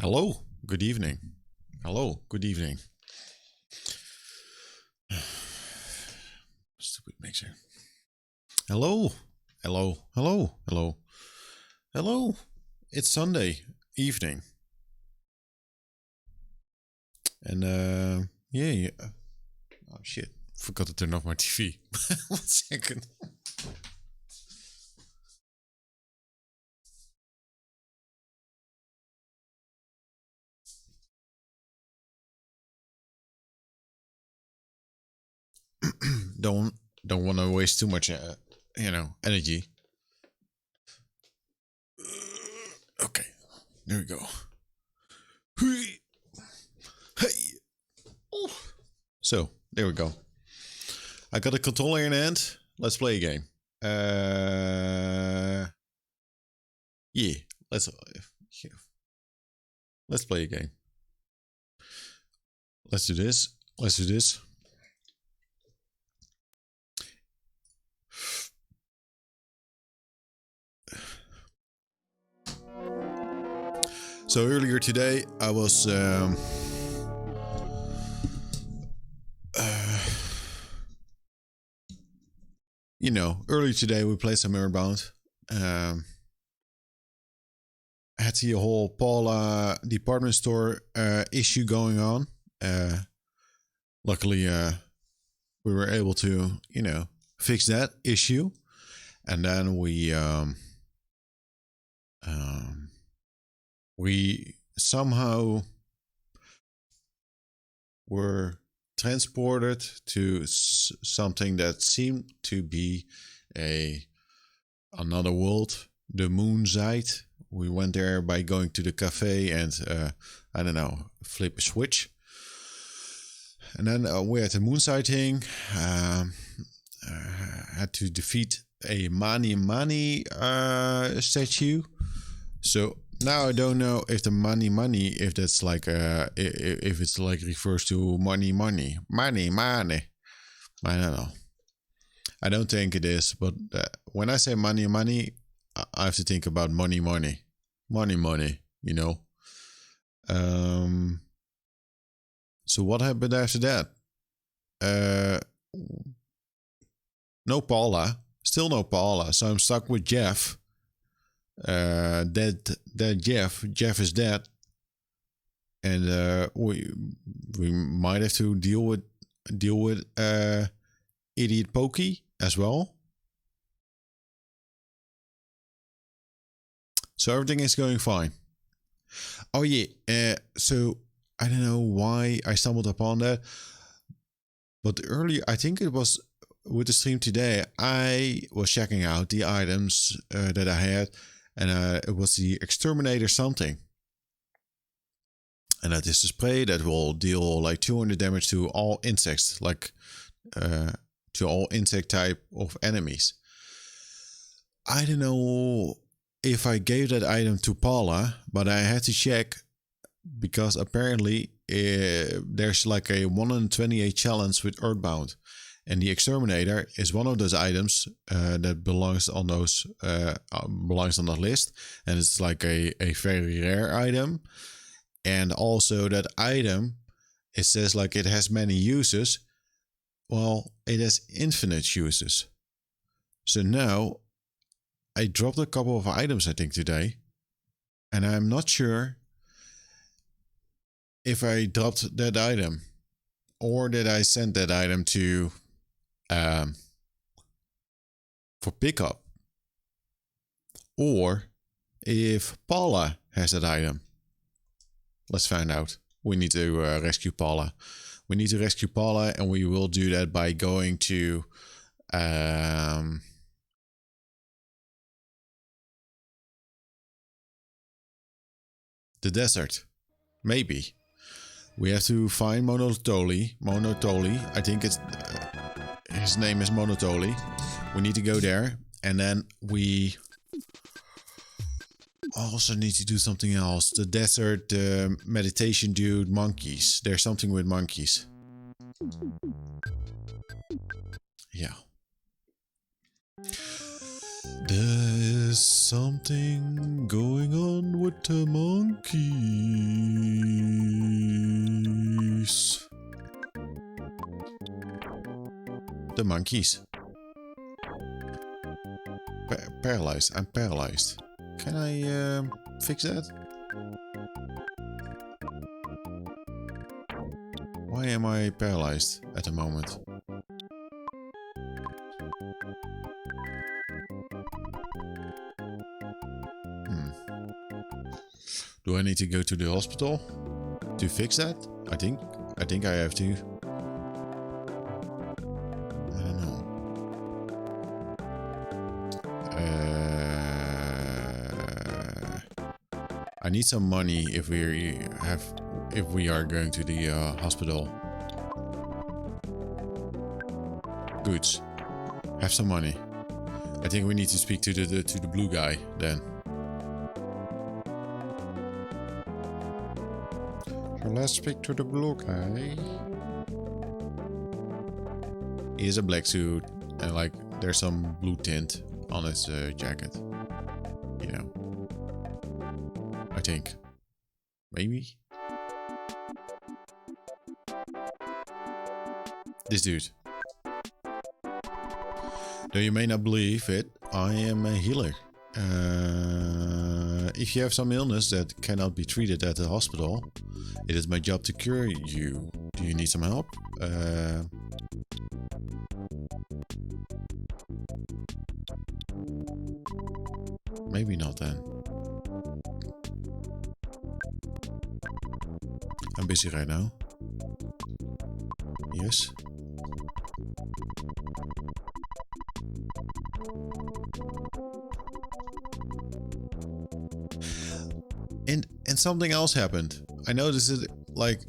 Hello, good evening. Hello, good evening. Stupid mixer. Hello, hello, hello, hello, hello. It's Sunday evening. And, yeah. Oh, shit. Forgot to turn off my TV. 1 second. don't don't want to waste too much, energy. Okay, there we go. Hey. So there we go. I got a controller in hand. Let's play a game. Yeah. Let's play a game. Let's do this. Let's do this. So earlier today, I was earlier today we played some Earthbound. I had the whole Paula department store issue going on. Luckily, we were able to, fix that issue, and then we somehow were transported to something that seemed to be another world, the moon side. We went there by going to the cafe and I don't know, flip a switch. And then we had the moon sighting. Had to defeat a Mani Mani statue. So now I don't know if the money, if that's like if it's like refers to money. I don't know. I don't think it is, but when I say money, I have to think about money. You know. So what happened after that? No Paula, still no Paula. So I'm stuck with Jeff. Dead Jeff. Jeff is dead, and we might have to deal with idiot Pokey as well. So everything is going fine. Oh yeah. So I don't know why I stumbled upon that, but earlier I think it was with the stream today. I was checking out the items that I had. And it was the exterminator something. And that is a spray that will deal like 200 damage to all insects, like to all insect type of enemies. I don't know if I gave that item to Paula, but I had to check because apparently there's like a 128 challenge with Earthbound. And the exterminator is one of those items that belongs on that list, and it's like a very rare item. And also that item, it says like it has many uses. Well, it has infinite uses. So now I dropped a couple of items I think today, and I'm not sure if I dropped that item or that I sent that item to. For pickup, or if Paula has that item. Let's find out. We need to rescue Paula. We need to rescue Paula, and we will do that by going to the desert. Maybe. We have to find Monotoli. I think it's his name is Monotoli. We need to go there, and then we also need to do something else. The desert meditation dude, monkeys. There's something with monkeys. Yeah. There's something going on with the monkeys. The monkeys. Paralyzed. I'm paralyzed. Can I fix that? Why am I paralyzed at the moment? Do I need to go to the hospital to fix that? I think I have to. I don't know. I need some money if we are going to the hospital. Goods. Have some money. I think we need to speak to the blue guy then. So let's speak to the blue guy. He has a black suit and like there's some blue tint on his jacket. You know. I think. Maybe. This dude. Though you may not believe it, I am a healer. If you have some illness that cannot be treated at the hospital, it is my job to cure you. Do you need some help? Maybe not then. I'm busy right now. Yes. And something else happened. I noticed it like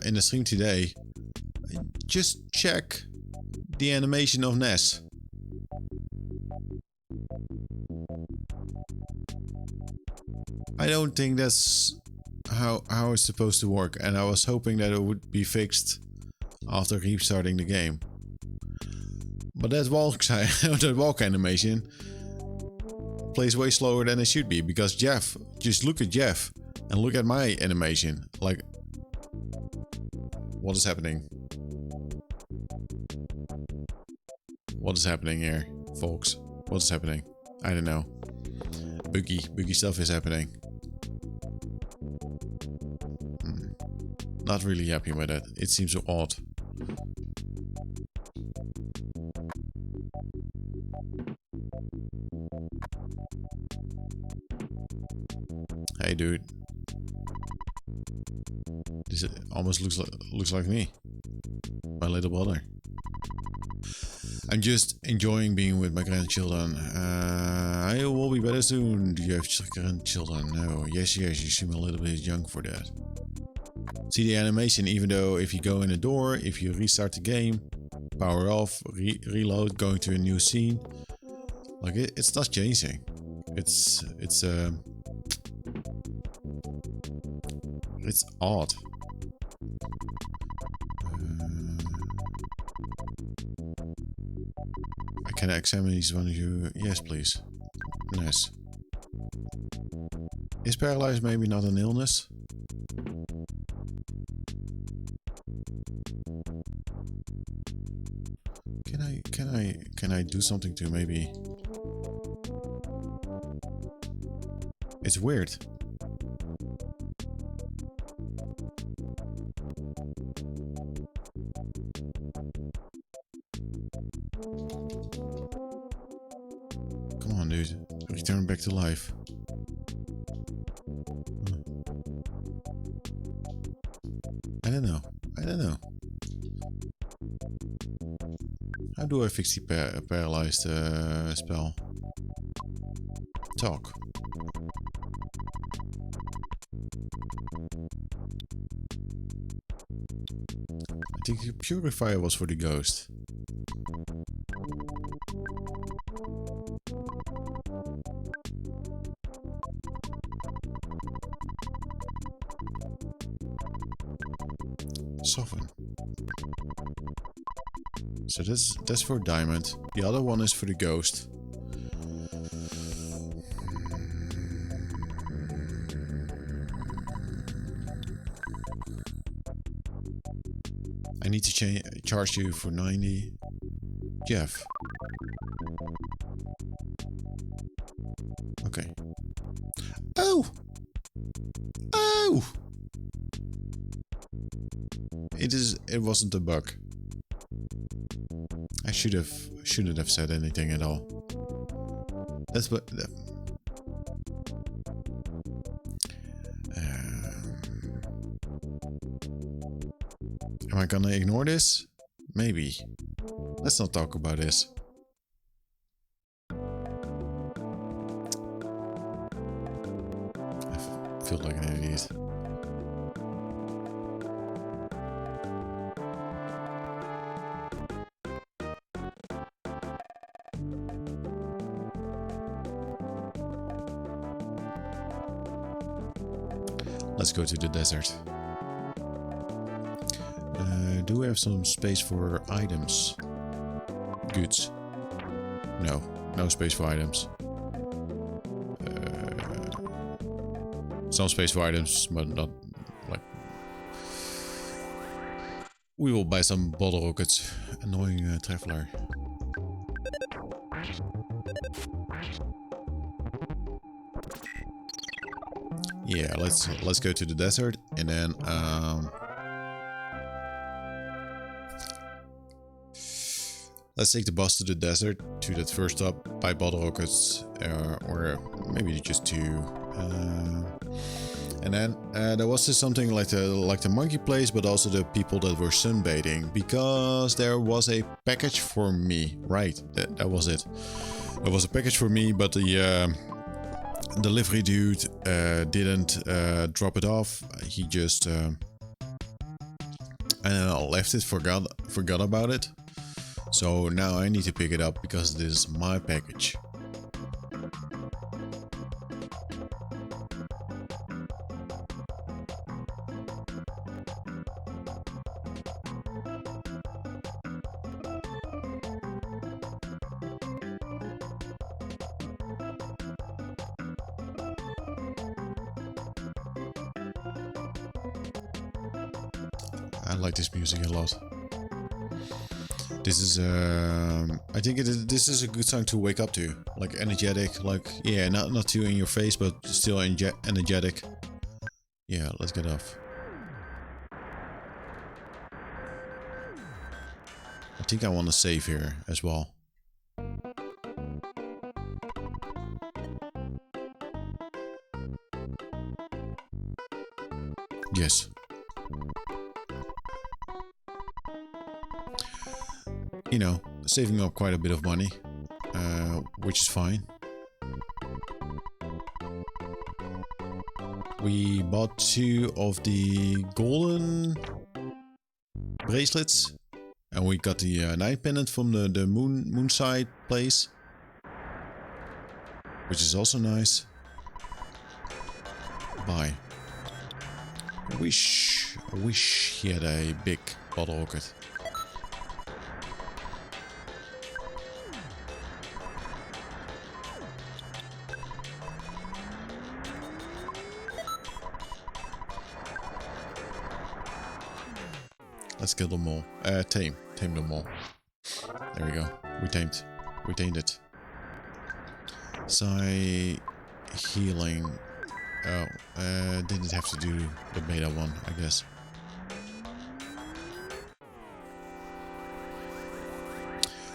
in the stream today. Just check the animation of Ness. I don't think that's how it's supposed to work, and I was hoping that it would be fixed after restarting the game. But that walk animation plays way slower than it should be, because Jeff, just look at Jeff and look at my animation. Like, what is happening? What is happening here, folks? What is happening? I don't know. Buggy stuff is happening. Not really happy with it. It seems so odd. Hey, dude. This almost looks like me. My little brother. I'm just enjoying being with my grandchildren. I will be better soon. Do you have grandchildren? No. Yes, you seem a little bit young for that. See the animation, even though if you go in a door, if you restart the game, power off, reload, going to a new scene, like it's not changing. It's odd. Can I examine each one of you? Yes, please. Nice. Is paralyzed maybe not an illness? Can I do something to maybe? It's weird. Come on, dude. Return back to life. I don't know. How do I fix the paralyzed spell? Talk. I think the purifier was for the ghost. Soften. So that's for diamond. The other one is for the ghost. I need to charge you for 90. Jeff. Okay. Oh! Oh! It wasn't a bug. I shouldn't have said anything at all. That's what. Am I gonna ignore this? Maybe. Let's not talk about this. I feel like an idiot. Let's go to the desert. Do we have some space for items? Goods. No, no space for items. Some space for items, but not like... We will buy some bottle rockets. Annoying traveler. Yeah, let's go to the desert and then let's take the bus to the desert to that first stop, buy bottle rockets, or maybe just two. And then there was just something like the monkey place, but also the people that were sunbathing, because there was a package for me. Right, that was it. There was a package for me, but the delivery dude didn't drop it off. He just left it, forgot about it. So now I need to pick it up because this is my package. I like this music a lot. This is, I think this is a good song to wake up to. Like energetic, like, yeah, not too in your face, but still energetic. Yeah, let's get off. I think I want to save here as well. Yes. You know, saving up quite a bit of money, which is fine. We bought 2 of the golden bracelets, and we got the night pendant from the moonside place, which is also nice. Bye. I wish he had a big bottle rocket. Let's kill them all. Tame them all. There we go. We tamed it. Psy healing. Oh, didn't have to do the beta one, I guess.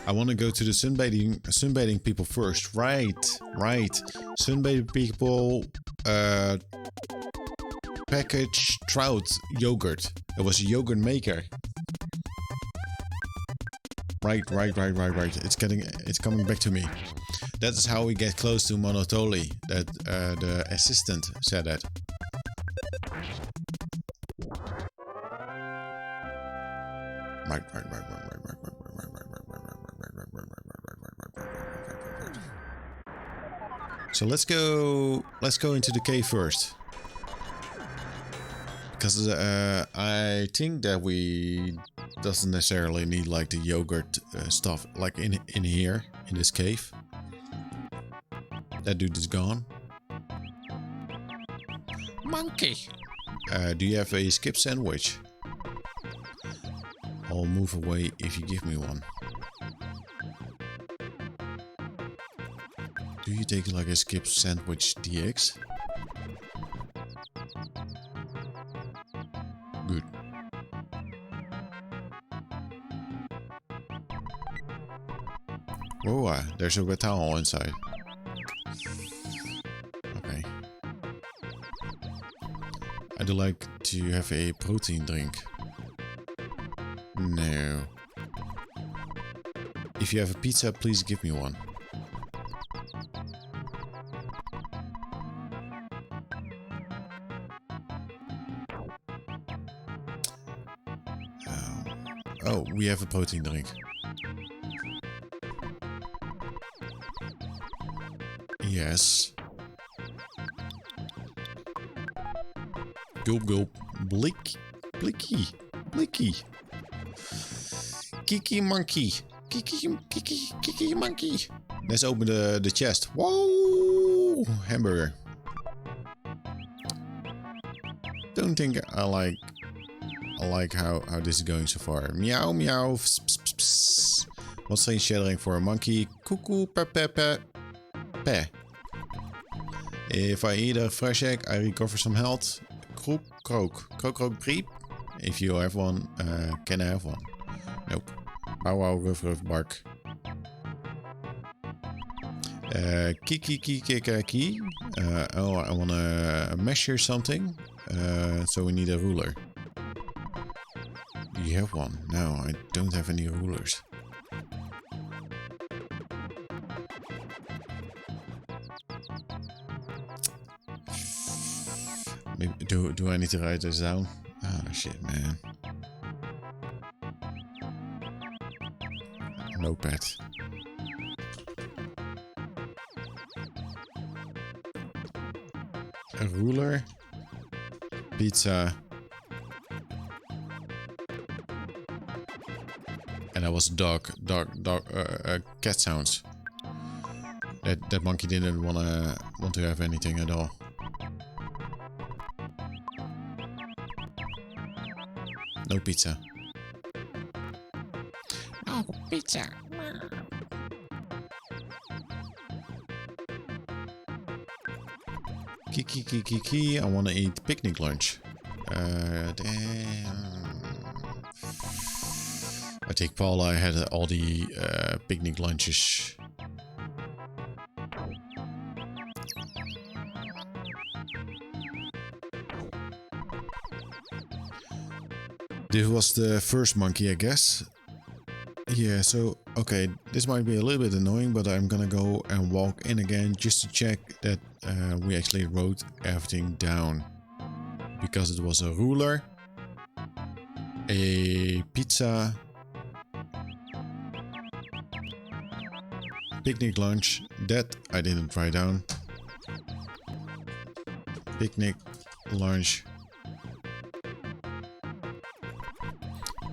I want to go to the sunbathing people first. Right. Sunbathing people. Package trout yogurt. It was a yogurt maker. Right. It's coming back to me. That's how we get close to Monotoli. That the assistant said that. Right. So let's go into the cave first. Because I think that we doesn't necessarily need like the yogurt stuff like in here in this cave. That dude is gone. Monkey. Do you have a skip sandwich? I'll move away if you give me one. Do you take like a skip sandwich DX? Good. Whoa, there's a wet towel inside. Okay. I do like to have a protein drink. No. If you have a pizza, please give me one. Oh, we have a protein drink. Yes. Gulp gulp. Blick. Blicky. Blicky. Kiki monkey. Kiki monkey. Let's open the chest. Whoa! Hamburger. Don't think I like how this is going so far. Meow meow. Pss, pss, pss, pss. What strange shattering for a monkey? Cuckoo pe pe pe. Pe. If I eat a fresh egg, I recover some health. Krook croak. Croak croak breep. If you have one, can I have one? Nope. Bow wow ruff ruff bark. Kiki kiki kiki. Oh, I wanna measure something. So we need a ruler. You have one? No, I don't have any rulers. Maybe, do I need to write this down? Oh shit, man. Notepad. A ruler. Pizza. And that was cat sounds. That monkey didn't want to have anything at all. No pizza. No pizza. Kiki. I wanna eat picnic lunch. Damn. I think Paula had all the picnic lunches. This was the first monkey, I guess. Yeah, so, okay, this might be a little bit annoying, but I'm gonna go and walk in again just to check that we actually wrote everything down. Because it was a ruler, a pizza, picnic lunch, that I didn't write down. Picnic lunch.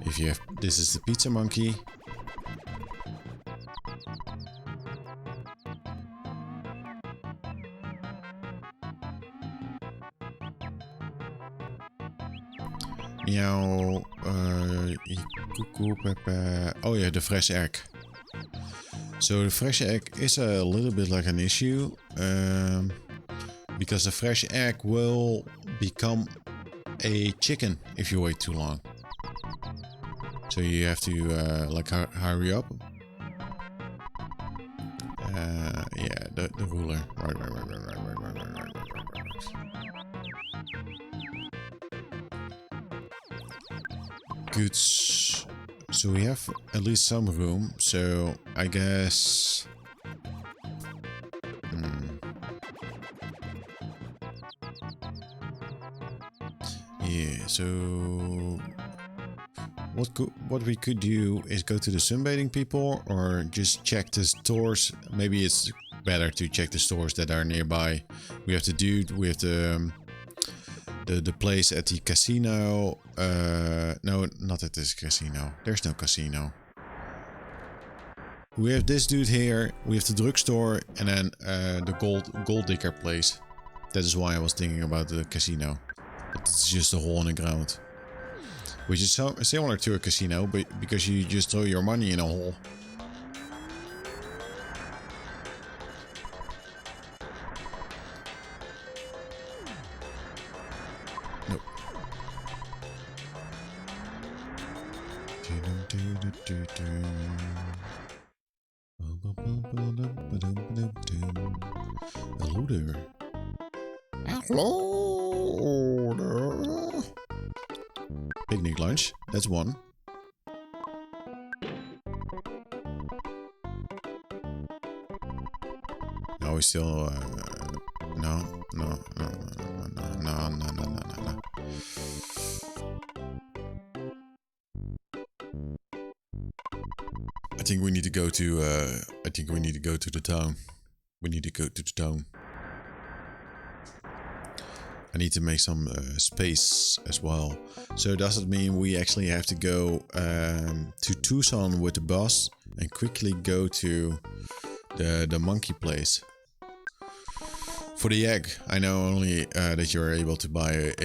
If you have, this is the pizza monkey. Meow, cuckoo, Pepe. Oh yeah, the fresh egg. So the fresh egg is a little bit like an issue, because the fresh egg will become a chicken if you wait too long. So you have to like hurry up. Yeah, the ruler. Right. Good. So we have at least some room. So I guess. Yeah. So what we could do is go to the sunbathing people, or just check the stores. Maybe it's better to check the stores that are nearby. We have the dude with the place at the casino. No, not at this casino. There's no casino. We have this dude here. We have the drugstore, and then the gold digger place. That is why I was thinking about the casino. But it's just a hole in the ground. Which is so similar to a casino, but because you just throw your money in a hole. Nope. Hello there. Hello there. Picnic lunch. That's one. No, we still. No. I think we need to go to. I think we need to go to the town. We need to go to the town. I need to make some space as well. So does it mean we actually have to go to Tucson with the bus and quickly go to the monkey place? For the egg, I know only that you're able to buy an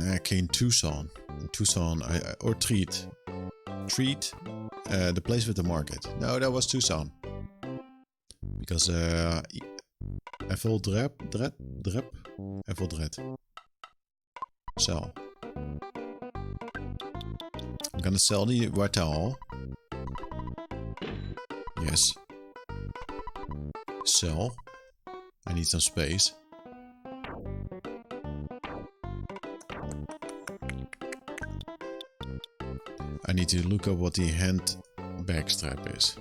egg in Tucson. Tucson, or Treat. Treat, the place with the market. No, that was Tucson. Because Eiffel Drep. Eiffel Dret. Sell. I'm gonna sell the Wattal. Yes. Sell. I need some space. I need to look up what the handbag strap is.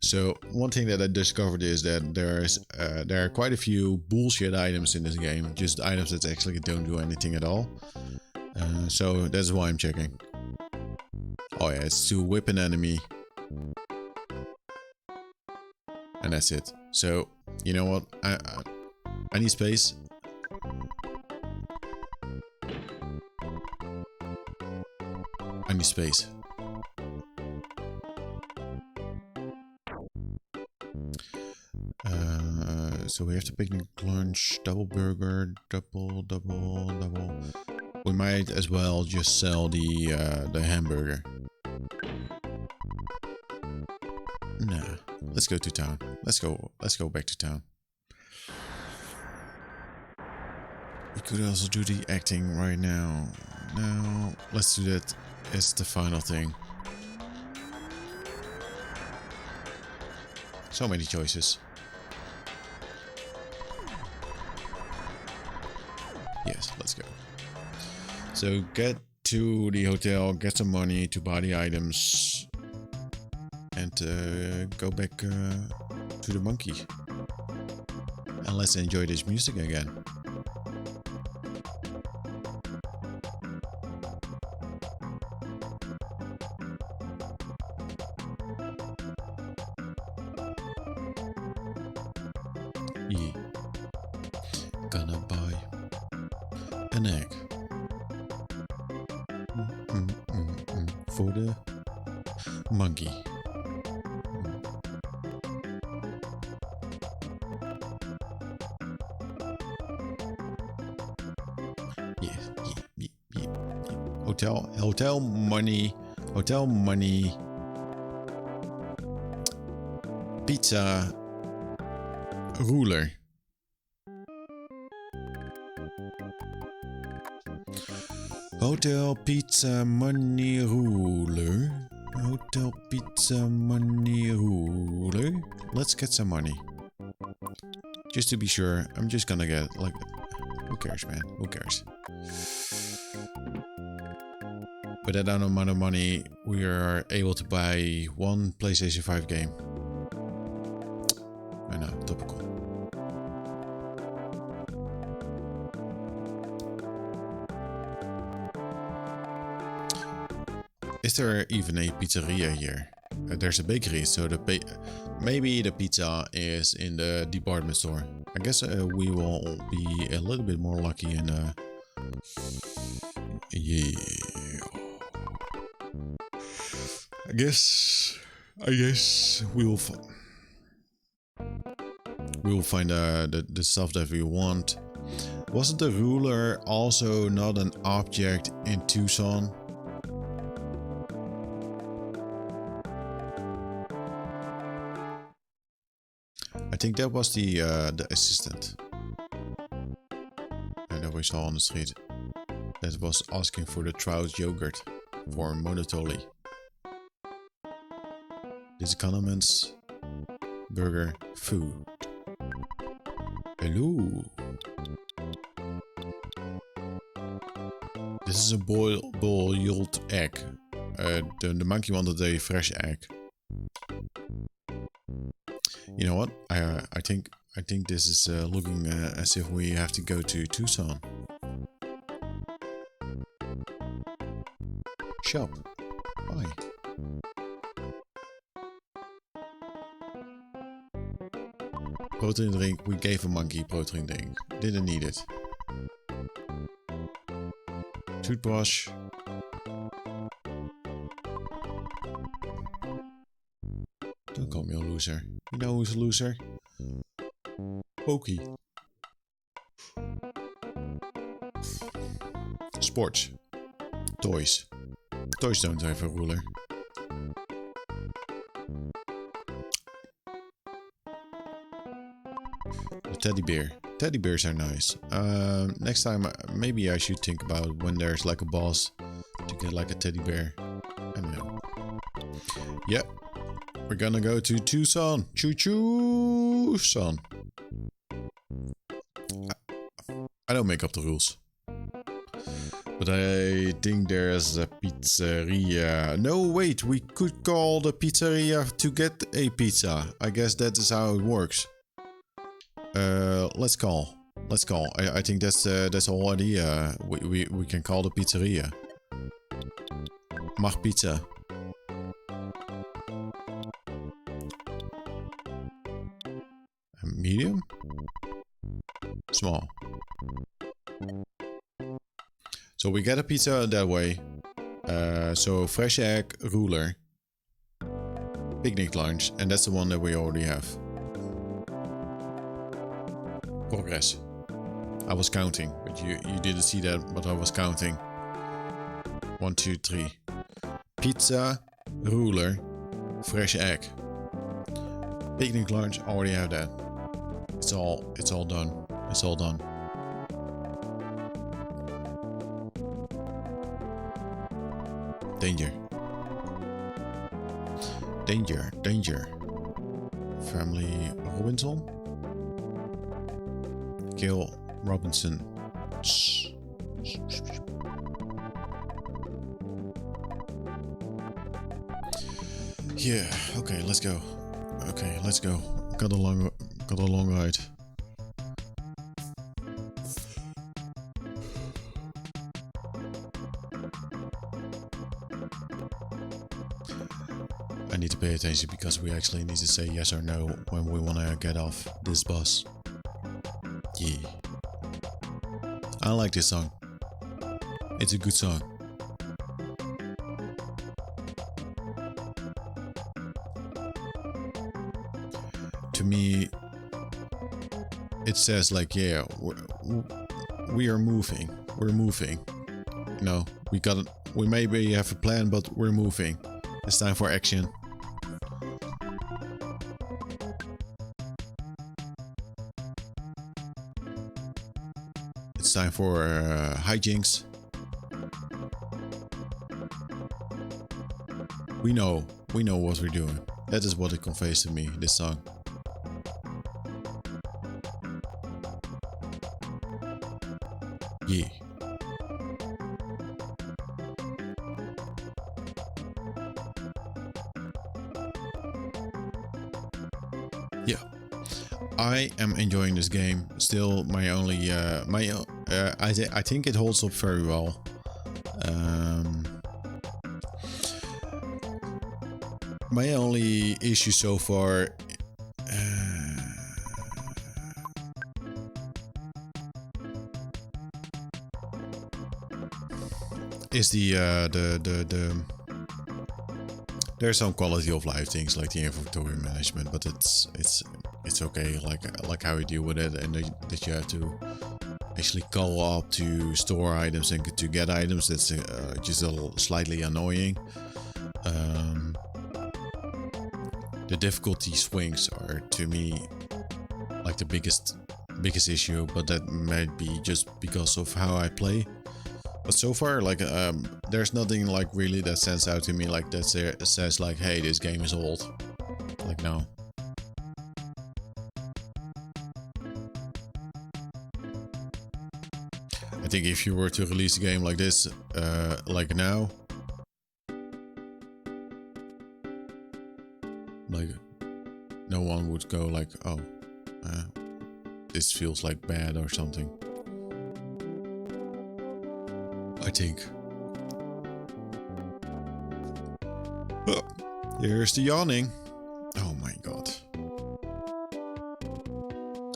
So one thing that I discovered is that there are quite a few bullshit items in this game, just items that actually don't do anything at all. So that's why I'm checking. Oh yeah, it's to whip an enemy. And that's it. So, you know what? I need space. I need space. So we have the picnic lunch, double burger, double. We might as well just sell the hamburger. Nah, let's go to town. Let's go back to town. We could also do the acting right now. No, let's do that as the final thing. So many choices. Yes, let's go. So get to the hotel, get some money to buy the items, and go back to the monkey. And let's enjoy this music again. Yeah. Gonna buy an egg. For the monkey. Yeah. Hotel money. Pizza ruler. Hotel pizza money ruler. Hotel pizza money ruler. Let's get some money. Just to be sure, I'm just gonna get like... Who cares, man? Who cares? With that amount of money, we are able to buy one PlayStation 5 game. I know, topical. Is there even a pizzeria here? There's a bakery, so maybe the pizza is in the department store. I guess we will be a little bit more lucky in yeah. I guess we We will find the stuff that we want. Wasn't the ruler also not an object in Tucson? I think that was the assistant that we saw on the street. That was asking for the trout yogurt for Monotoli. These condiments, burger, food. Hello. This is a boiled egg. The monkey wanted a fresh egg. You know what? I think this is looking as if we have to go to Tucson. Shop. Bye. Protein drink. We gave a monkey protein drink. Didn't need it. Toothbrush. Don't call me a loser. You know who's a loser? Pokey. Sports. Toys. Toys don't have a ruler. The teddy bear. Teddy bears are nice. Next time maybe I should think about when there's like a boss to get like a teddy bear. I don't know. Yep. We're gonna go to Tucson. Choo-choo, son. I don't make up the rules. But I think there's a pizzeria. No, wait, we could call the pizzeria to get a pizza. I guess that is how it works. Let's call. Let's call. I think that's the whole idea. We can call the pizzeria. Mag pizza. Medium? Small. So we get a pizza that way. So fresh egg, ruler, picnic lunch, and that's the one that we already have. Progress. I was counting, but you didn't see that, but I was counting. 1, 2, 3. Pizza, ruler, fresh egg. Picnic lunch, already have that. It's all done. It's all done. Danger. Danger, danger. Family Robinson. Kill Robinson. Yeah, okay, let's go. Okay, let's go. Got a long ride. I need to pay attention because we actually need to say yes or no when we want to get off this bus. Yeah. I like this song. It's a good song. To me, it says like, yeah, we are moving. We're moving. You know, we maybe have a plan, but we're moving. It's time for action. It's time for hijinks. We know what we're doing. That is what it conveys to me, this song. Yeah. Yeah. I am enjoying this game. Still, my only I think it holds up very well. My only issue so far is there's some quality of life things like the inventory management, but it's it's okay, like how you deal with it, and that you have to actually call up to store items and to get items. That's just a little slightly annoying. The difficulty swings are, to me, like the biggest issue, but that might be just because of how I play. But so far, like, there's nothing like really that stands out to me like that says like, hey, this game is old. Like, no. I think if you were to release a game like this, like now, like, no one would go like, oh, this feels like bad or something. I think. Oh, here's the yawning. Oh my god.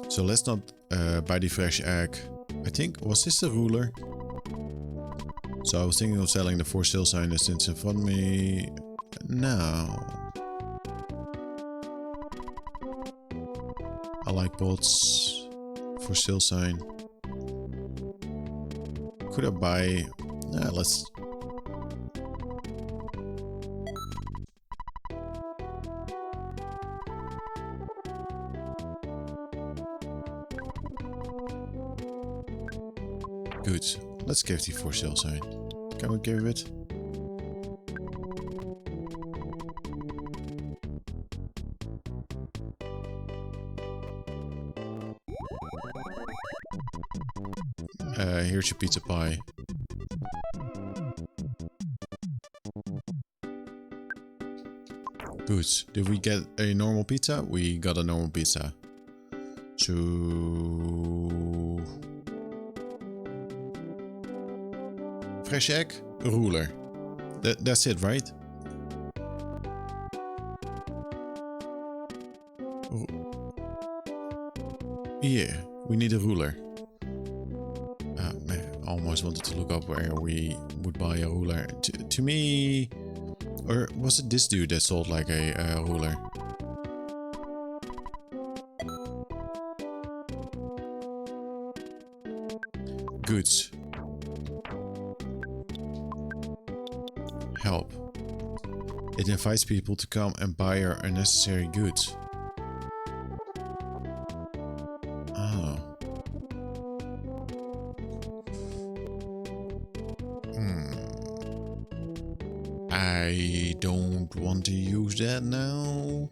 So let's not buy the fresh egg. I think, was this the ruler? So I was thinking of selling the for sale sign that's in front of me. No. I like bots. For sale sign. Could I buy... let's... Good. Let's give the for sale sign. Can we give it? Here's your pizza pie. Good. Did we get a normal pizza? We got a normal pizza. So... fresh egg, a ruler. That's it, right? Yeah, we need a ruler. Man, I almost wanted to look up where we would buy a ruler. To me... Or was it this dude that sold like a ruler? Goods. Help. It invites people to come and buy our unnecessary goods. Oh. I don't want to use that now.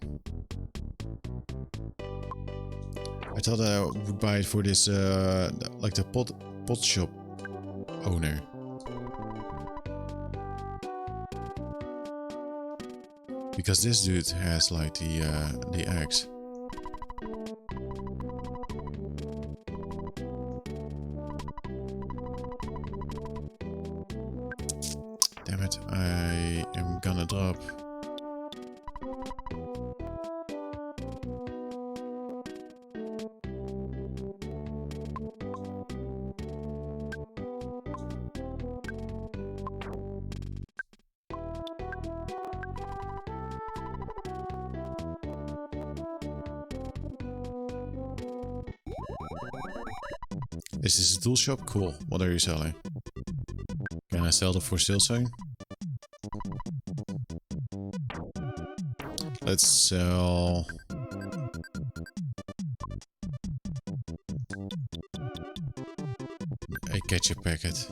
I thought I would buy it for this, like the pot shop owner. Because this dude has like the axe. Damn it, I am gonna drop. Is this a tool shop? Cool. What are you selling? Can I sell the for sale sign? Let's sell... a ketchup packet.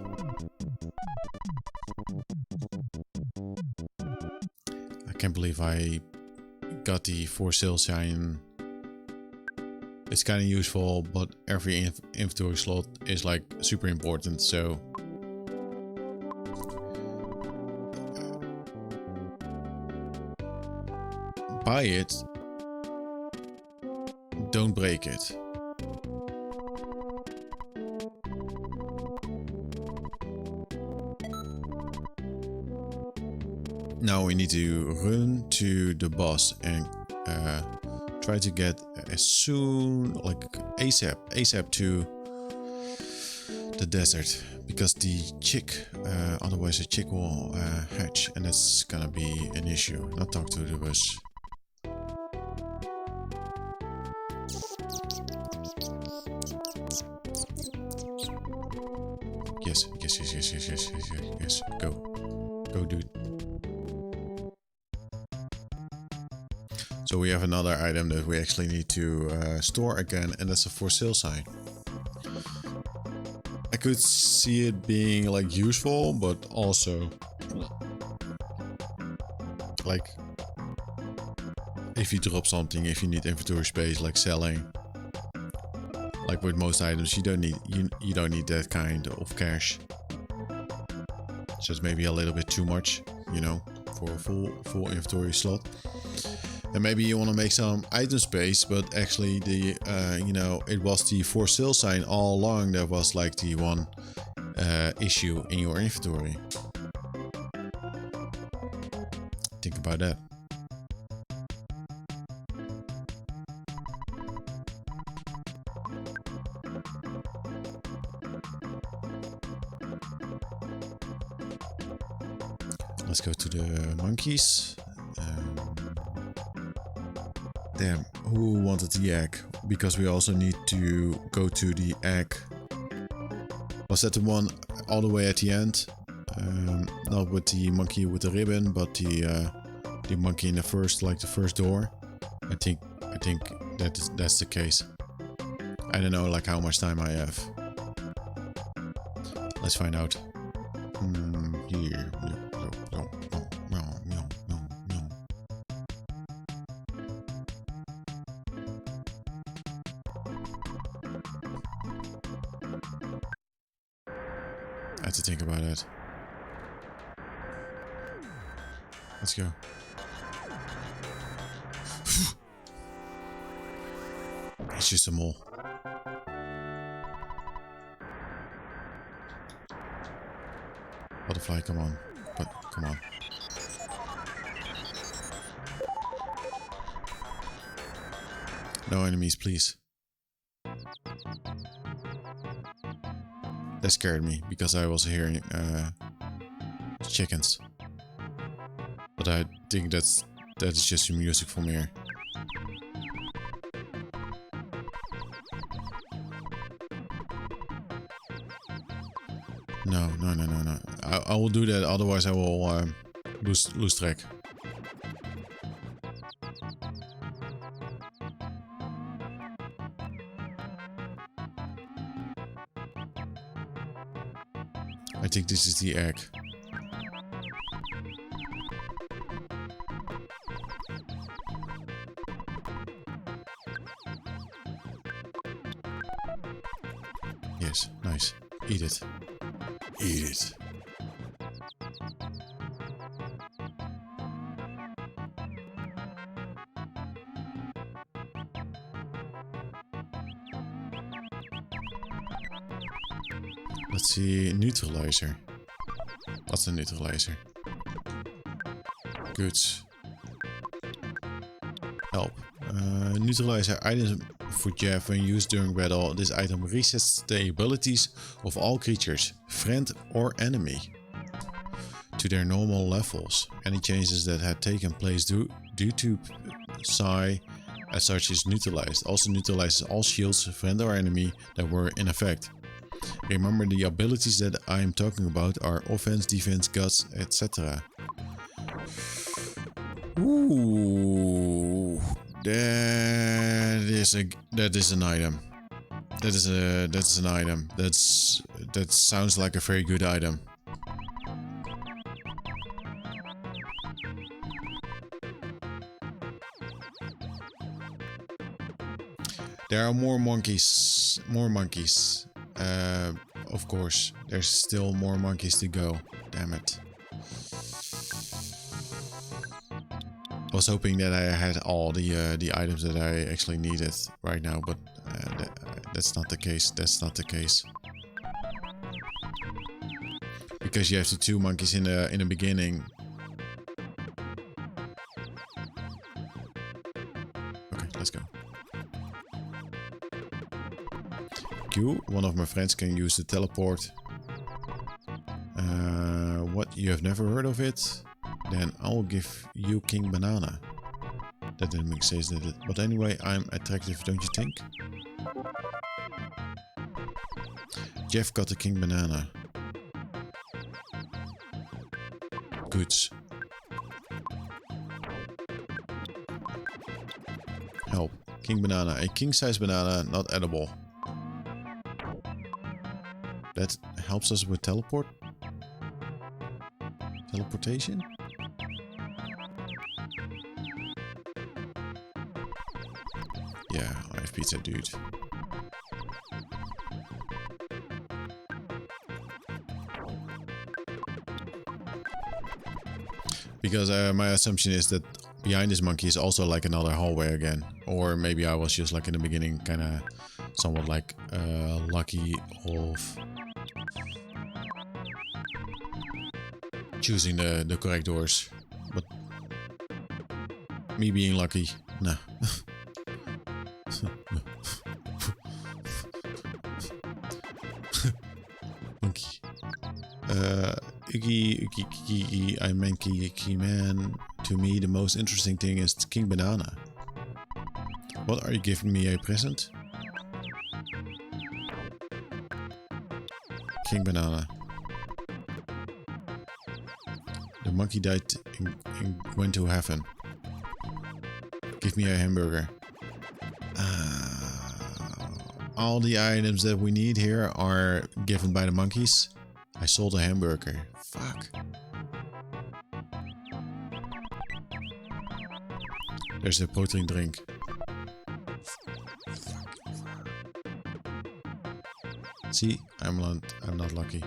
I can't believe I got the for sale sign. It's kind of useful, but every inventory slot is like super important, so... buy it. Don't break it. Now we need to run to the boss and try to get as soon, like ASAP to the desert, because the chick, otherwise the chick will hatch, and that's gonna be an issue. Not talk to the bus. Yes, yes, yes, yes, yes, yes, yes, yes, yes. Go. Go, dude. So we have another item that we actually need to store again, and that's a for sale sign. I could see it being like useful, but also like if you drop something, if you need inventory space, like selling, like with most items, you don't need that kind of cash. So it's maybe a little bit too much, you know, for a full inventory slot. And maybe you want to make some item space, but actually the you know, it was the for sale sign all along that was like the one issue in your inventory. Think about that. Let's go to the monkeys. Damn, who wanted the egg? Because we also need to go to the egg. Was that the one all the way at the end? Not with the monkey with the ribbon, but the monkey in the first, like the first door. I think that's the case. I don't know, like how much time I have. Let's find out. Here. I have to think about it. Let's go. It's just a mole. Butterfly, come on. But come on. No enemies, please. That scared me because I was hearing chickens. But I think that is just music from here. No. I will do that, otherwise I will lose track. I think this is the egg. Yes, nice. Eat it. Eat it. Let's see, neutralizer. What's a neutralizer? Goods. Help. Neutralizer item for Jeff. When used during battle, this item resets the abilities of all creatures, friend or enemy, to their normal levels. Any changes that had taken place due to Psi as such is neutralized. Also neutralizes all shields, friend or enemy, that were in effect. Remember, the abilities that I am talking about are offense, defense, guts, etc. Ooh, that is an item. That's an item. That sounds like a very good item. There are more monkeys. Of course, there's still more monkeys to go. Damn it. I was hoping that I had all the items that I actually needed right now, but that's not the case. That's not the case. Because you have the two monkeys in the beginning. Okay, let's go. One of my friends can use the teleport. What? You have never heard of it? Then I'll give you King Banana. That didn't make sense, did it? But anyway, I'm attractive, don't you think? Jeff got the King Banana. goods. Help. King banana. A king-size banana, not edible. That helps us with teleportation? Yeah, I have pizza, dude. Because my assumption is that behind this monkey is also like another hallway again. Or maybe I was just like in the beginning kind of somewhat like lucky of choosing the correct doors. But me being lucky, nah. Monkey. Iggy, I mean Kiki man. To me, the most interesting thing is King Banana. What, are you giving me a present? King Banana. The monkey died and went to heaven. Give me a hamburger. All the items that we need here are given by the monkeys. I sold a hamburger. Fuck. There's a protein drink. See, I'm not lucky.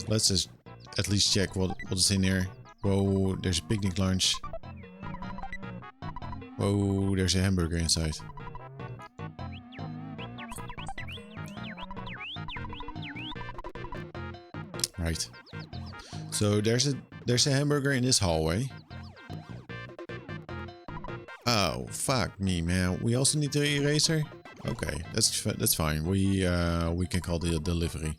Let's just at least check what is in here. Whoa, there's a picnic lunch. Whoa, there's a hamburger inside. Right. So there's a hamburger in this hallway. Oh, fuck me, man. We also need the eraser? Okay, that's fine. We can call the delivery.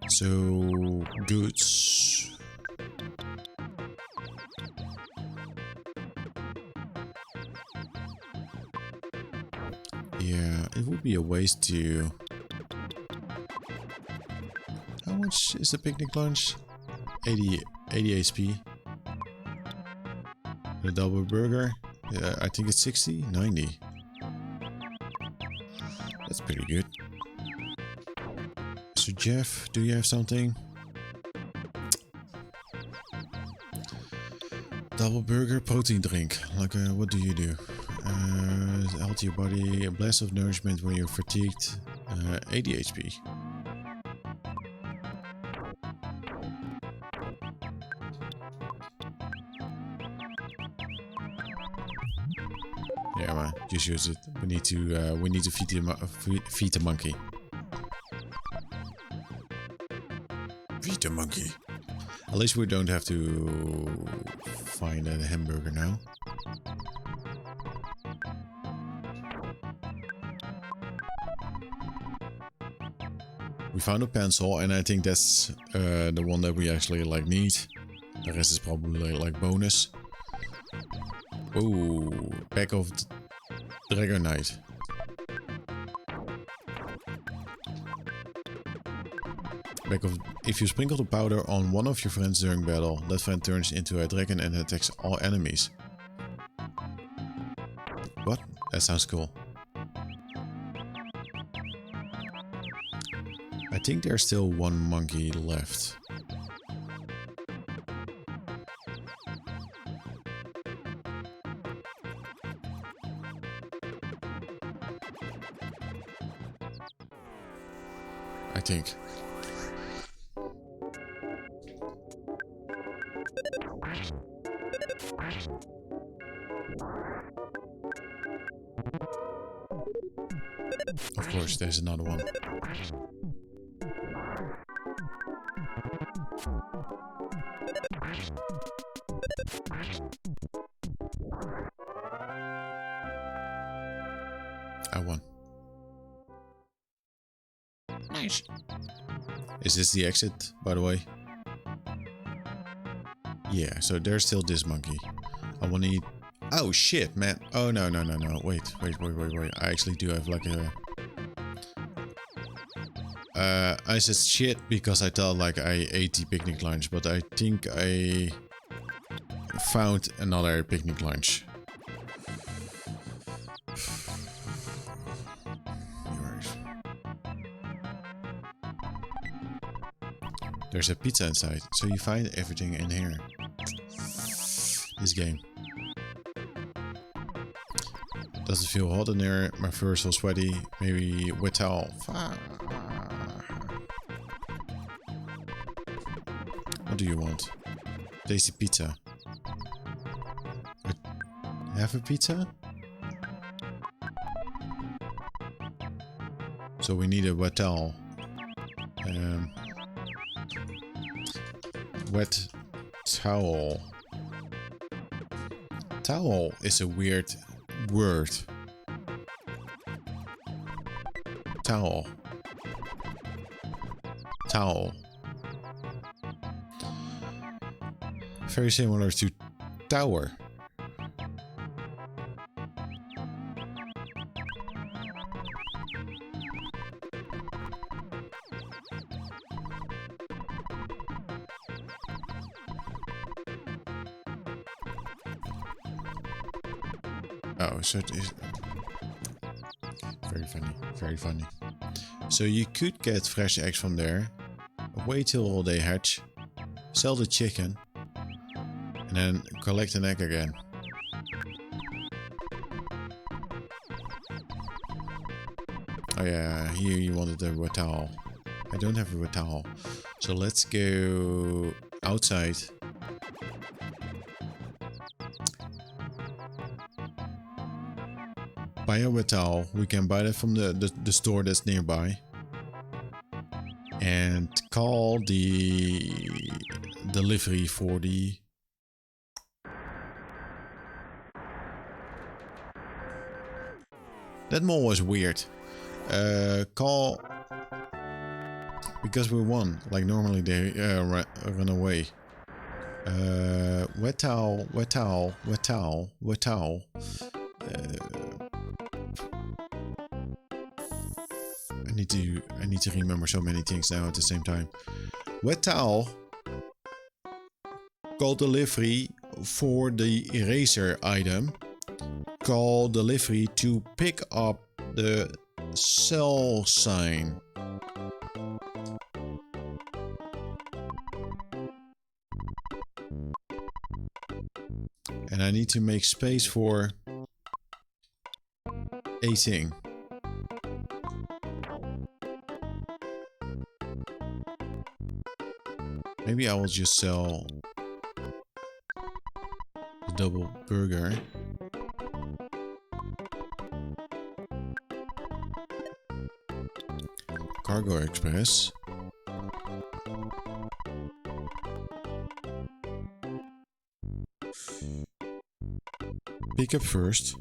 So, goods. Yeah, it would be a waste to... How much is the picnic lunch? 80 HP. The double burger? Yeah, I think it's 60? 90. That's pretty good. So Jeff, do you have something? Double burger, protein drink. Like, what do you do? Healthy your body, a blast of nourishment when you're fatigued. 80 HP. Yeah, man, just use it. We need to feed the monkey. Feed the monkey. At least we don't have to find a hamburger now. We found a pencil, and I think that's the one that we actually like need. The rest is probably like bonus. Oh, pack of Dragonite. If you sprinkle the powder on one of your friends during battle, that friend turns into a dragon and attacks all enemies. What? That sounds cool. I think there's still one monkey left. I think. Of course, there's another one. I won. Nice. Is this the exit, by the way? Yeah, so there's still this monkey. I Oh shit, man. Oh no. Wait. I actually do have like a... I said shit because I thought like I ate the picnic lunch, but I think I found another picnic lunch. There's a pizza inside, so you find everything in here. This game. Does it feel hot in there? My fur is so sweaty. Maybe wet towel. What do you want? Tasty pizza. Have a pizza? So we need a wet towel. Wet towel. Towel is a weird word. Towel. Towel. Very similar to tower. Oh, so it is very funny, very funny. So you could get fresh eggs from there, wait till they hatch, sell the chicken, and then collect an egg again. Oh yeah, here you wanted a wet towel. I don't have a wet towel. So let's go outside. Buy a wet towel. We can buy that from the store that's nearby. And call the delivery for the... That mall was weird. Call... Because we won. Like normally they run away. Wet towel, wet towel, wet towel, wet towel. I need to remember so many things now at the same time. Wet towel. Call delivery for the eraser item. Call delivery to pick up the sell sign. And I need to make space for a thing. Maybe I will just sell the double burger. Cargo Express. Pick up first.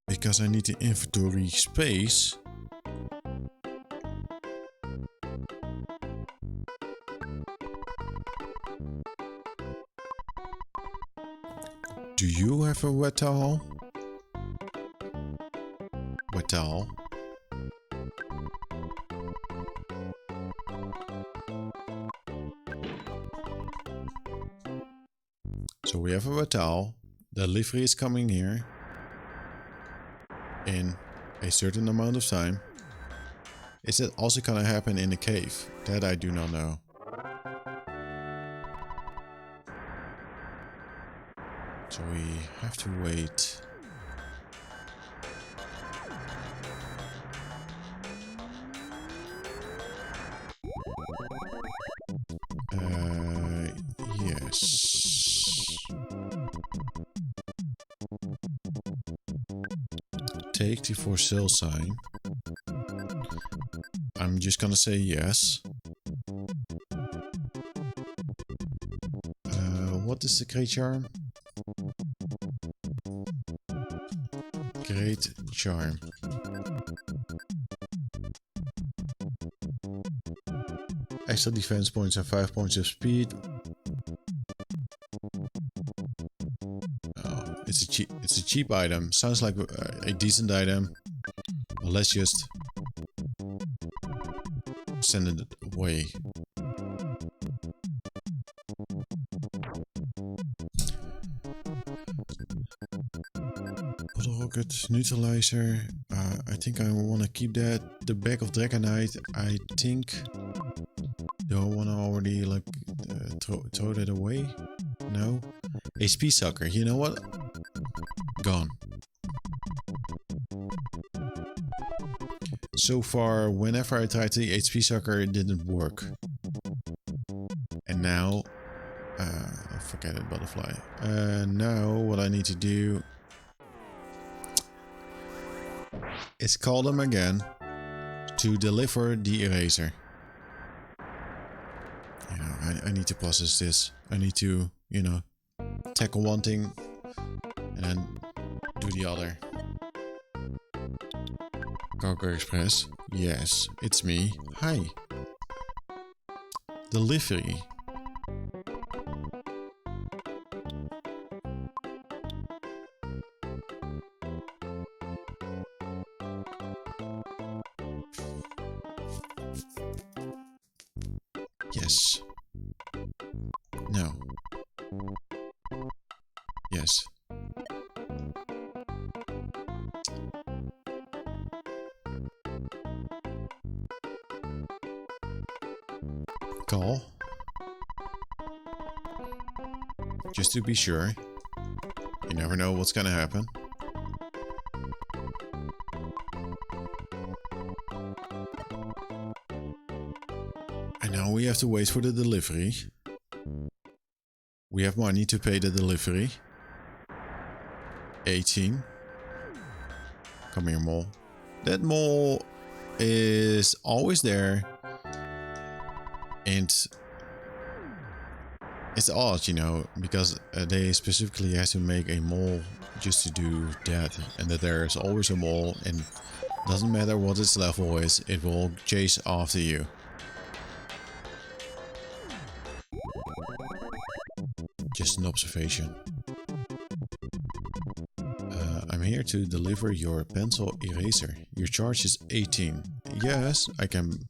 Because I need the inventory space. Do you have a wet towel? Wet towel. So we have a wet towel. The delivery is coming here in a certain amount of time. Is it also gonna happen in the cave? That I do not know. So we have to wait. Yes. Take the for sale sign. I'm just gonna say yes. What is the great charm? Great charm. Extra defense points and 5 points of speed. it's a cheap item. Sounds like a decent item. Well, let's just send it away. Bottle rocket, neutralizer. I think I want to keep that. The bag of Dragonite. I think. Do I want to already like throw that away? No. HP sucker. You know what? Gone. So far, whenever I tried the HP sucker, it didn't work. And now, forget it, butterfly. Now, what I need to do is call them again to deliver the eraser. You know, I need to process this. I need to, you know, tackle one thing and then do the other. Cargo Express. Yes, it's me. Hi. Delivery. Yes. No. Yes. Call. Just to be sure. You never know what's gonna happen. And now we have to wait for the delivery. We have money to pay the delivery. 18. Come here, mole. That mole is always there. And it's odd, you know, because they specifically have to make a mole just to do that. And that there is always a mole, and doesn't matter what its level is, it will chase after you. Just an observation. I'm here to deliver your pencil eraser. Your charge is 18. Yes, I can.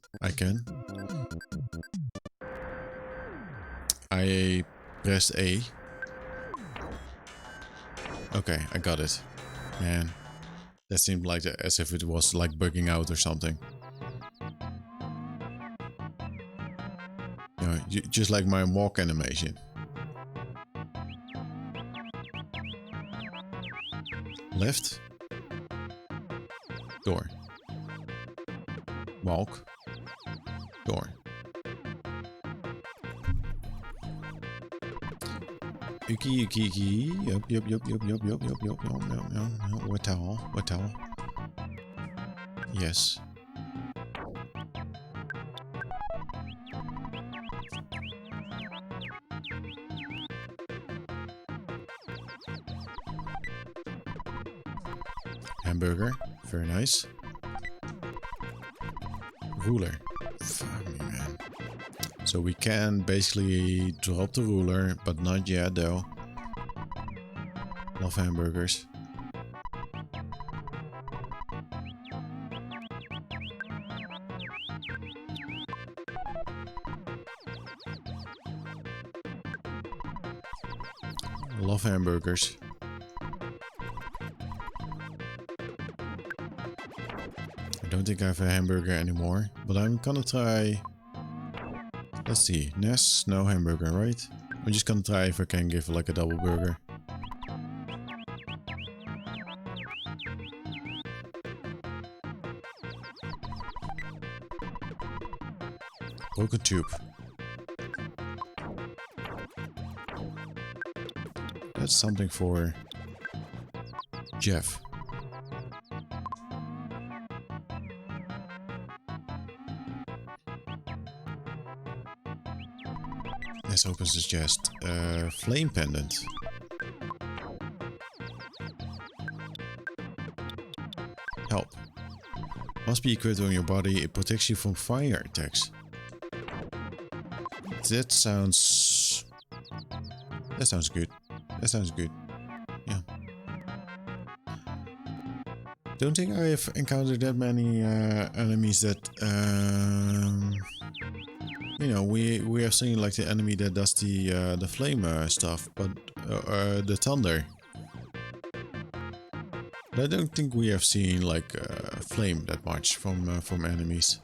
I pressed A. Okay, I got it. Man, that seemed like as if it was like bugging out or something. You know, just like my walk animation. Left. Door. Walk. Door. Yuki. Yup. What towel? Yes. Hamburger. Very nice. Ruler. Fuck me, man. So we can basically drop the ruler, but not yet though. Love hamburgers. Love hamburgers. I don't think I have a hamburger anymore, but I'm gonna try. Let's see. Ness, no hamburger, right? I'm just gonna try if I can give like a double burger. Broken tube. That's something for Jeff. This opens his chest. Flame pendant. Help. Must be equipped on your body. It protects you from fire attacks. That sounds good. That sounds good. Yeah. Don't think I have encountered that many enemies that you know, we have seen like the enemy that does the flame stuff, but the thunder. I don't think we have seen like flame that much from enemies,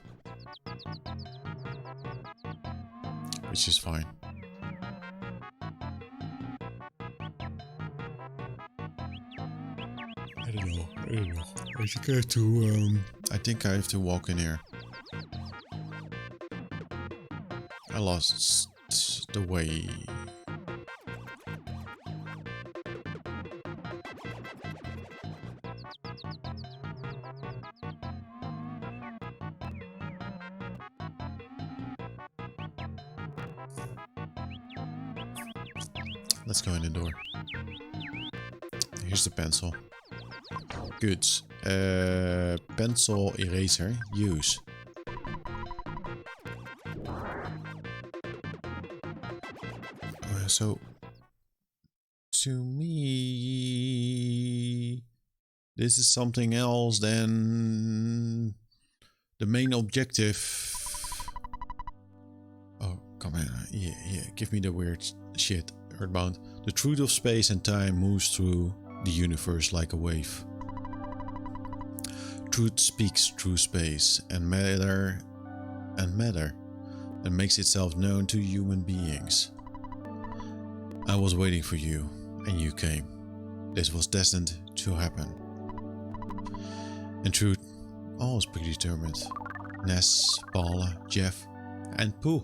which is fine. I don't know. I think I have to. I think I have to walk in here. I lost the way. Let's go in the door. Here's the pencil. Good. Pencil eraser. Use. So, to me, this is something else than the main objective. Oh, come on. Yeah. Give me the weird shit. Earthbound. The truth of space and time moves through the universe like a wave. Truth speaks through space and matter and makes itself known to human beings. I was waiting for you and you came. This was destined to happen. In truth, all was predetermined. Ness, Paula, Jeff, and Pooh.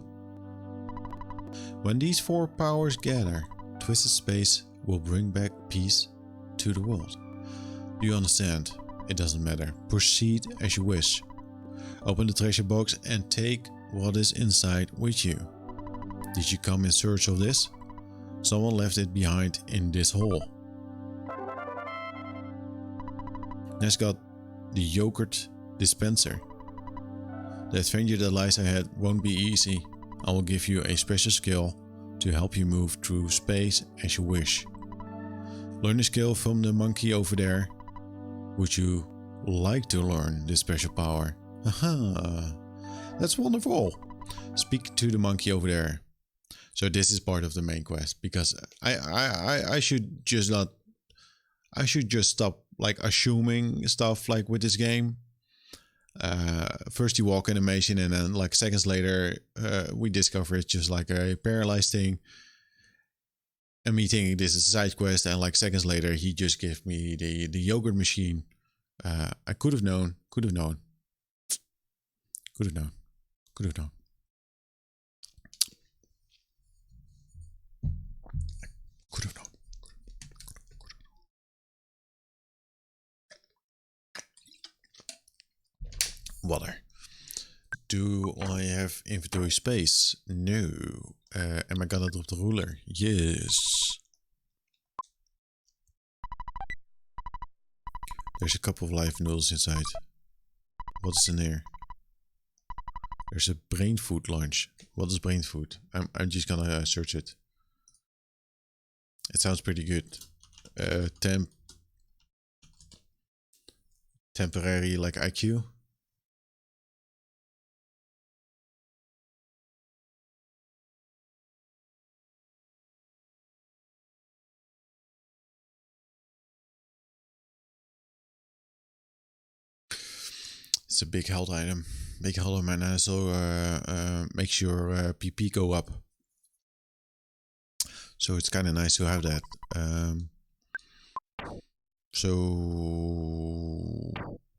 When these four powers gather, Twisted Space will bring back peace to the world. Do you understand? It doesn't matter. Proceed as you wish. Open the treasure box and take what is inside with you. Did you come in search of this? Someone left it behind in this hole. Ness got the yogurt dispenser. The adventure that lies ahead won't be easy. I will give you a special skill to help you move through space as you wish. Learn the skill from the monkey over there. Would you like to learn this special power? Haha, that's wonderful. Speak to the monkey over there. So this is part of the main quest, because I should just not. I should just stop like assuming stuff like with this game. First you walk animation and then like seconds later we discover it's just like a paralyzed thing. And me thinking this is a side quest, and like seconds later he just gave me the yogurt machine. I could have known. Could have known. Could have known. Could have known. Could have known. Water. Do I have inventory space? No. Am I gonna drop the ruler? Yes. There's a couple of live noodles inside. What's in here? There's a brain food lunch. What is brain food? I'm just gonna search it. It sounds pretty good. Temporary like IQ. It's a big health item. Big health item, and also makes your PP go up. So it's kind of nice to have that. So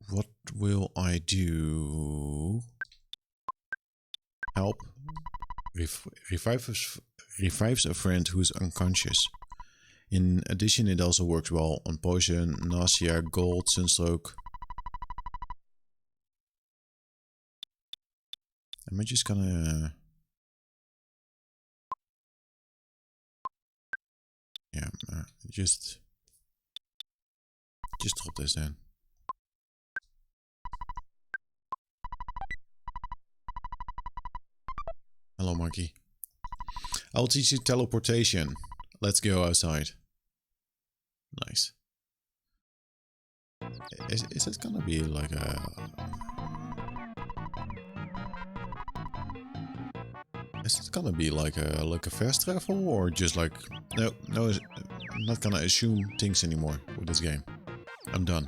what will I do? Help. Revives a friend who's unconscious. In addition, it also works well on poison, nausea, gold, sunstroke. Am I just gonna... Yeah, just drop this then. Hello, monkey. I'll teach you teleportation. Let's go outside. Nice. Is it gonna be like a... Is it gonna be like a fast travel, or just like... No, I'm not gonna assume things anymore with this game. I'm done.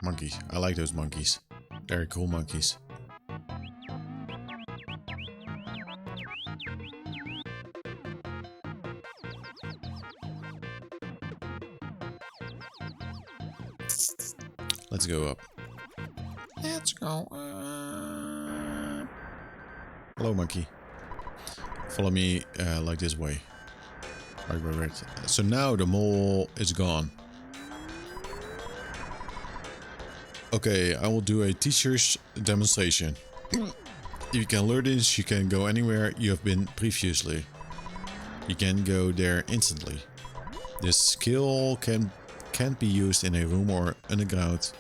Monkeys. I like those monkeys. Very cool monkeys. Let's go up. Let's go up. Hello, monkey. Follow me like this way. Right. So now the mole is gone. Okay, I will do a teacher's demonstration. If you can learn this, you can go anywhere you have been previously. You can go there instantly. This skill can't be used in a room or underground.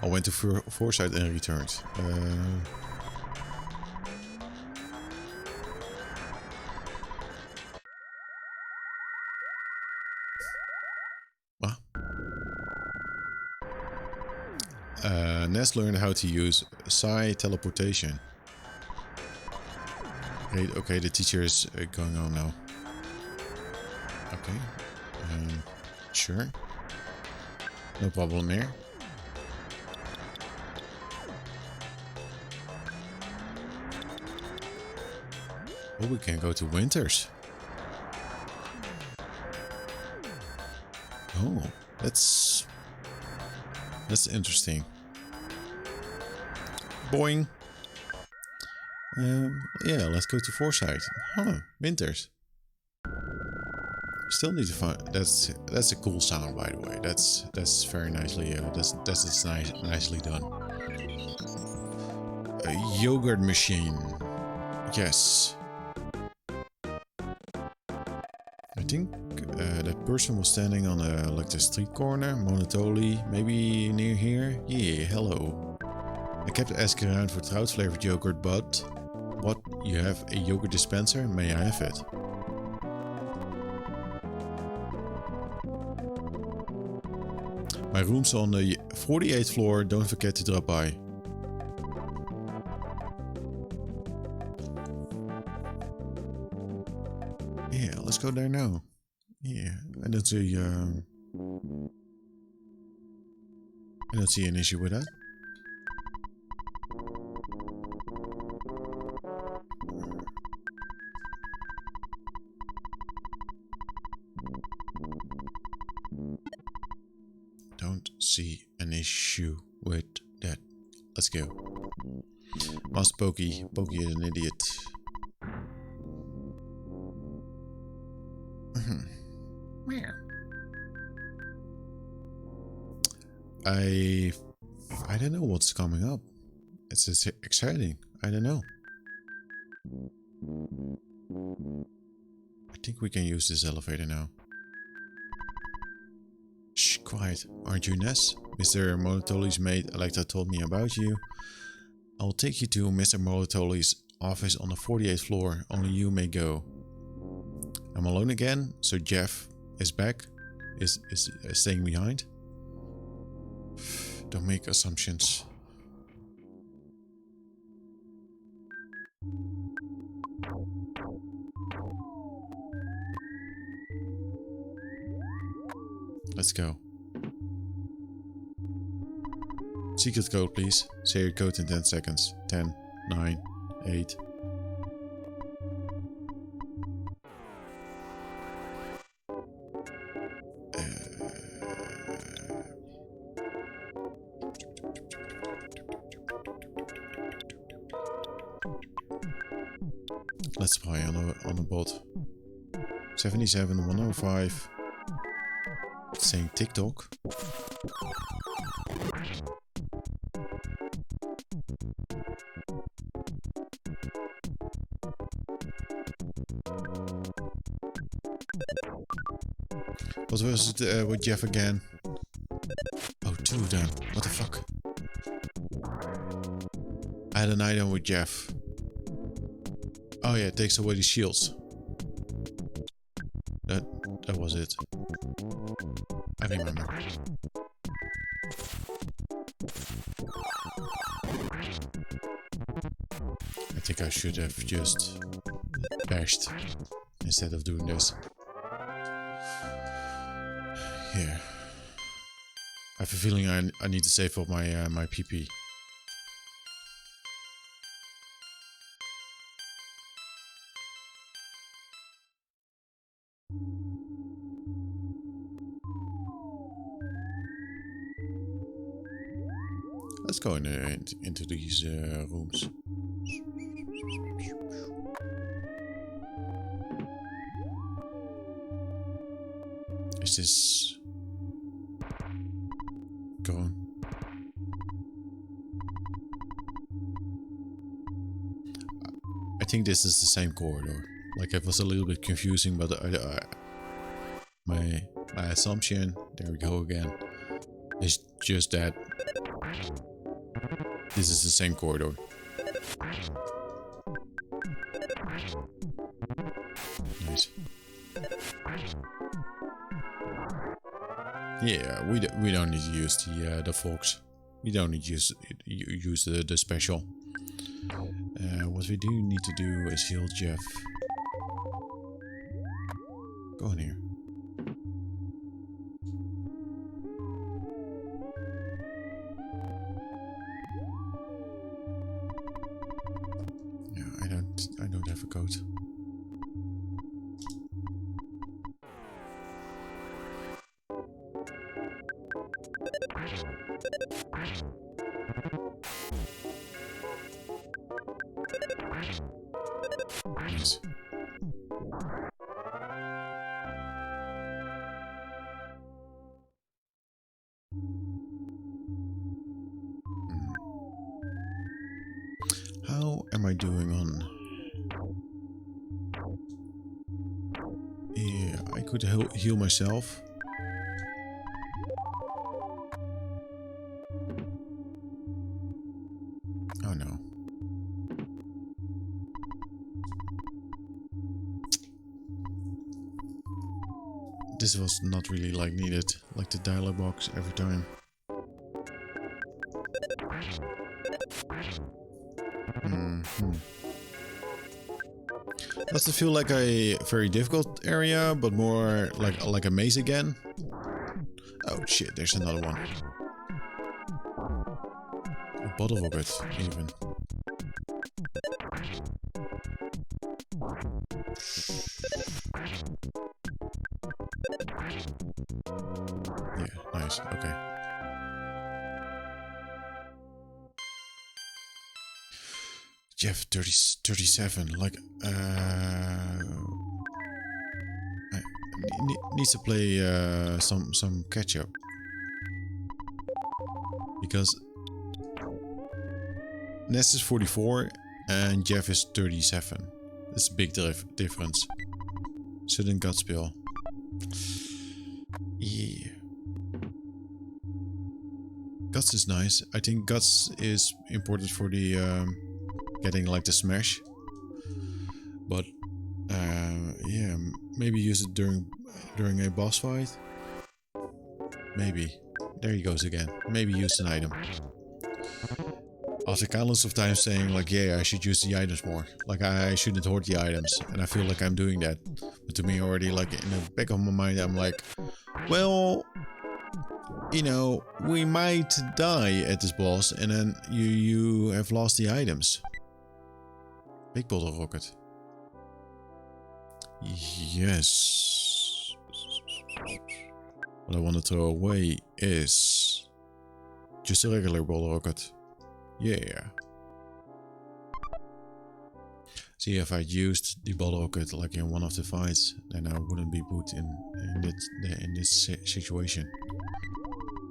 I went to Foresight and returned. What? Ness learned how to use psi teleportation. Okay, the teacher is going on now. Okay. Sure. No problem here. Oh, we can go to Winters. Oh, that's interesting. Boing. Yeah, let's go to Foresight. Huh, Winters. Still need to find. That's a cool sound, by the way. That's very nicely. That's nicely done. A yogurt machine. Yes. I think that person was standing on like the street corner, Monotoli, maybe near here. Yeah, hello. I kept asking around for trout flavored yogurt, but what? You have a yogurt dispenser? May I have it? My room's on the 48th floor. Don't forget to drop by. Yeah, let's go there now. Yeah, I don't see an issue with that. Don't see an issue with that. Let's go. Master Pokey. Pokey is an idiot. I don't know what's coming up. It's exciting. I don't know. I think we can use this elevator now. Shh, quiet. Aren't you Ness? Mr. Molotoli's maid Electra told me about you. I'll take you to Mr. Molotoli's office on the 48th floor. Only you may go. I'm alone again, so Jeff is back. Is staying behind. Don't make assumptions. Let's go. Secret code, please. Say your code in 10 seconds. 10, 9, 8. Let's try on the bot. 77 105. It's saying TikTok. What was it with Jeff again? Oh, two of them. What the fuck? I had an item with Jeff. Oh yeah, it takes away the shields. That was it. I remember. I think I should have just bashed instead of doing this. Yeah. I have a feeling I need to save up my my PP. Let's go into these rooms. Is this going? I think this is the same corridor. Like, it was a little bit confusing, but my assumption, there we go again, is just that this is the same corridor. Nice. Yeah, we don't need to use the fox. We don't need to use the special. What we do need to do is heal Jeff. Go in here. Yeah, I don't have a coat. Nice. How am I doing on? Yeah, I could heal myself. Oh no. This was not really like needed, like the dialog box every time. Does it feel like a very difficult area, but more like a maze again? Oh shit, there's another one. A bottle rocket, even. Yeah, nice, okay. Jeff 37, like, needs to play some catch up, because Ness is 44 and Jeff is 37. That's a big difference. Sudden gut spill. Yeah. Guts is nice. I think Guts is important for the getting like the smash. But yeah, maybe use it during a boss fight. Maybe. There he goes again. Maybe use an item. After countless of times saying like, yeah, I should use the items more. Like, I shouldn't hoard the items. And I feel like I'm doing that. But to me already, like, in the back of my mind, I'm like, well, you know, we might die at this boss. And then you have lost the items. Big bottle rocket. Yes. What I want to throw away is just a regular bottle rocket. Yeah. See, if I used the bottle rocket like in one of the fights, then I wouldn't be put in this situation.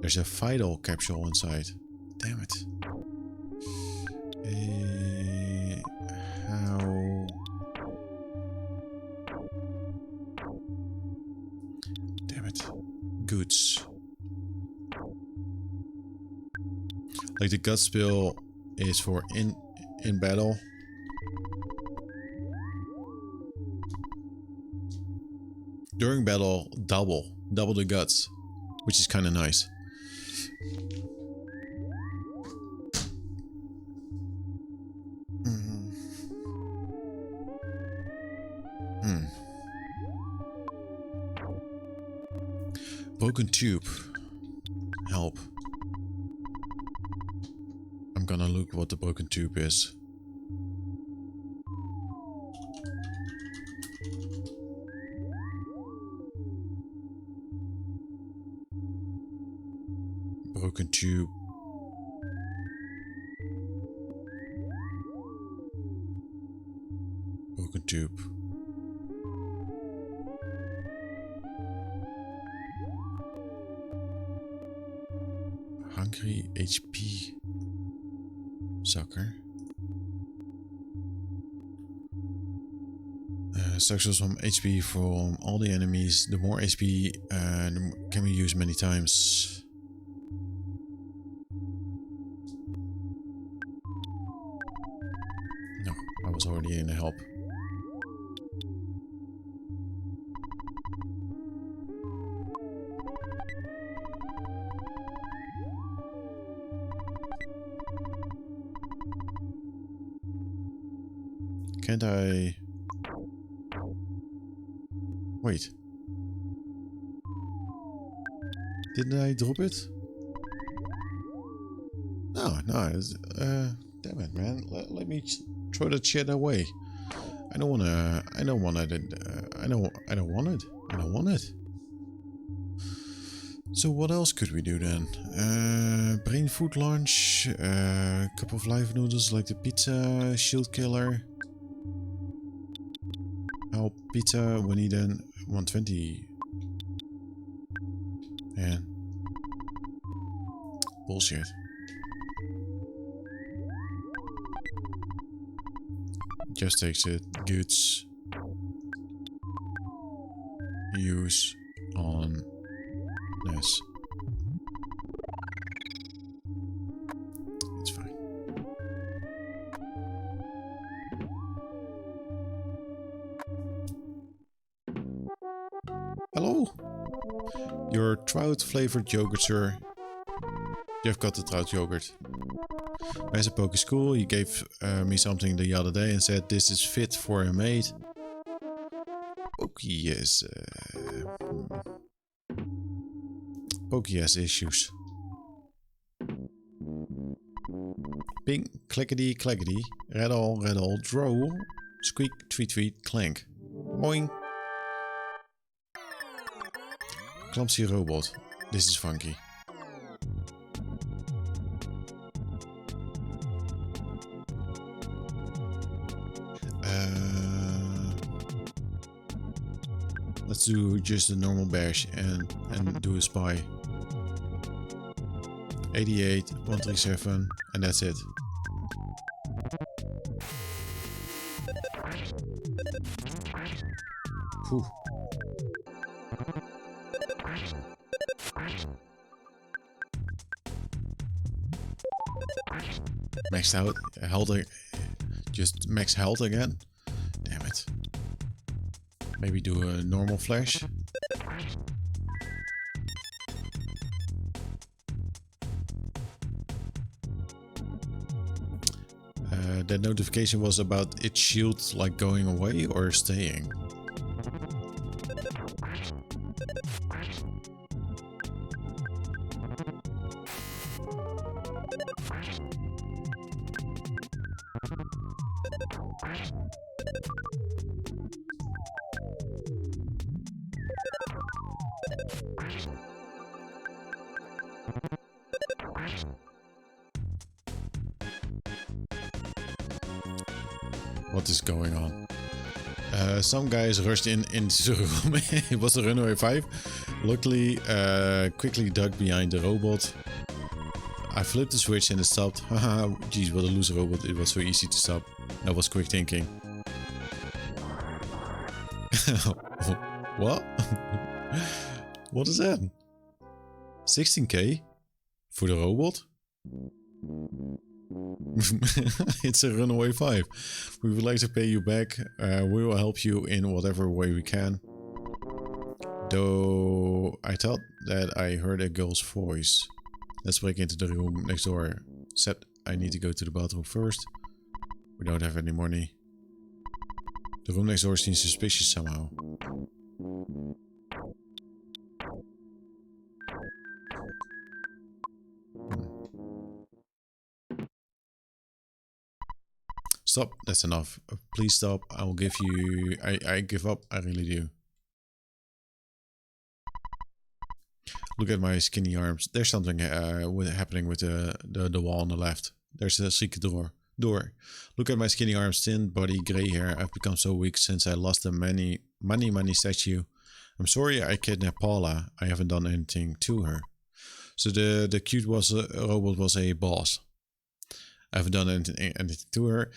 There's a vital capsule inside. Damn it. How? Damn it. Alright. Goods. Like the gut spill is for in battle. During battle, double the guts, which is kind of nice. Broken tube. Help. I'm gonna look what the broken tube is. Broken tube. Broken tube. Hungry HP. Sucker. Sucks some HP from all the enemies. The more HP can be used many times. No, I was already in the help. Can't I... Wait. Didn't I drop it? No, damn it, man. Let me throw that shit away. I don't want it. So what else could we do then? Brain food launch, cup of live noodles like the pizza, shield killer. Help pizza, we need then 120. Yeah. Bullshit. Just takes it. Goods. Use on this. It's fine. Hello? Your trout flavored yogurt, sir. You've got the trout yogurt. Master Poke is cool. He gave me something the other day and said this is fit for a maid. Pokey is... Pokey has issues. Ping, clickety, clackety, rattle, drow, squeak, tweet, tweet, clank. Boing. Clumsy robot. This is funky. Let's do just a normal bash and do a spy. 88, 137, and that's it. Whew. Maxed out, health, just max health again. Damn it. Maybe do a normal flash. That notification was about its shield like going away or staying. What is going on? Some guys rushed into the room. It was the runway 5. Luckily, quickly ducked behind the robot. I flipped the switch and it stopped. Haha, geez, what a loose robot. It was so easy to stop. That was quick thinking. What? What is that? 16k? For the robot? It's a runaway 5. We would like to pay you back. We will help you in whatever way we can. Though I thought that I heard a girl's voice. Let's break into the room next door. Except I need to go to the bathroom first. We don't have any money. The room next door seems suspicious somehow. Stop, that's enough. Please stop. I will give you... I give up, I really do. Look at my skinny arms. There's something happening with the wall on the left. There's a secret door. Look at my skinny arms, thin body, grey hair. I've become so weak since I lost the money statue. I'm sorry I kidnapped Paula. I haven't done anything to her. So the cute robot was a boss. I haven't done anything to her.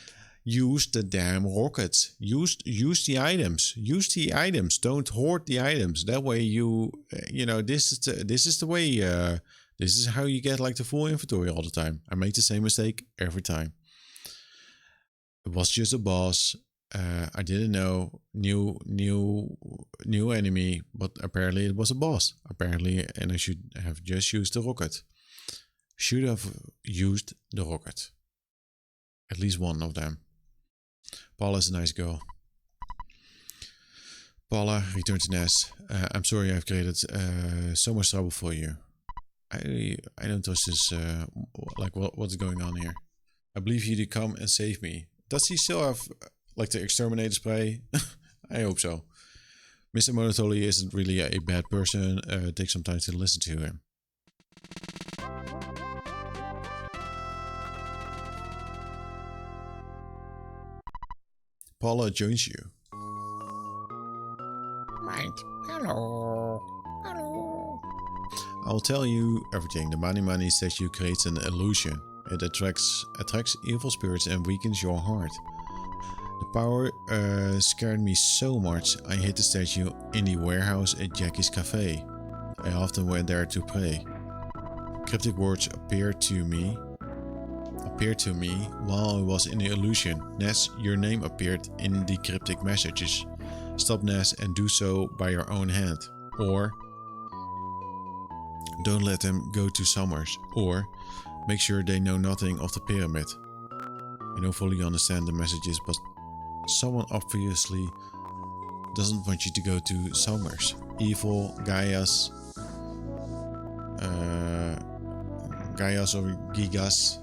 Use the damn rockets. Use the items. Use the items. Don't hoard the items. That way you know, this is the way. This is how you get like the full inventory all the time. I made the same mistake every time. It was just a boss. I didn't know. New enemy, but apparently it was a boss. Apparently, and I should have just used the rocket. Should have used the rocket. At least one of them. Paula is a nice girl. Paula, return to Ness. I'm sorry I've created so much trouble for you. I don't trust this. Like what's going on here? I believe you to come and save me. Does he still have like the exterminator spray? I hope so. Mr. Monotoli isn't really a bad person. Take some time to listen to him. Paula joins you. Right. Hello. I'll tell you everything. The money statue creates an illusion. It attracts evil spirits and weakens your heart. The power scared me so much I hid the statue in the warehouse at Jackie's cafe. I often went there to pray. Cryptic words appeared to me while I was in the illusion. Ness, your name appeared in the cryptic messages. Stop Ness and do so by your own hand. Or don't let them go to Summers. Or make sure they know nothing of the pyramid. I don't fully understand the messages, but someone obviously doesn't want you to go to Summers. Evil, Gaius or Gigas.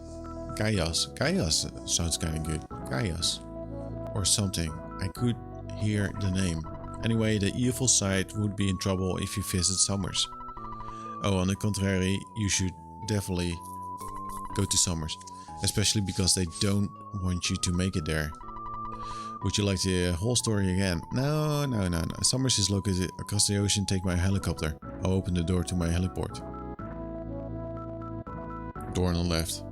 Gaius sounds kind of good. Gaius or something. I could hear the name. Anyway, the evil side would be in trouble if you visit Summers. Oh, on the contrary, you should definitely go to Summers. Especially because they don't want you to make it there. Would you like the whole story again? No. Summers is located across the ocean. Take my helicopter. I'll open the door to my heliport. Door on the left.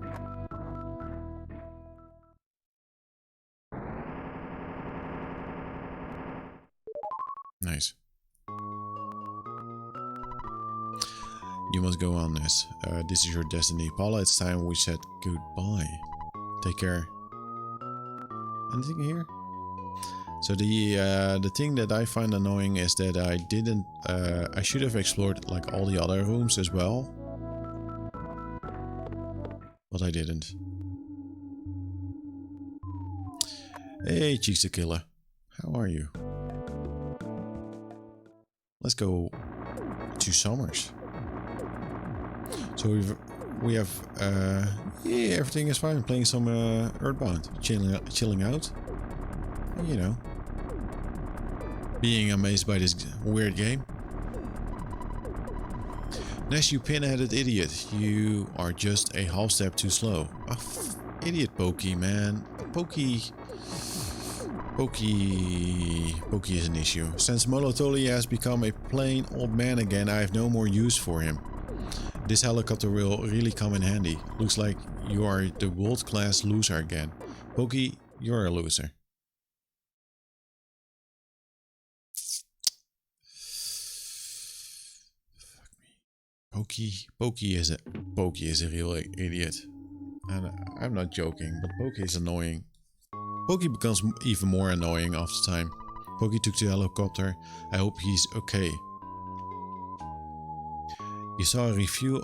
Nice. You must go on this. This is your destiny. Paula, it's time we said goodbye. Take care. Anything here? So the thing that I find annoying is that I didn't. I should have explored like all the other rooms as well, but I didn't. Hey, Cheeks the Killer, how are you? Let's go to Summers. So we have yeah, everything is fine. Playing some Earthbound, chilling out. You know, being amazed by this weird game. Ness, you pin-headed idiot. You are just a half step too slow. Oh, idiot Pokey, man. Pokey is an issue. Since Molotoli has become a plain old man again, I have no more use for him. This helicopter will really come in handy. Looks like you are the world-class loser again. Pokey, you're a loser. Pokey is a real idiot. And I'm not joking, but Pokey is annoying. Pokey becomes even more annoying after time. Pokey took the helicopter. I hope he's okay. You saw a review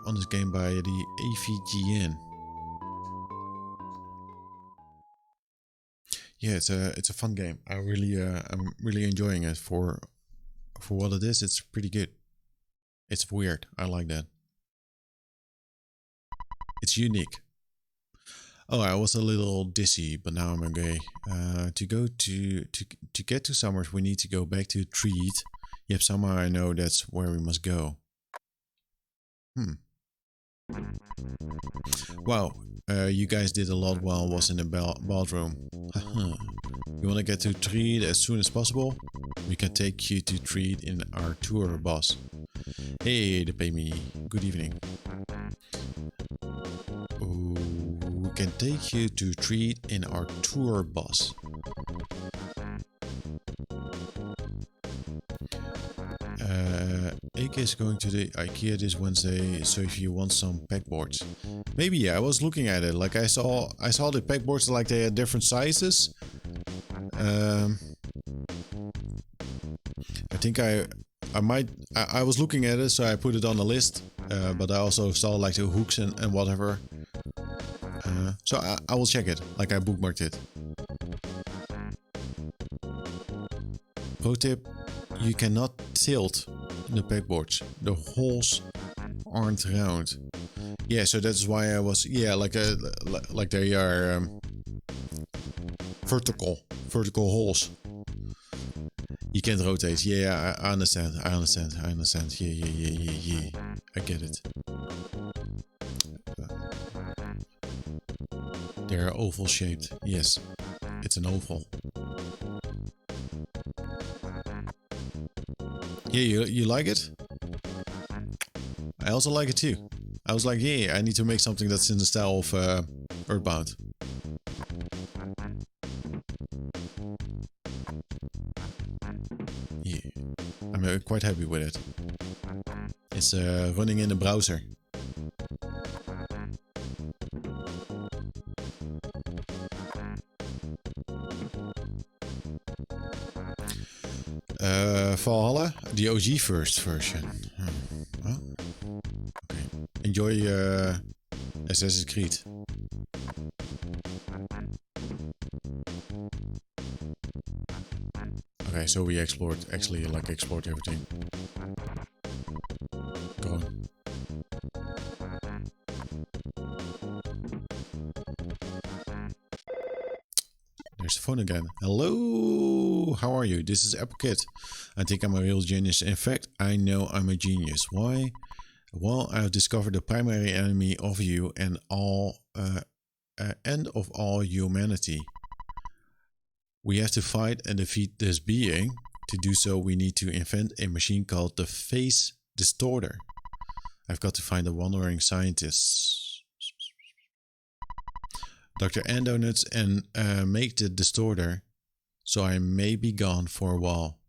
on this game by the AVGN. Yeah, it's a fun game. I'm really enjoying it for what it is. It's pretty good. It's weird. I like that. It's unique. Oh, I was a little dizzy, but now I'm okay. To get to Summers, we need to go back to Treat. Yep, somehow I know that's where we must go. Wow, you guys did a lot while I was in the bathroom. You wanna get to Treat as soon as possible? We can take you to Treat in our tour bus. Hey, they pay me. Good evening. We can take you to Treat in our tour bus. Ike is going to the IKEA this Wednesday, so if you want some pegboards. Maybe, yeah, I was looking at it, like I saw the pegboards, like they had different sizes. I think I was looking at it, so I put it on the list, but I also saw like the hooks and whatever. So I will check it, like I bookmarked it. Pro tip, you cannot tilt the pegboards. The holes aren't round. Yeah, so that's why I was, yeah, like they are vertical holes. You can't rotate. Yeah, I understand. Yeah. I get it. They're oval shaped. Yes, it's an oval. Yeah, you like it? I also like it too. I was like, yeah, I need to make something that's in the style of Earthbound. Yeah, I'm quite happy with it. It's running in the browser. Valhalla, the OG first version. Oh, okay. Enjoy Assassin's Creed. Okay, so we explored everything. Go on. There's the phone again. Hello, how are you? This is Applecid. I think I'm a real genius. In fact, I know I'm a genius. Why? Well, I've discovered the primary enemy of you and end of all humanity. We have to fight and defeat this being. To do so, we need to invent a machine called the Face Distorter. I've got to find the wandering scientists. Dr. Endonuts and make the distorter, so I may be gone for a while.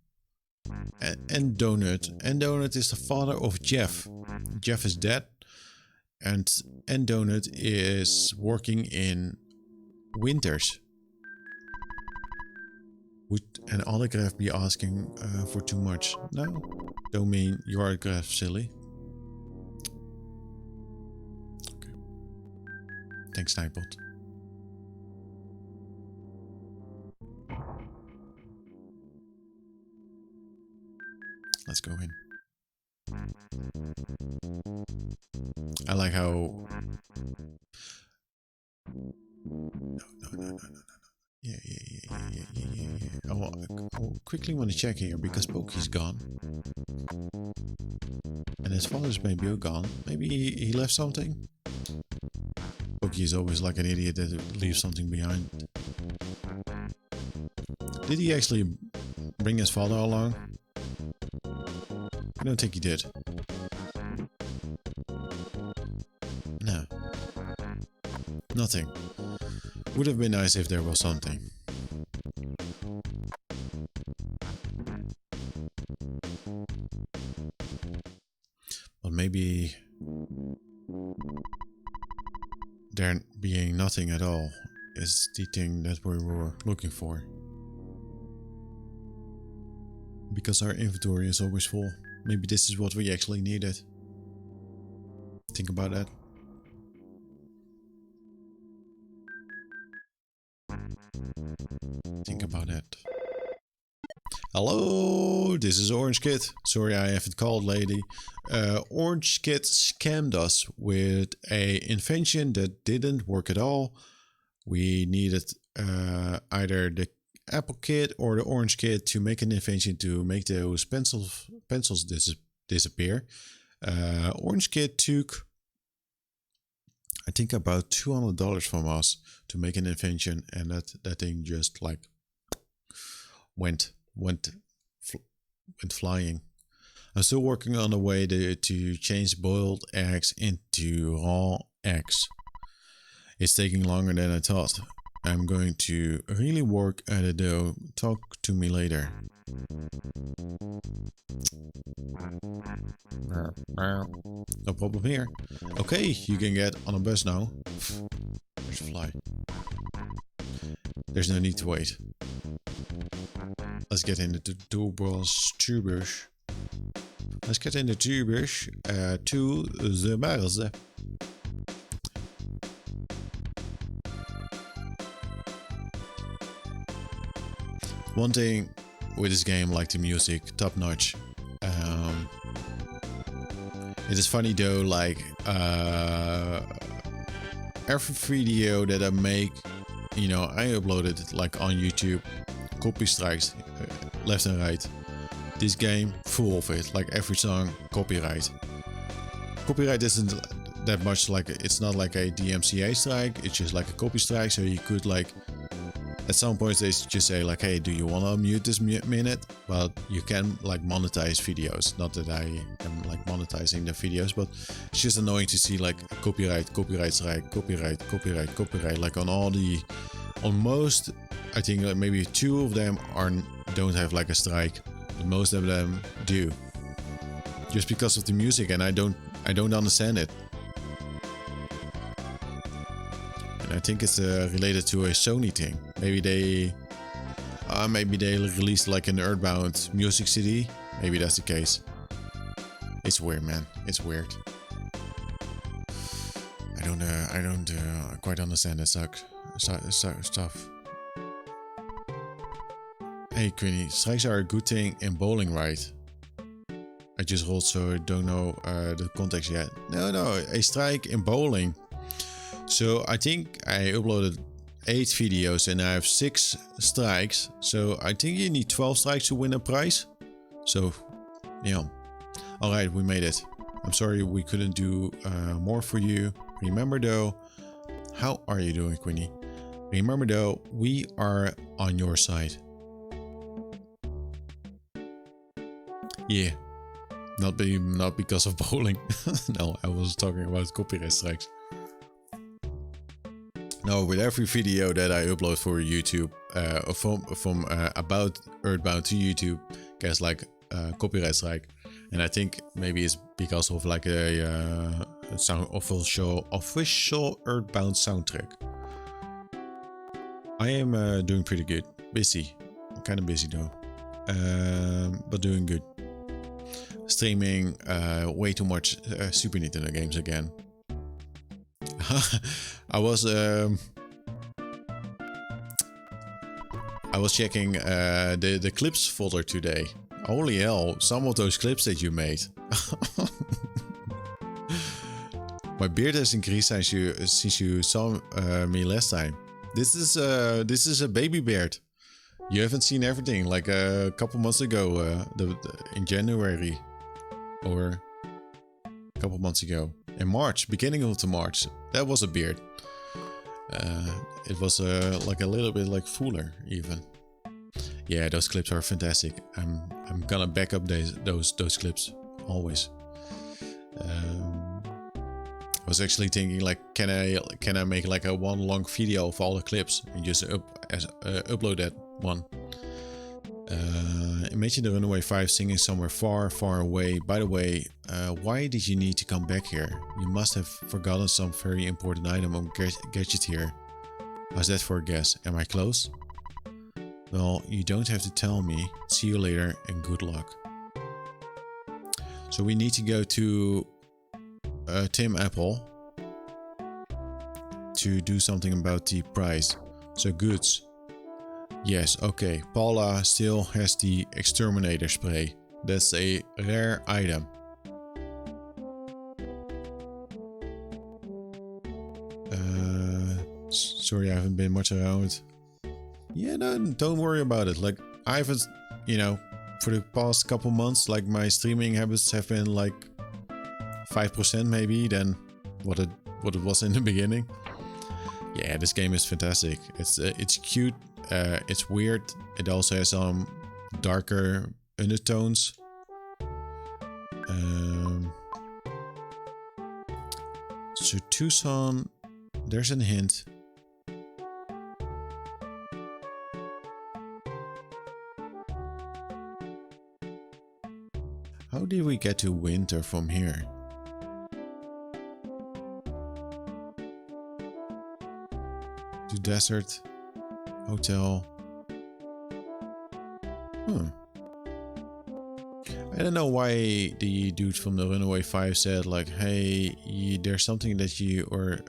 Endonut is the father of Jeff. Jeff is dead, and Endonut is working in Winters. Would an autograph be asking for too much? No, don't mean your autograph, silly. Okay. Thanks, Nightbot. Let's go in. I like how... No. Yeah. I'll quickly want to check here because Pokey's gone. And his father's maybe gone. Maybe he left something? Pokey is always like an idiot that leaves something behind. Did he actually bring his father along? I don't think he did. No. Nothing. Would have been nice if there was something. Or maybe there being nothing at all is the thing that we were looking for. Because our inventory is always full. Maybe this is what we actually needed. Think about that. Think about that. Hello, this is Orange Kid. Sorry I haven't called lately. Orange Kid scammed us with a invention that didn't work at all. We needed either the Apple Kid or the Orange Kid to make an invention to make those pencils disappear. Orange Kid took, I think, about $200 from us to make an invention, and that thing just like went flying. I'm still working on a way to change boiled eggs into raw eggs. It's taking longer than I thought. I'm going to really work at it though. Talk to me later. No problem here. Okay, you can get on a bus now. Let's fly. There's no need to wait. Let's get in the tubers. Let's get in the tubers to the Mars. One thing with this game, like the music, top notch. It is funny though, like every video that I make, you know, I upload it like on YouTube. Copy strikes left and right. This game, full of it. Like every song, copyright. Copyright isn't that much like, it's not like a DMCA strike. It's just like a copy strike. So you could like, at some points they just say like, hey, do you want to mute this minute? But you can like monetize videos. Not that I am like monetizing the videos, but it's just annoying to see like copyright strike, copyright. Like on most, I think like maybe 2 of them don't have like a strike. But most of them do. Just because of the music, and I don't understand it. And I think it's related to a Sony thing. Maybe they released like an Earthbound music CD. Maybe that's the case. It's weird, man. It's weird. I don't quite understand that stuff. Hey Queenie, strikes are a good thing in bowling, right? I just rolled, so I don't know the context yet. No, a strike in bowling. So I think I uploaded 8 videos and I have 6 strikes. So I think you need 12 strikes to win a prize. So, yeah. Alright, we made it. I'm sorry we couldn't do more for you. Remember though, how are you doing, Queenie? Remember though, we are on your side. Yeah, not because of bowling. No, I was talking about copyright strikes. No, with every video that I upload for YouTube, from about Earthbound to YouTube, gets like copyright strike, and I think maybe it's because of like a official Earthbound soundtrack. I am doing pretty good. Busy, kind of busy though, but doing good. Streaming way too much Super Nintendo games again. I was checking the clips folder today. Holy hell, some of those clips that you made. My beard has increased since you saw me last time. This is a baby beard. You haven't seen everything like a couple months ago, in January, or a couple months ago. In March, beginning of the March, that was a beard. It was like a little bit like fuller even. Yeah, those clips are fantastic. I'm gonna back up those clips always. I was actually thinking like, can I make like a one long video of all the clips and just upload that one? Imagine the Runaway 5 singing somewhere far, far away. By the way, why did you need to come back here? You must have forgotten some very important item or gadget here. How's that for a guess? Am I close? Well, you don't have to tell me. See you later and good luck. So we need to go to Tim Apple to do something about the price. So goods. Yes, okay. Paula still has the exterminator spray. That's a rare item. Sorry, I haven't been much around. Yeah, no, don't worry about it. Like, I haven't, you know, for the past couple months, like my streaming habits have been like 5% maybe than what it was in the beginning. Yeah, this game is fantastic. It's cute. It's weird. It also has some darker undertones. So Tucson, there's a hint. How did we get to winter from here? To desert, hotel. I don't know why the dude from the Runaway 5 said like, hey, there's something that you, or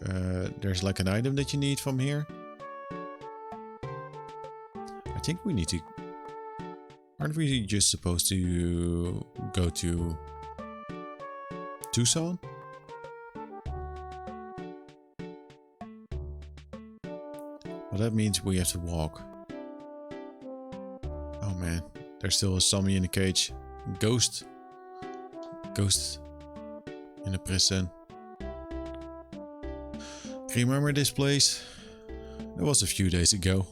there's like an item that you need from here. I think we need to, aren't we just supposed to go to Tucson? Well, that means we have to walk. Oh man, there's still a zombie in the cage. Ghost in a prison. Remember this place? That was a few days ago.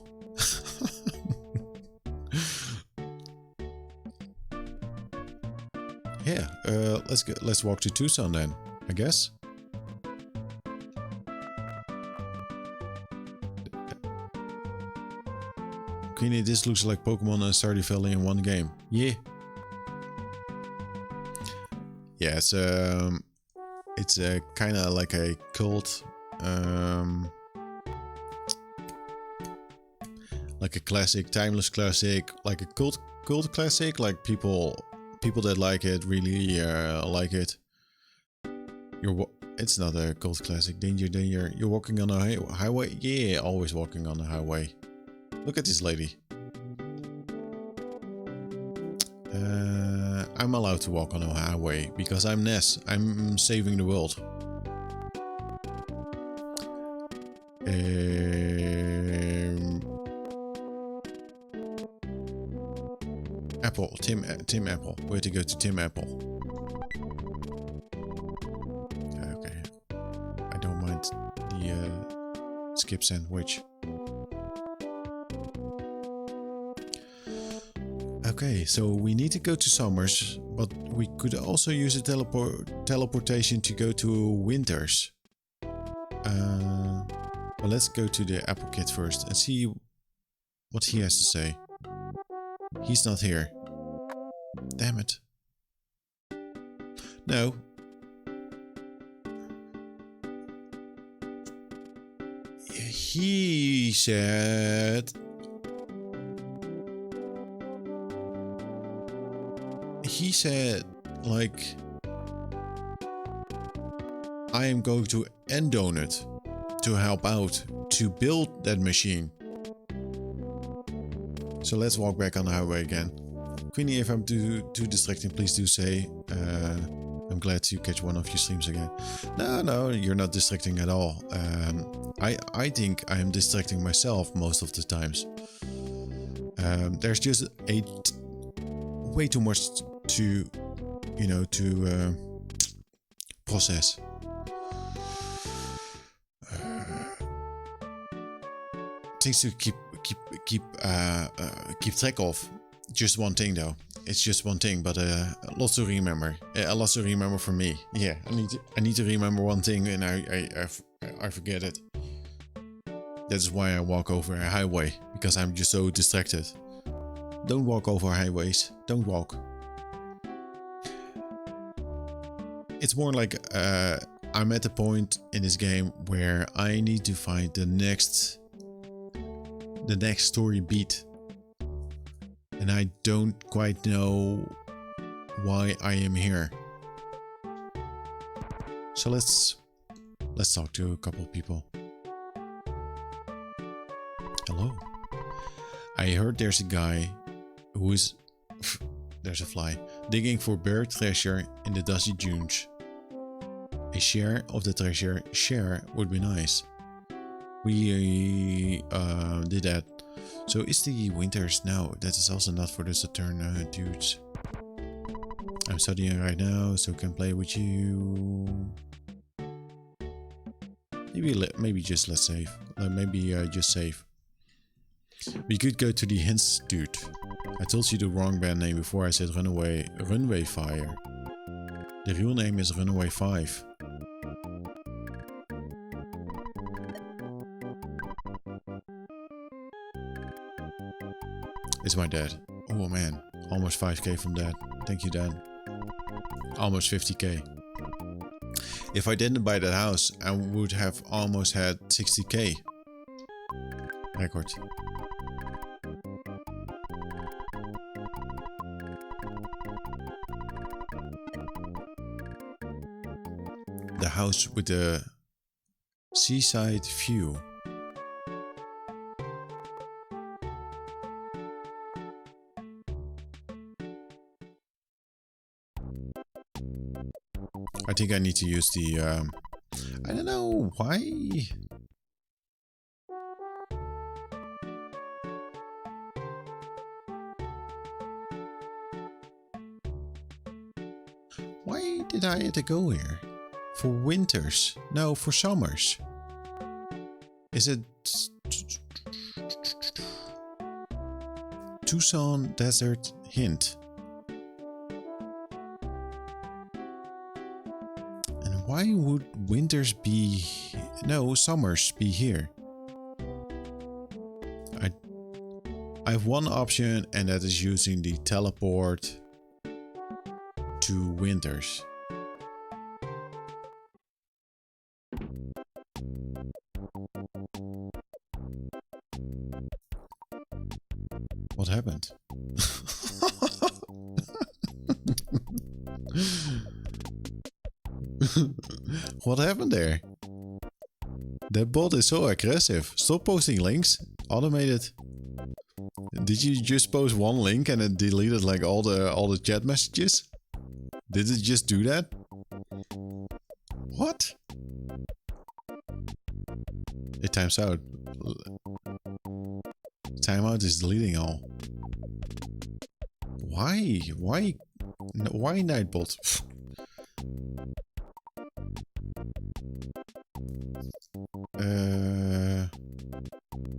Yeah, let's walk to Tucson then, I guess. Queenie, this looks like Pokemon and Stardew Valley in one game. Yeah. Yeah, it's kind of like a cult, like a classic, timeless classic, like a cult classic. Like people that like it really like it. It's not a cult classic. Danger, danger! You're walking on a highway. Yeah, always walking on the highway. Look at this lady. I'm allowed to walk on a highway because I'm Ness. I'm saving the world. Apple, Tim Apple. Where to go to Tim Apple? Okay, I don't mind the skip sandwich. Okay, so we need to go to Summers, but we could also use a teleportation to go to Winters. Well, let's go to the Apple Kid first and see what he has to say. He's not here. Damn it. No. He said... He said, like, I am going to Endonut to help out to build that machine. So let's walk back on the highway again. Queenie, if I'm too distracting, please do say. I'm glad to catch one of your streams again. No, you're not distracting at all. I think I am distracting myself most of the times. There's just way too much to, you know, to process. Things to keep track of. Just one thing though. It's just one thing, but lots to remember. Lots to remember for me. Yeah, I need to remember one thing, and I forget it. That's why I walk over a highway, because I'm just so distracted. Don't walk over highways. Don't walk. It's more like I'm at the point in this game where I need to find the next story beat. And I don't quite know why I am here. So let's talk to a couple of people. Hello. I heard there's a guy who is there's a fly digging for buried treasure in the dusty dunes. A share of the treasure would be nice. We did that. So it's the winters now. That is also not for the Saturn dudes. I'm studying right now, so can play with you. Maybe just let's save. Maybe just save. We could go to the hints, dude. I told you the wrong band name before I said Runway Fire. The real name is Runaway 5. It's my dad. Oh man, almost 5k from dad. Thank you, dad. Almost 50k. If I didn't buy that house, I would have almost had 60k. Record. The house with the seaside view. I think I need to use the, I don't know, why? Why did I have to go here? For winters? No, for summers. Is it Tucson Desert Hint? And why would winters be... No, summers be here? I have one option, and that is using the teleport to winters. What happened? What happened there? That bot is so aggressive. Stop posting links. Automated. Did you just post one link and it deleted like all the chat messages? Did it just do that? What? It times out. Timeout is deleting all. Why? Why Nightbot?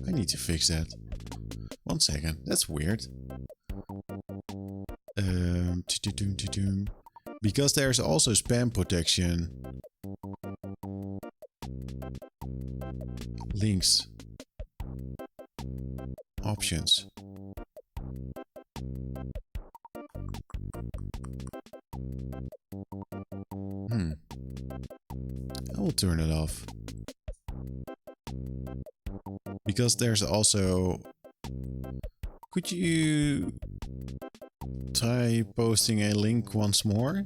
I need to fix that. 1 second. That's weird. Because there's also spam protection. Links. Options. I will turn it off. Because there's also... Could you try posting a link once more?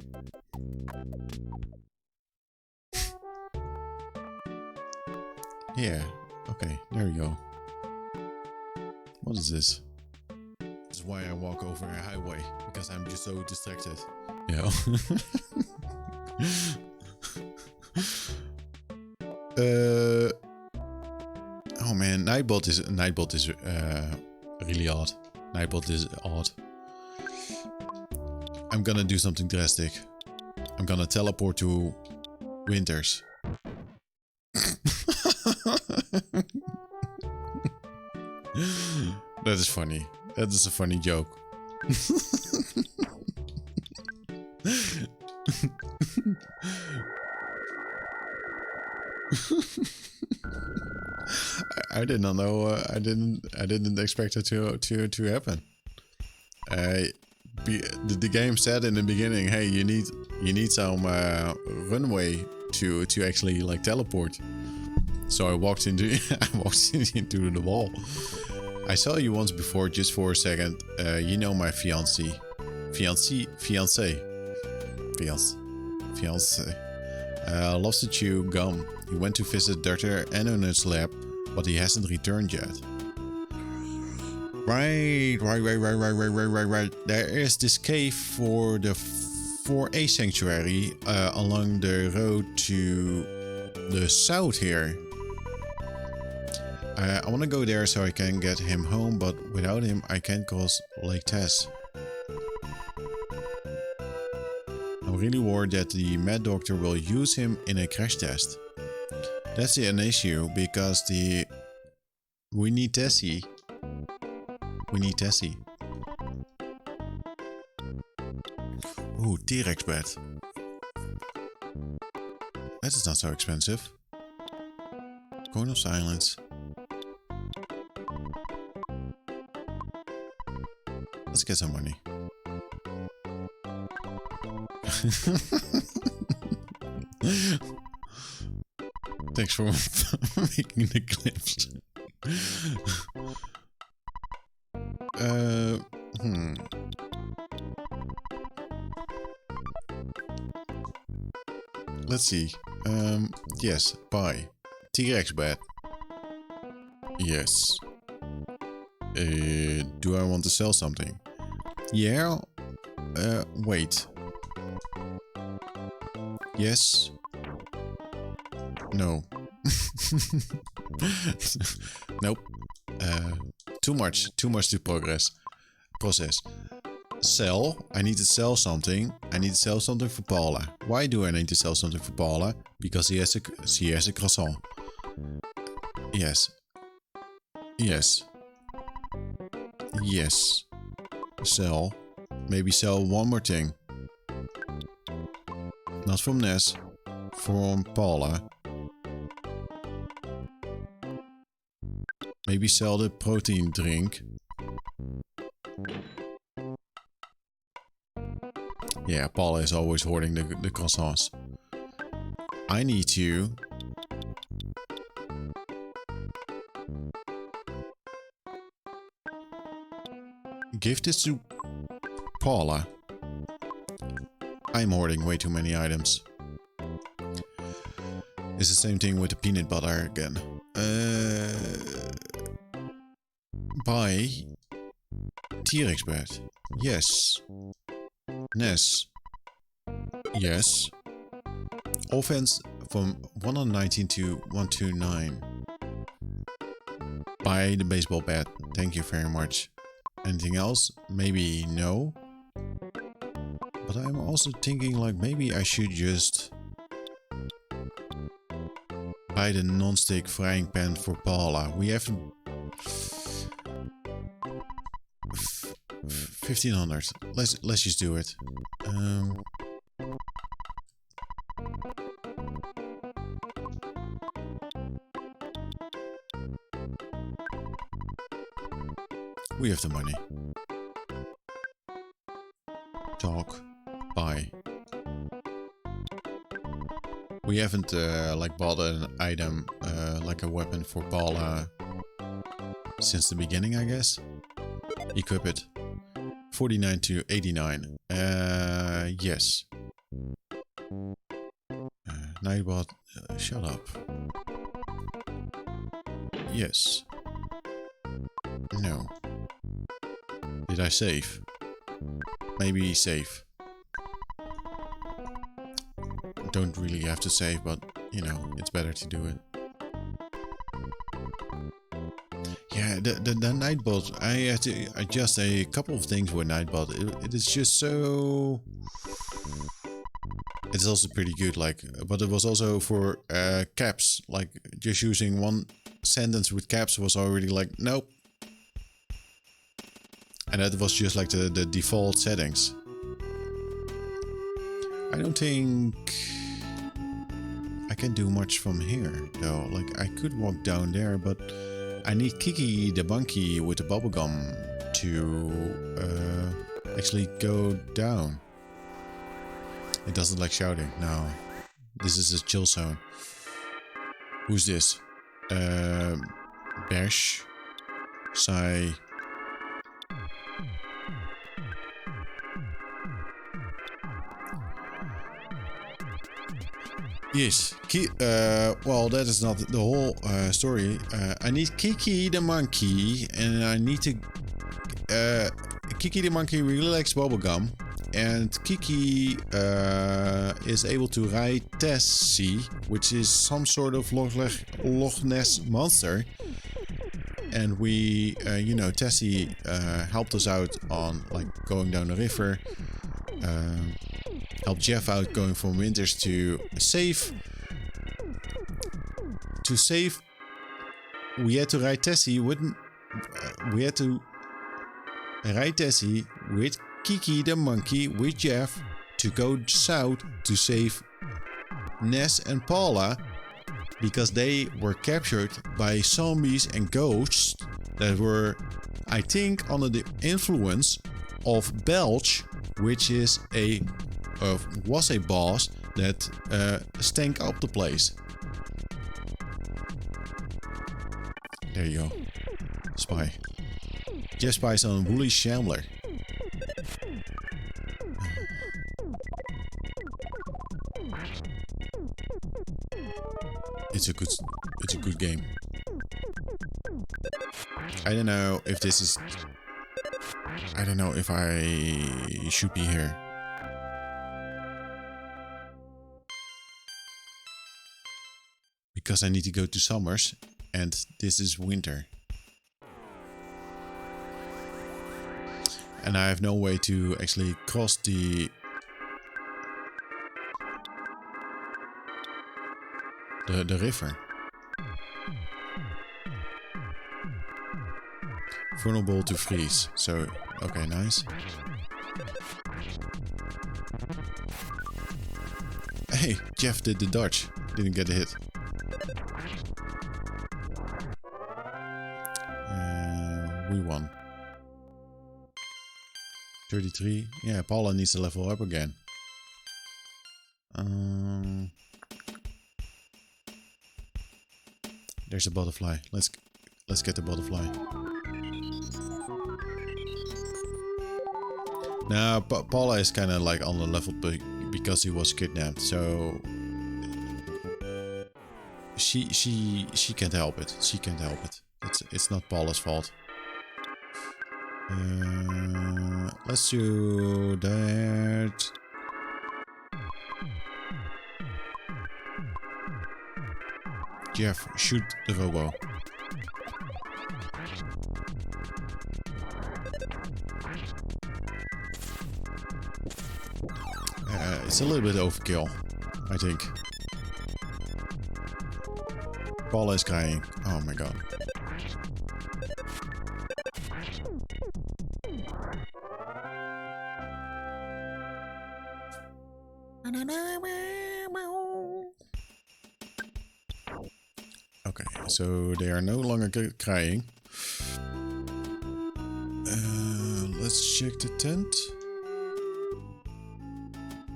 Yeah, okay, there we go. What is this? This is why I walk over a highway, because I'm just so distracted. Yeah. Oh man, Nightbot is really odd. Nightbot is odd. I'm gonna do something drastic. I'm gonna teleport to winters. That is funny. That is a funny joke. I did not know. I didn't expect it to happen. The game said in the beginning, hey, you need some runway to actually like teleport. So I walked into into the wall. I saw you once before, just for a second. You know my fiance. Loves to chew gum. He went to visit Dr. Anon's lab, but he hasn't returned yet. Right. There is this cave for a sanctuary along the road to the south here. I want to go there so I can get him home, but without him I can't cross Lake Tess. I'm really worried that the Mad Doctor will use him in a crash test. That's an issue because we need Tessie. Ooh, T-Rex bed. That is not so expensive. Cone of silence. Let's get some money. Thanks for making the clips. Let's see. Yes, buy. T-Rex bed. Yes. Do I want to sell something? Yeah. Wait. Yes. No. Nope. Too much to process. Sell. I need to sell something. I need to sell something for Paula. Why do I need to sell something for Paula? Because she has a croissant. Yes. Yes. Yes. Sell. Maybe sell one more thing. Not from Ness. From Paula. Maybe sell the protein drink. Yeah, Paula is always hoarding the croissants. I need to... give this to Paula. I'm hoarding way too many items. It's the same thing with the peanut butter again. Buy T-Rex bed. Yes. Ness. Yes. Offense from 119 to 129. Buy the baseball bat. Thank you very much. Anything else? Maybe no. But I'm also thinking like maybe I should just buy the non-stick frying pan for Paula. We have 1500. Let's just do it. We have the money. Talk. Buy. We haven't like bought an item like a weapon for Paula since the beginning, I guess. Equip it. 49 to 89. Yes. Nightbot. Shut up. Yes. No. Did I save? Maybe save. Don't really have to save, but you know, it's better to do it. Yeah, the Nightbot, I had to adjust a couple of things with Nightbot. It is just so... It's also pretty good, like, but it was also for caps, like just using one sentence with caps was already like, nope. And that was just like the default settings. I don't think I can do much from here though. Like I could walk down there, but I need Kiki the monkey with the bubblegum to actually go down. It doesn't like shouting. No. This is a chill zone. Who's this? Bash. Sai. Yes. Well, that is not the whole story. I need Kiki the monkey, and I need to... Kiki the monkey really likes bubblegum. And Kiki is able to ride Tessie, which is some sort of Loch Ness monster. And we, you know, Tessie helped us out on like going down the river. Helped Jeff out going from winters to save. We had to ride Tessie with. We had to ride Tessie with Kiki the monkey with Jeff to go south to save Ness and Paula because they were captured by zombies and ghosts that were, I think, under the influence of Belch, which is was a boss that stank up the place. There you go. Spy. Jeff spies on Woolly Shambler. It's a good game. I don't know if this is... I don't know if I should be here. Because I need to go to Summers and this is winter. And I have no way to actually cross the river. Vulnerable to freeze. So, okay, nice. Hey, Jeff did the dodge. Didn't get a hit. We won. 33. Yeah, Paula needs to level up again. There's a butterfly. Let's get the butterfly. Now, Paula is kind of like on the level because he was kidnapped. So she can't help it. She can't help it. It's not Paula's fault. Let's do that. Jeff, shoot the robo. It's a little bit overkill, I think. Paula is crying. Oh my god. Okay, so they are no longer crying. Let's check the tent.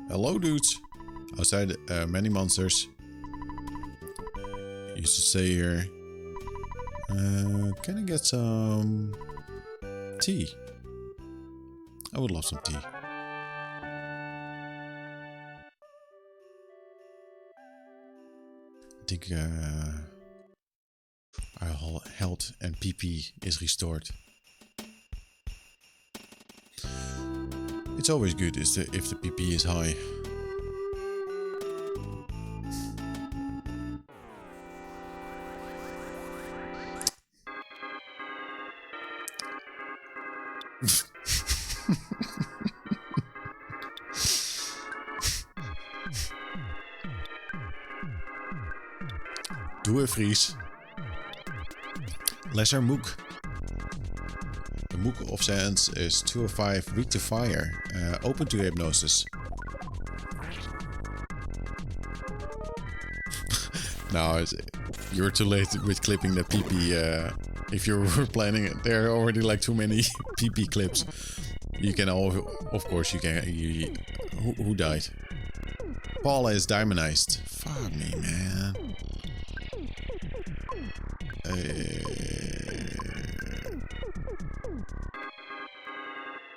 Hello, dudes. Outside, many monsters. Used to stay here. Can I get some tea? I would love some tea. I think our health and PP is restored. It's always good if the PP is high. Doe een vries. Lesser Mook. The Mook of Sands is 205, weak to fire, open to hypnosis. No, you're too late with clipping the PP If you were planning it, there are already like too many PP clips. You can of course you can. Who died? Paula is diamondized. Fuck me, man.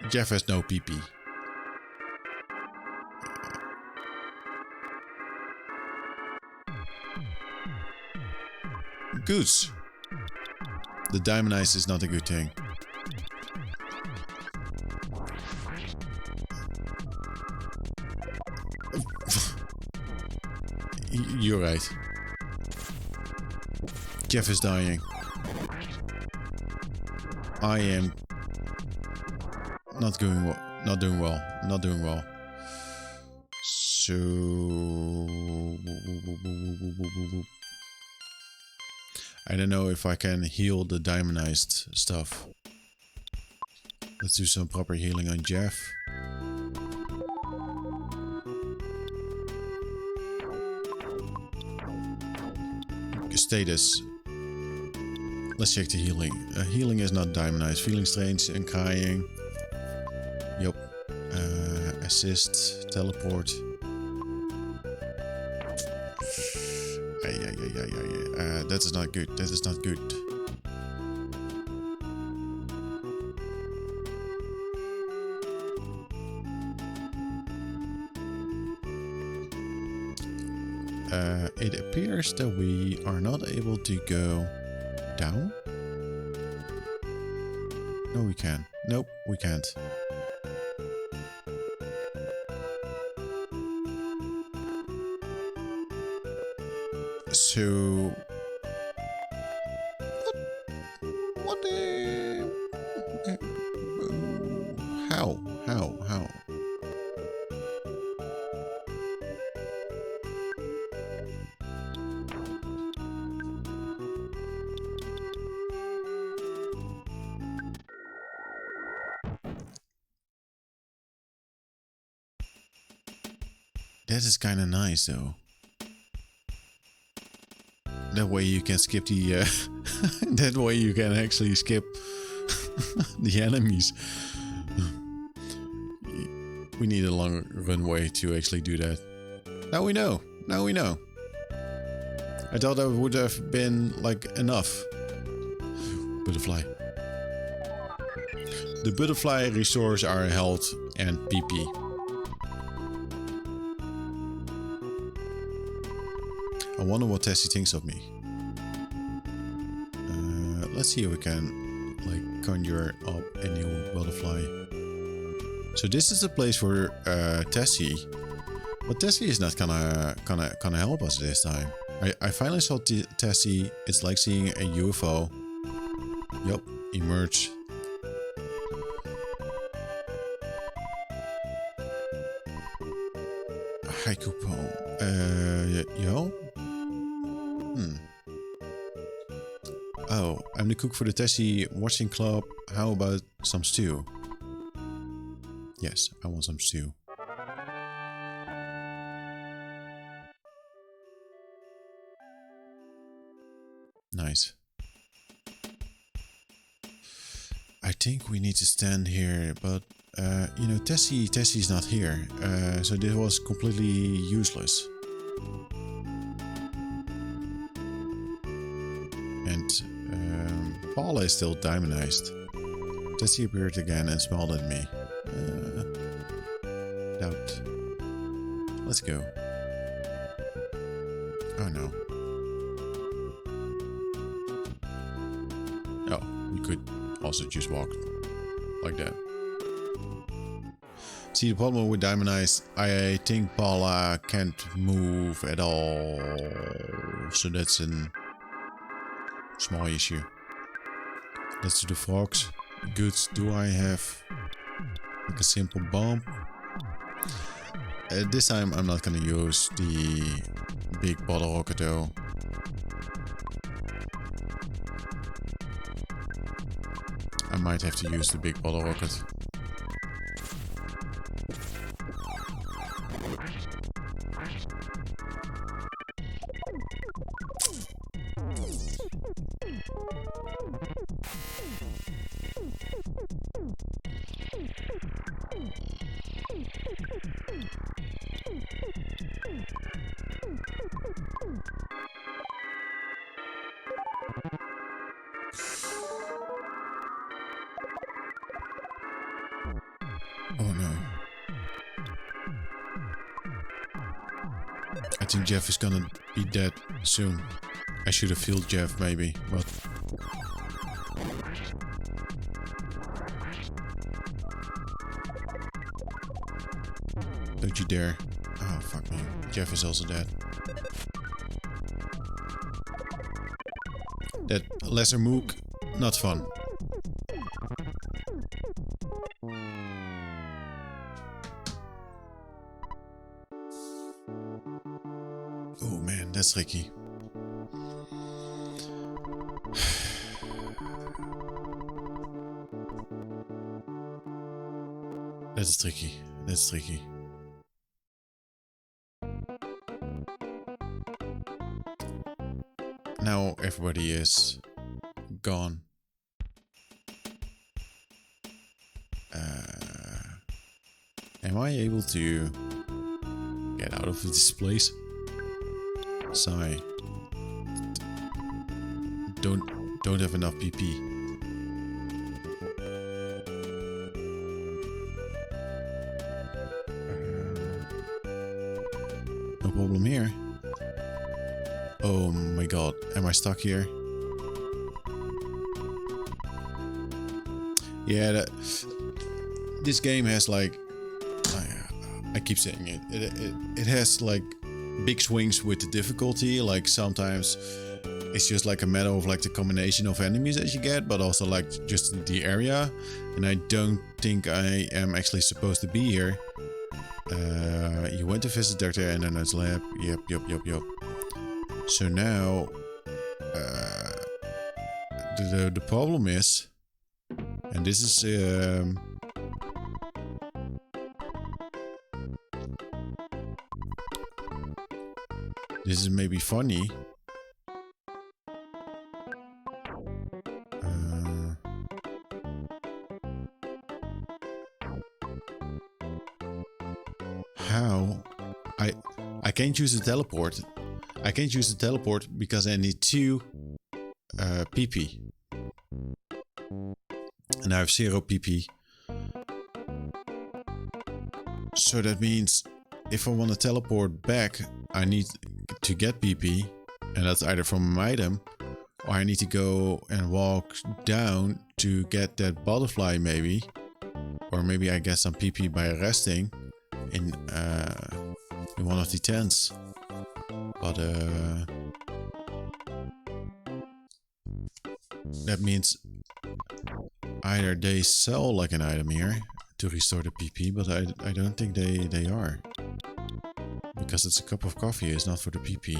Jeff has no PP. Goose. The diamondized is not a good thing. You're right. Jeff is dying. I am not doing well. Not doing well. Not doing well. So I don't know if I can heal the diamondized stuff. Let's do some proper healing on Jeff. Status. Let's check the healing. Healing is not diamondized. Feeling strange and crying. Yup. Assist. Teleport. That is not good. That is not good. It appears that we are not able to go down. No, we can. Nope, we can't. So what the how? That is kind of nice though. That way you can skip the that way you can actually skip the enemies. We need a long runway to actually do that. Now we know. Now we know. I thought that would have been like enough. Butterfly. The butterfly restores our health and PP. I wonder what Tessie thinks of me. Let's see if we can like conjure up a new butterfly. So this is the place for Tessie, but Tessie is not gonna help us this time. I finally saw Tessie. It's like seeing a UFO. Yup, emerge. Haiku poem. Yo. Oh, I'm the cook for the Tessie watching club. How about some stew? Yes, I want some stew. Nice. I think we need to stand here, but you know, Tessie's not here, so this was completely useless. And Paula is still diamondized. Tessie appeared again and smiled at me. Doubt. Let's go. Oh no. Oh, we could also just walk like that. See, the problem with diamondized, I think Paula can't move at all, so that's a small issue. Let's do the frogs. Goods. Do I have like a simple bomb? This time I'm not gonna use the big bottle rocket though. I might have to use the big bottle rocket. Oh no. I think Jeff is gonna be dead soon. I should have healed Jeff maybe, but... Don't you dare. Oh, fuck me. Jeff is also dead. That lesser mook, not fun. Oh man, that's tricky. That's tricky. That's tricky. Now everybody is gone. Am I able to get out of this place? Sigh. Don't have enough PP. No problem here. Oh my god, am I stuck here? Yeah, this game has like... I keep saying it. It has like big swings with the difficulty. Like sometimes it's just like a matter of like the combination of enemies that you get, but also like just the area. And I don't think I am actually supposed to be here. You went to visit Dr. Anna's lab. Yep. So now the problem is, and this is this is maybe funny. How? I can't use the teleport. I can't use the teleport because I need 2 PP. And I have 0 PP. So that means if I want to teleport back, I need to get PP. And that's either from an item, or I need to go and walk down to get that butterfly maybe. Or maybe I get some PP by resting in one of the tents. But that means either they sell like an item here to restore the PP, but I don't think they are. Because it's a cup of coffee, it's not for the PP.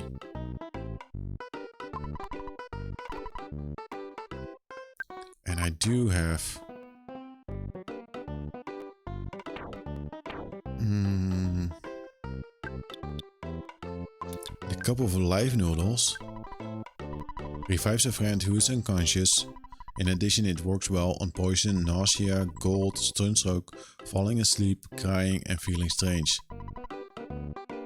And I do have... the cup of live noodles revives a friend who is unconscious. In addition, it works well on poison, nausea, cold, sunstroke, falling asleep, crying and feeling strange.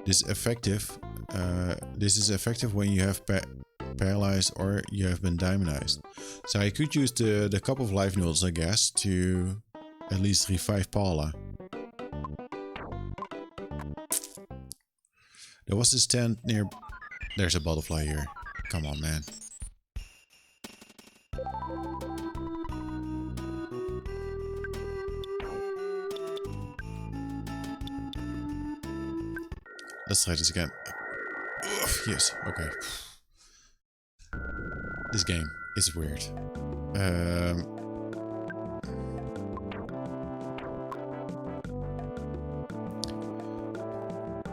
This is effective when you have paralyzed or you have been demonized. So I could use the cup of live noodles, I guess, to at least revive Paula. There was this tent near... There's a butterfly here. Come on, man. Let's try this again. Ugh, yes, okay. This game is weird.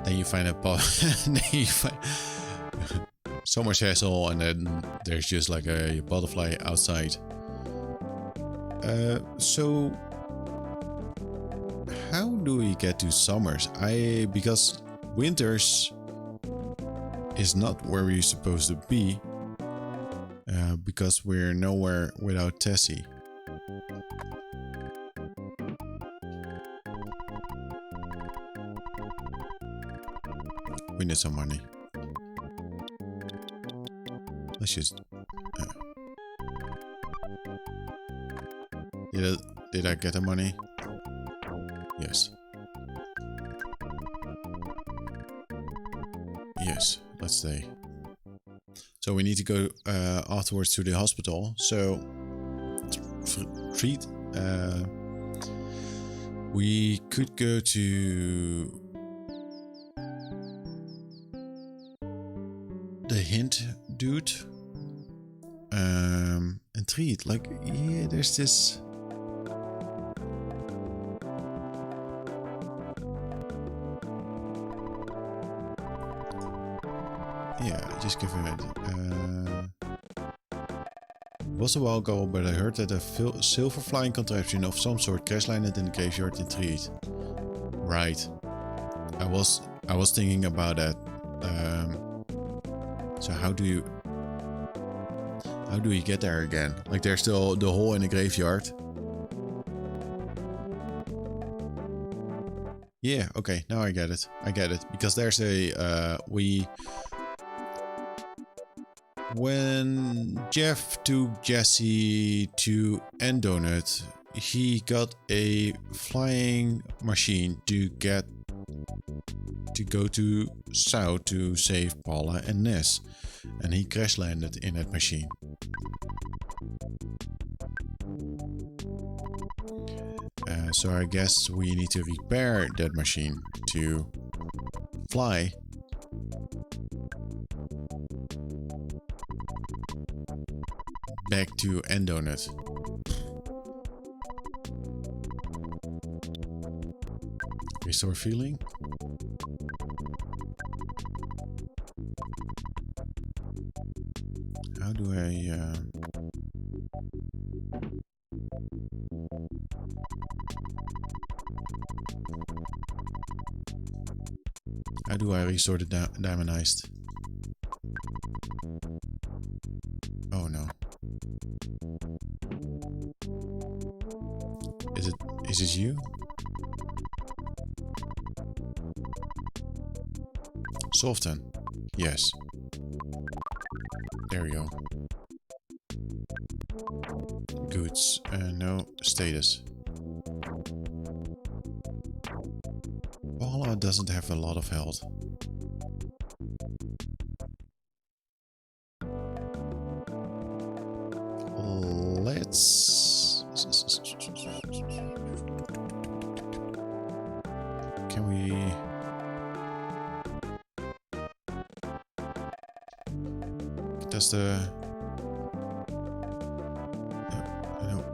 Then you find a then you find so much hassle, and then there's just like a butterfly outside. So how do we get to summers? Because winters is not where we're supposed to be, because we're nowhere without Tessie. We need some money. Let's just... Did I get the money? Yes. Yes, let's stay. So we need to go afterwards to the hospital. So treat. We could go to the hint dude. And treat. Like, yeah, there's this. Yeah, just give it. It was a while ago, but I heard that a silver flying contraption of some sort crash landed in the graveyard in Treat. Right. I was thinking about that. So how do you get there again? Like, there's still the hole in the graveyard. Yeah, okay, now I get it. Because there's a when Jeff took Jesse to End Donut, he got a flying machine to go to South to save Paula and Ness, and he crash landed in that machine. So I guess we need to repair that machine to fly. Back to End Donut. Restore feeling. How do I restore the diamondized? Oh no. Is it you? Soften. Yes. There we go. Goods. No status. Paula doesn't have a lot of health. Let's... Can we... Does the... No.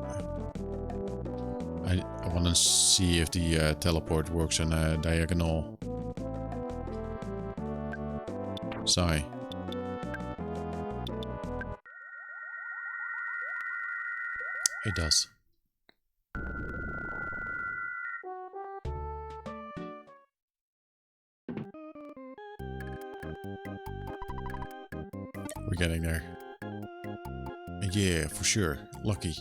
I want to see if the teleport works on a diagonal side. It does. We're getting there. Yeah, for sure. Lucky.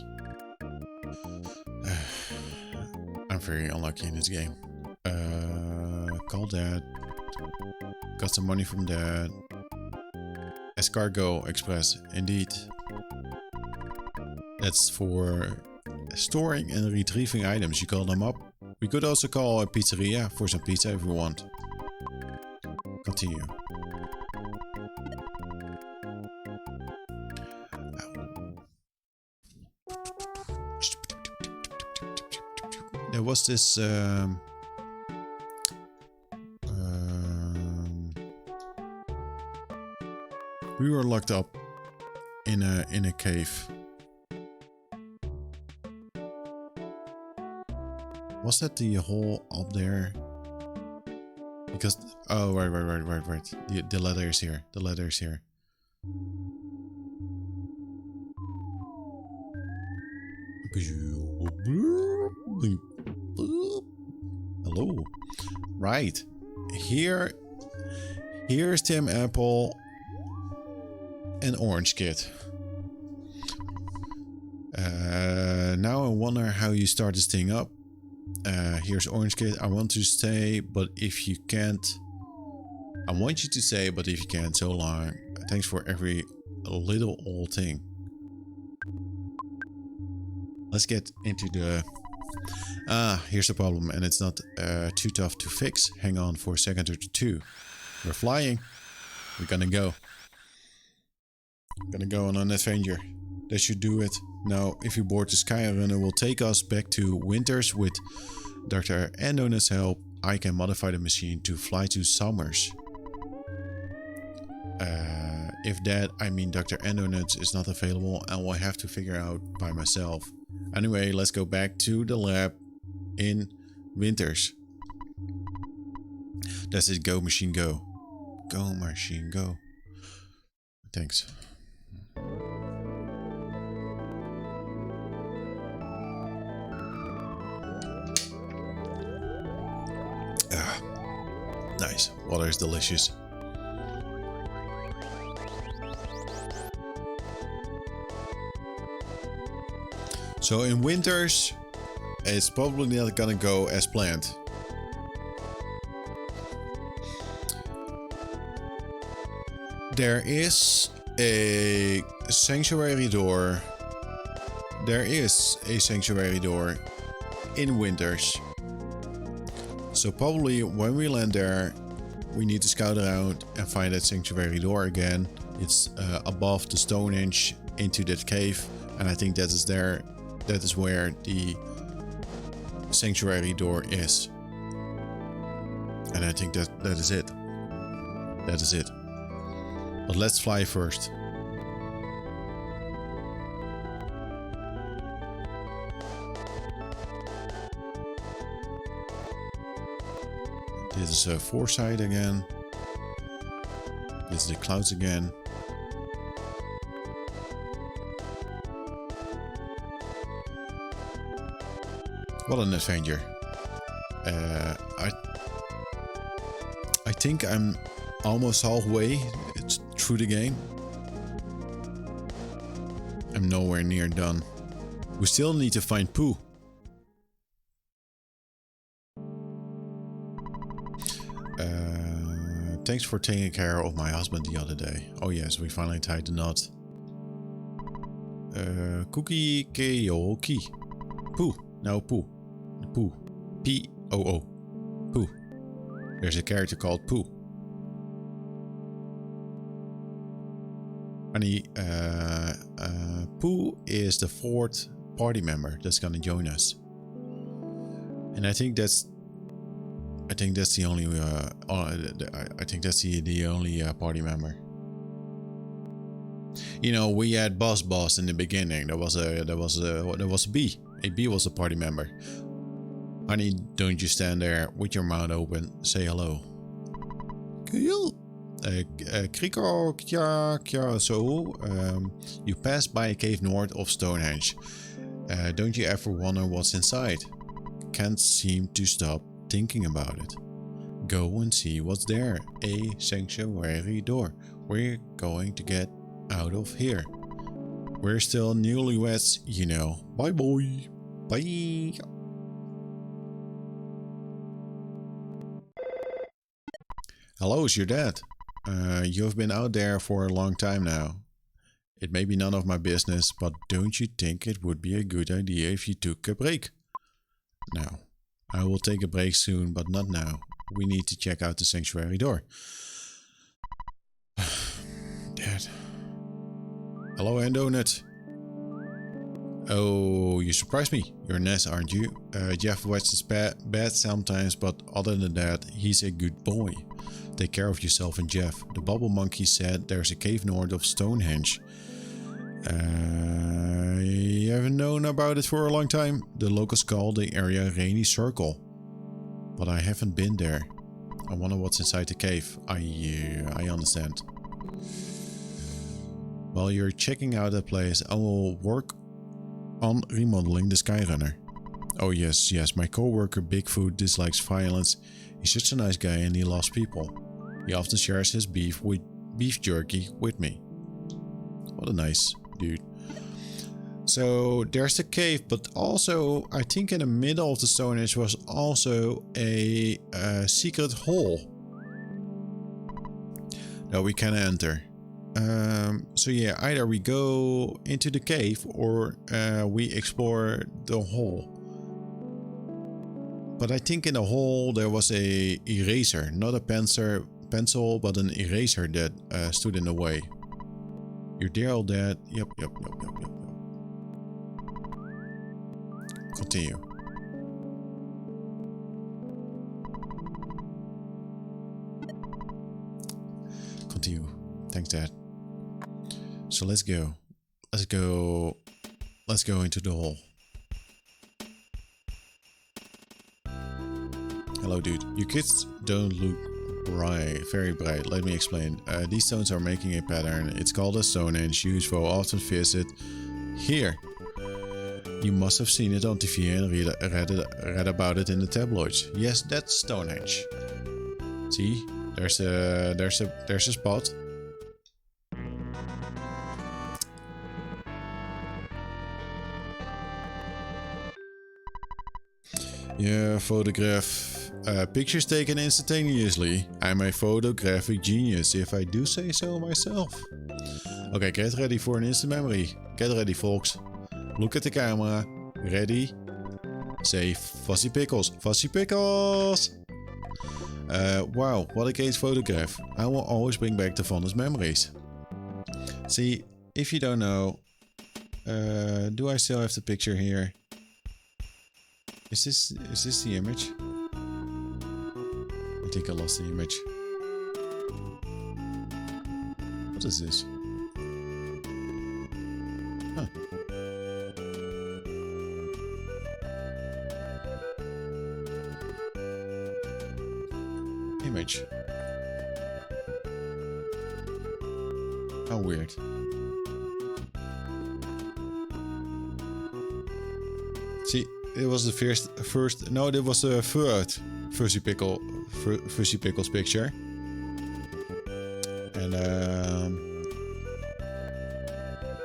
I'm very unlucky in this game. Call Dad. Got some money from Dad. Escargot Express. Indeed. That's for storing and retrieving items. You call them up. We could also call a pizzeria for some pizza if we want. Continue. There was this we were locked up in a cave. Was that the hole up there? Because oh right. The letter is here. The letter is here. Hello. Right. Here's Tim Apple and Orange Kid. Now I wonder how you start this thing up. Here's Orange Kid. I want to stay, but if you can't... I want you to stay, but if you can't, so long. Thanks for every little old thing. Let's get into the Ah, here's the problem, and it's not too tough to fix. Hang on for a second or two. We're flying. We're gonna go. Gonna go on an adventure. That should do it. Now, if you board the Skyrunner, will take us back to Winters with Dr. Endonut's help. I can modify the machine to fly to Summers. If that, I mean Dr. Endonuts is not available and will have to figure out by myself. Anyway, let's go back to the lab in Winters. That's it. Go, machine, go. Go, machine, go. Thanks. Ah, nice. Water is delicious. So in Winters, it's probably not gonna go as planned. There is a sanctuary door. There is a sanctuary door in Winters. So probably when we land there, we need to scout around and find that sanctuary door again. It's above the Stonehenge into that cave, and I think that is there. That is where the sanctuary door is. And I think that is it. That is it. But let's fly first. This is a foresight again. This is the clouds again. What an adventure. I think I'm almost halfway through the game. I'm nowhere near done. We still need to find Pooh. Thanks for taking care of my husband the other day. Oh yes, we finally tied the knot. Cookie Keoki. Pooh. No, Pooh. Pooh. P-O-O. Pooh. There's a character called Pooh. Honey, Pooh is the 4th party member that's gonna join us. And I think that's the only I think that's the only party member. You know, we had Boss in the beginning. There was a bee. A bee was a party member. Honey, don't you stand there with your mouth open. Say hello. Kriko, kya, so you passed by a cave north of Stonehenge. Don't you ever wonder what's inside? Can't seem to stop thinking about it. Go and see what's there. A sanctuary door. We're going to get out of here. We're still newlyweds, you know. Bye boy. Bye. Hello, is your dad? You've been out there for a long time now. It may be none of my business, but don't you think it would be a good idea if you took a break? No. I will take a break soon, but not now. We need to check out the sanctuary door. Dad. Hello, Endonut. Oh, you surprised me. You're Ness, aren't you? Jeff watches bad sometimes, but other than that, he's a good boy. Take care of yourself and Jeff. The bubble monkey said there's a cave north of Stonehenge. You haven't known about it for a long time. The locals call the area Rainy Circle. But I haven't been there. I wonder what's inside the cave. I understand. While you're checking out that place, I will work on remodeling the Skyrunner. Oh yes, my co-worker Bigfoot dislikes violence. He's such a nice guy and he loves people. He often shares his beef jerky with me. What a nice dude. So there's the cave, but also I think in the middle of the Stonehenge was also a secret hole that we can enter. So yeah, either we go into the cave or we explore the hole. But I think in the hole there was a eraser, not a pencil, but an eraser that stood in the way. You're there, all that. Yep. Continue. Continue. Thanks, Dad. So let's go. Let's go into the hole. Hello, dude. You kids don't look very bright. Let me explain. These stones are making a pattern. It's called a Stonehenge, used for often visit here. You must have seen it on TV and read about it in the tabloids. Yes, that's Stonehenge. See, there's a spot. Yeah, photograph. Pictures taken instantaneously. I'm a photographic genius, if I do say so myself. Okay, get ready for an instant memory. Get ready, folks. Look at the camera. Ready? Say fussy pickles. Fussy pickles! Wow, what a great photograph. I will always bring back the fondest memories. See, if you don't know... do I still have the picture here? Is this the image? I think I lost the image. What is this? Huh. Image. How weird. See, it was the first. No, it was the third Fuzzy Pickles picture. And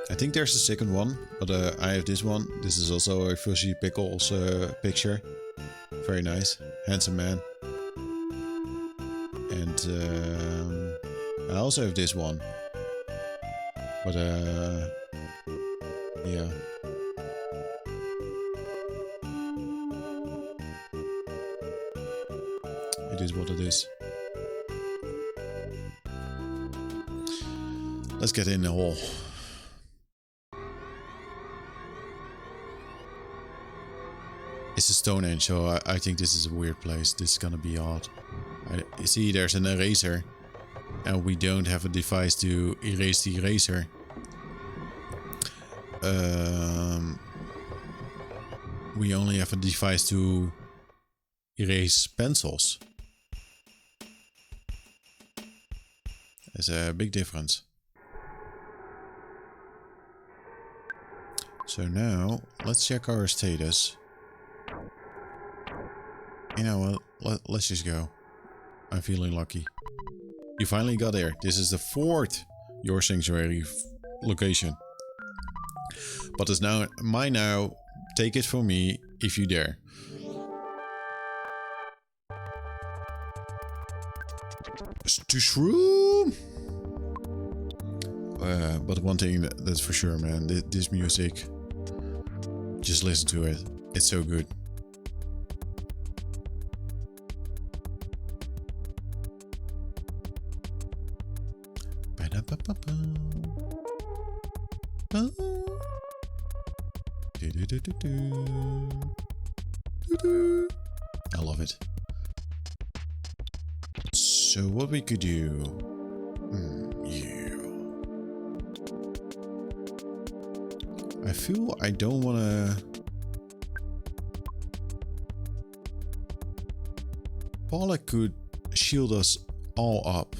I think there's a second one, but I have this one. This is also a Fuzzy Pickles picture. Very nice, handsome man. And I also have this one, but yeah. It is what it is. Let's get in the hole. It's a Stonehenge, so I think this is a weird place. This is gonna be odd. You see, there's an eraser, and we don't have a device to erase the eraser. We only have a device to erase pencils. There's a big difference. So now, let's check our status. You know what, let's just go. I'm feeling lucky. You finally got there. This is the 4th Your Sanctuary location. But it's now mine now. Take it from me if you dare. To shroom! But one thing that's for sure, man. This music. Just listen to it. It's so good. I love it. So what we could do? Yeah. I feel I don't wanna. Paula could shield us all up.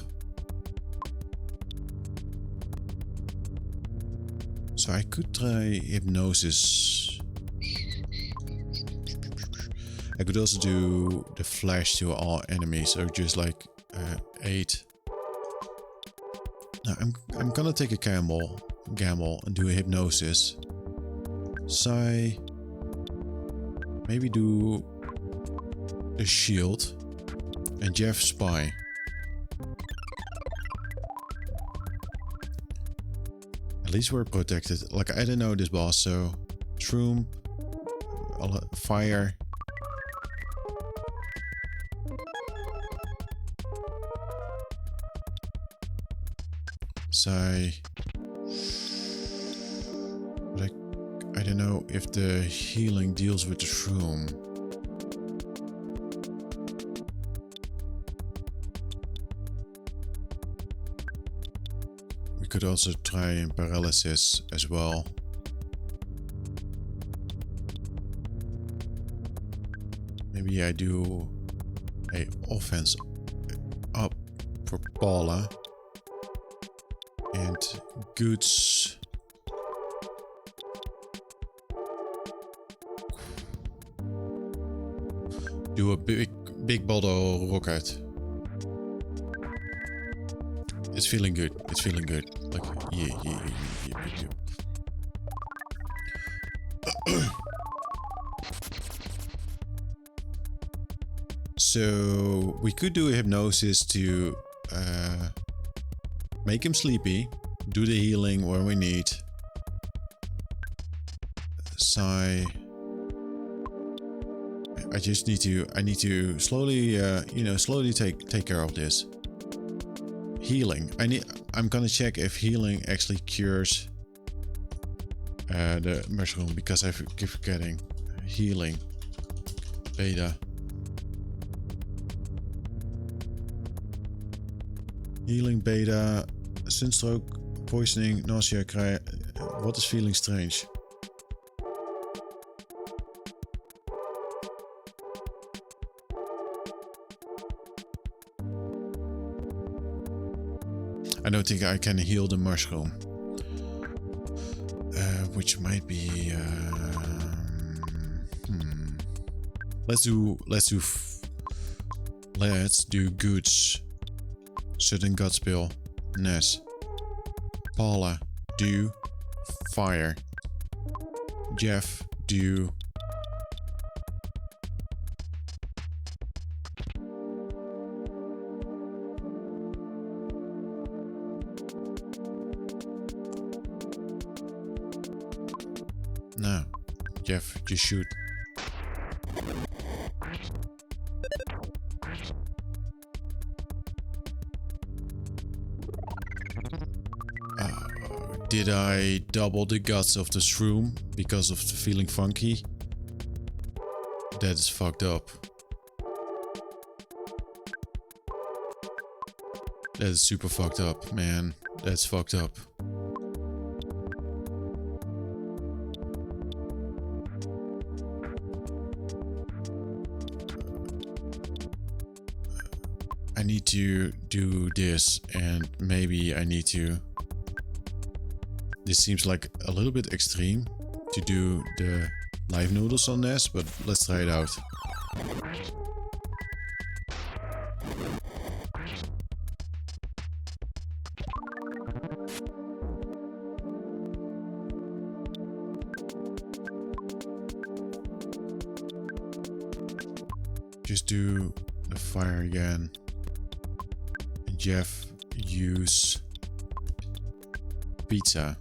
So I could try hypnosis. I could also do the flash to all enemies, or just like 8. Now I'm gonna take a gamble and do a hypnosis. Sigh. Maybe do a shield and Jeff spy. At least we're protected. Like, I don't know this boss, so shroom, fire. Sai. But I don't know if the healing deals with the shroom. We could also try paralysis as well. Maybe I do a offense up for Paula and goods. Do a big bottle rocket. It's feeling good. It's feeling good. Like yeah. So we could do a hypnosis to make him sleepy, do the healing when we need. Sigh. I need to slowly, slowly take care of this. Healing. I'm gonna check if healing actually cures the mushroom, because I keep forgetting. Healing. Beta. Healing beta, sunstroke, poisoning, nausea, what is feeling strange? I don't think I can heal the mushroom, which might be. Let's do goods. Sudden gut spill. Ness. Paula, do fire. Jeff, do no. Jeff, just shoot. Did I double the guts of the shroom because of the feeling funky? That is fucked up. That is super fucked up, man. That's fucked up. I need to do this, and maybe I need to... This seems like a little bit extreme to do the live noodles on this, but let's try it out. Just do the fire again. And Jeff, use pizza.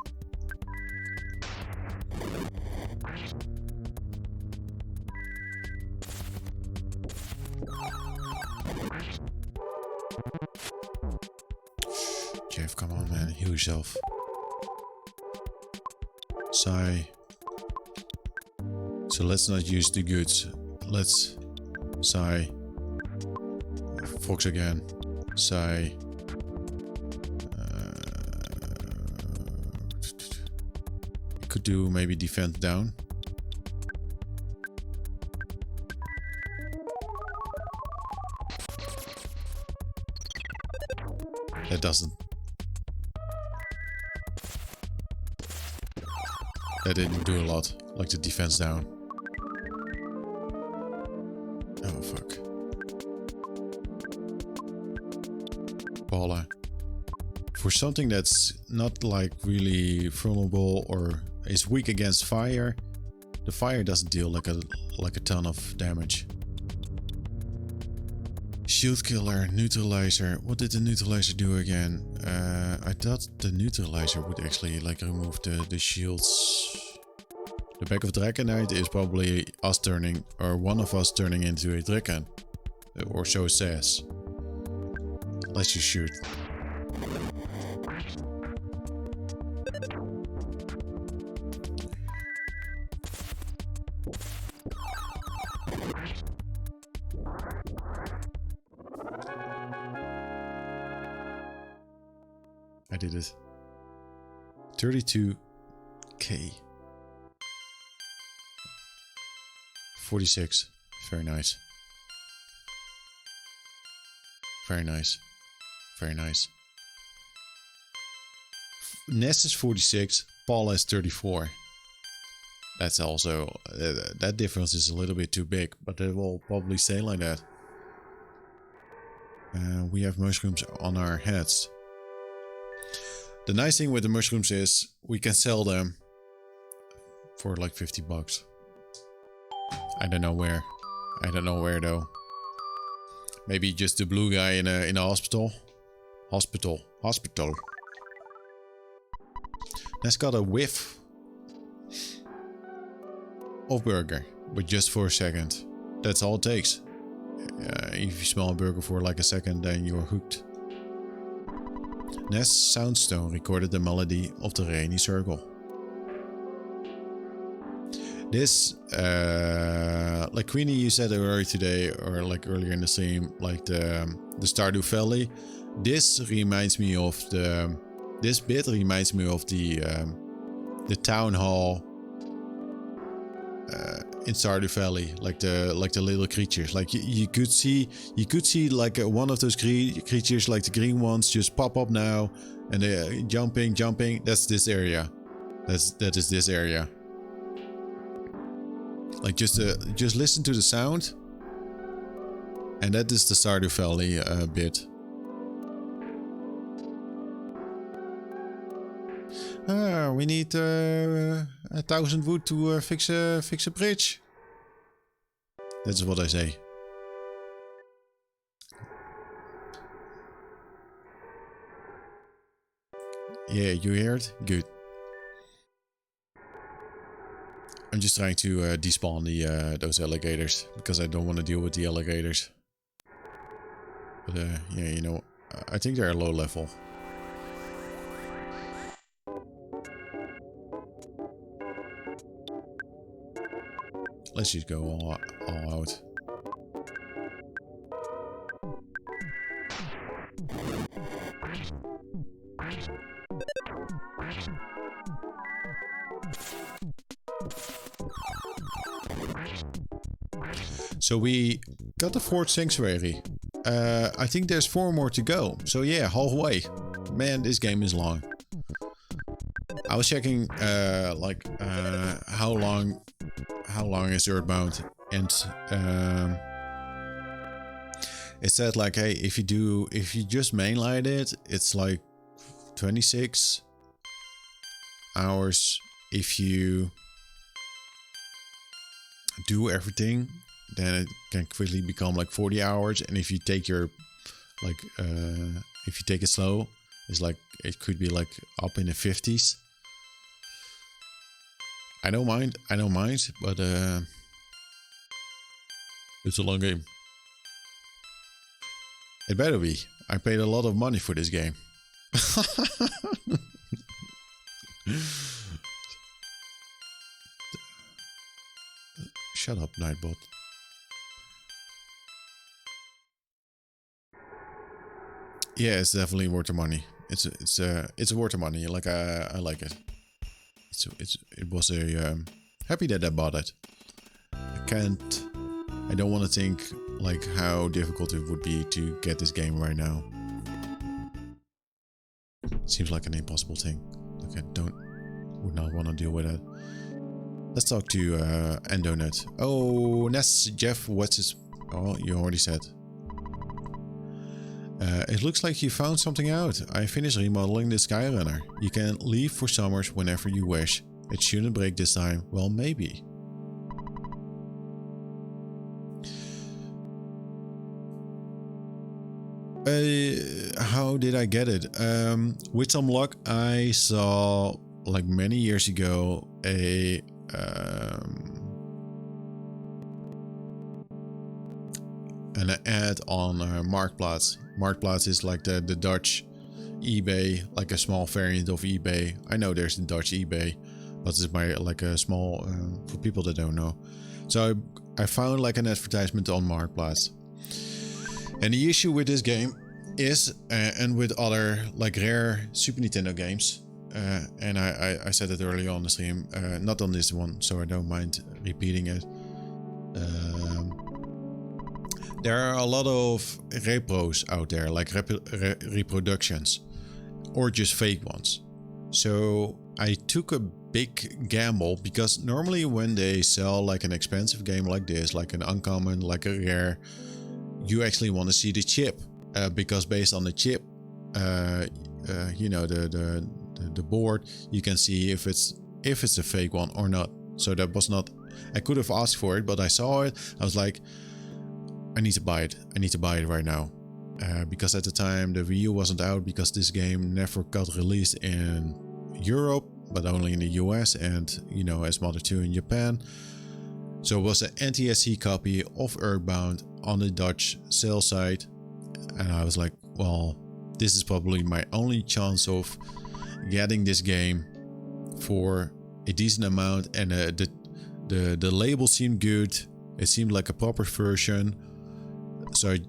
Jeff, come on, man, heal yourself. Sigh. So let's not use the goods. Let's sigh. Fox again. Sigh. Could do maybe defense down. That doesn't. That didn't do a lot, like the defense down. Oh fuck. Paula. For something that's not like really vulnerable or is weak against fire, the fire doesn't deal like a ton of damage. Shield killer, neutralizer. What did the neutralizer do again? I thought the neutralizer would actually like remove the shields. The back of Draconite is probably us turning, or one of us turning into a Draken. Or so it says. Let's just shoot. I did it. 32k. 46. Very nice. Very nice. Very nice. Ness is 46. Paul is 34. That's also... that difference is a little bit too big, but it will probably stay like that. We have mushrooms on our heads. The nice thing with the mushrooms is we can sell them for like 50 bucks. I don't know where. I don't know where though. Maybe just the blue guy in a hospital. Hospital. That's got a whiff of burger, but just for a second. That's all it takes. If you smell a burger for like a second, then you're hooked. Ness Soundstone recorded the melody of the rainy circle. This, like Queenie, you said earlier today, or like earlier in the stream, like the Stardew Valley. This reminds me of this bit reminds me of the town hall in Stardew Valley, like the little creatures. Like you could see like one of those creatures, like the green ones, just pop up now, and they're jumping. That's this area. That is this area. Like just listen to the sound, and that is the Stardew Valley bit. We need 1,000 wood to fix a bridge. That's what I say. Yeah, you hear it? Good. I'm just trying to despawn those alligators because I don't want to deal with the alligators. But yeah, you know, I think they're low level. Let's just go all out. So we got the fourth sanctuary. I think there's 4 more to go. So yeah, halfway. Man, this game is long. I was checking like how long is Earthbound, and it said like, hey, if you just mainline it, it's like 26 hours. If you do everything, then it can quickly become like 40 hours. And if you take your like if you take it slow, it's like it could be like up in the 50s. I don't mind, but it's a long game. It better be. I paid a lot of money for this game. Shut up, Nightbot. Yeah, it's definitely worth the money. It's worth the money. Like I like it. It was a happy that I bought it. I don't want to think like how difficult it would be to get this game right now. Seems like an impossible thing. Like I would not want to deal with it. Let's talk to Endonut. Oh, Ness, Jeff, what's his... Oh, you already said. It looks like you found something out. I finished remodeling the Skyrunner. You can leave for summers whenever you wish. It shouldn't break this time. Well, maybe. How did I get it? With some luck, I saw, like many years ago, an ad on Marktplaats. Marktplaats is like the Dutch eBay, like a small variant of eBay. I know there's the Dutch eBay, but it's like a small for people that don't know. So I found like an advertisement on Marktplaats, and the issue with this game is, and with other like rare Super Nintendo games, and I said it earlier on the stream, not on this one, so I don't mind repeating it. There are a lot of repros out there, like reproductions, or just fake ones. So I took a big gamble, because normally when they sell like an expensive game like this, like an uncommon, like a rare, you actually want to see the chip, because based on the chip, you know, the board, you can see if it's a fake one or not. So that was not, I could have asked for it, but I saw it. I was like, I need to buy it. I need to buy it right now. Because at the time the Wii U wasn't out, because this game never got released in Europe, but only in the US and, you know, as Mother 2 in Japan. So it was an NTSC copy of Earthbound on the Dutch sale site. And I was like, well, this is probably my only chance of getting this game for a decent amount. And the label seemed good. It seemed like a proper version. So I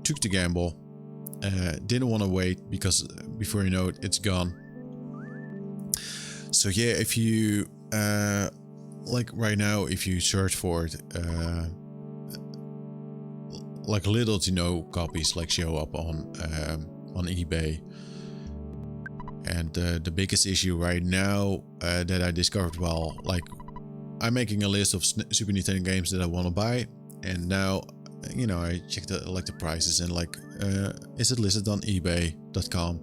took the gamble. Didn't want to wait, because before you know it, it's gone. So yeah, if you like right now, if you search for it, like little to no copies like show up on eBay. And the biggest issue right now that I discovered while like I'm making a list of Super Nintendo games that I want to buy, and now, you know, I checked the prices, and like, is it listed on eBay.com?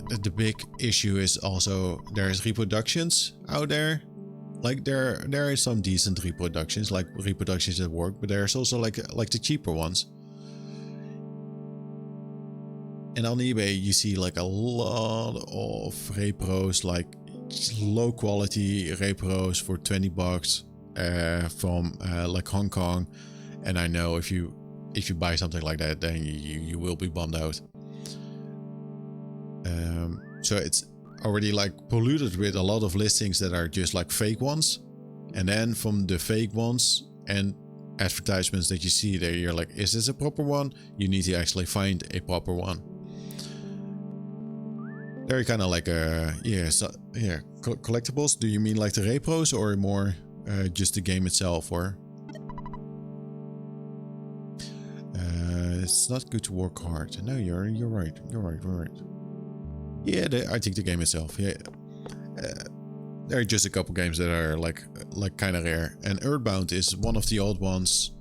The big issue is also there's reproductions out there. Like there are some decent reproductions, like reproductions that work, but there's also like the cheaper ones. And on eBay you see like a lot of repros, like low quality repros for $20 from like Hong Kong. And I know if you buy something like that, then you will be bummed out. So it's already like polluted with a lot of listings that are just like fake ones. And then from the fake ones and advertisements that you see there, you're like, is this a proper one? You need to actually find a proper one. They're kind of like collectibles. Do you mean like the repros, or more just the game itself? Or it's not good to work hard. No, you're right. You're right. Yeah, I think the game itself. Yeah, there are just a couple games that are like kind of rare, and Earthbound is one of the old ones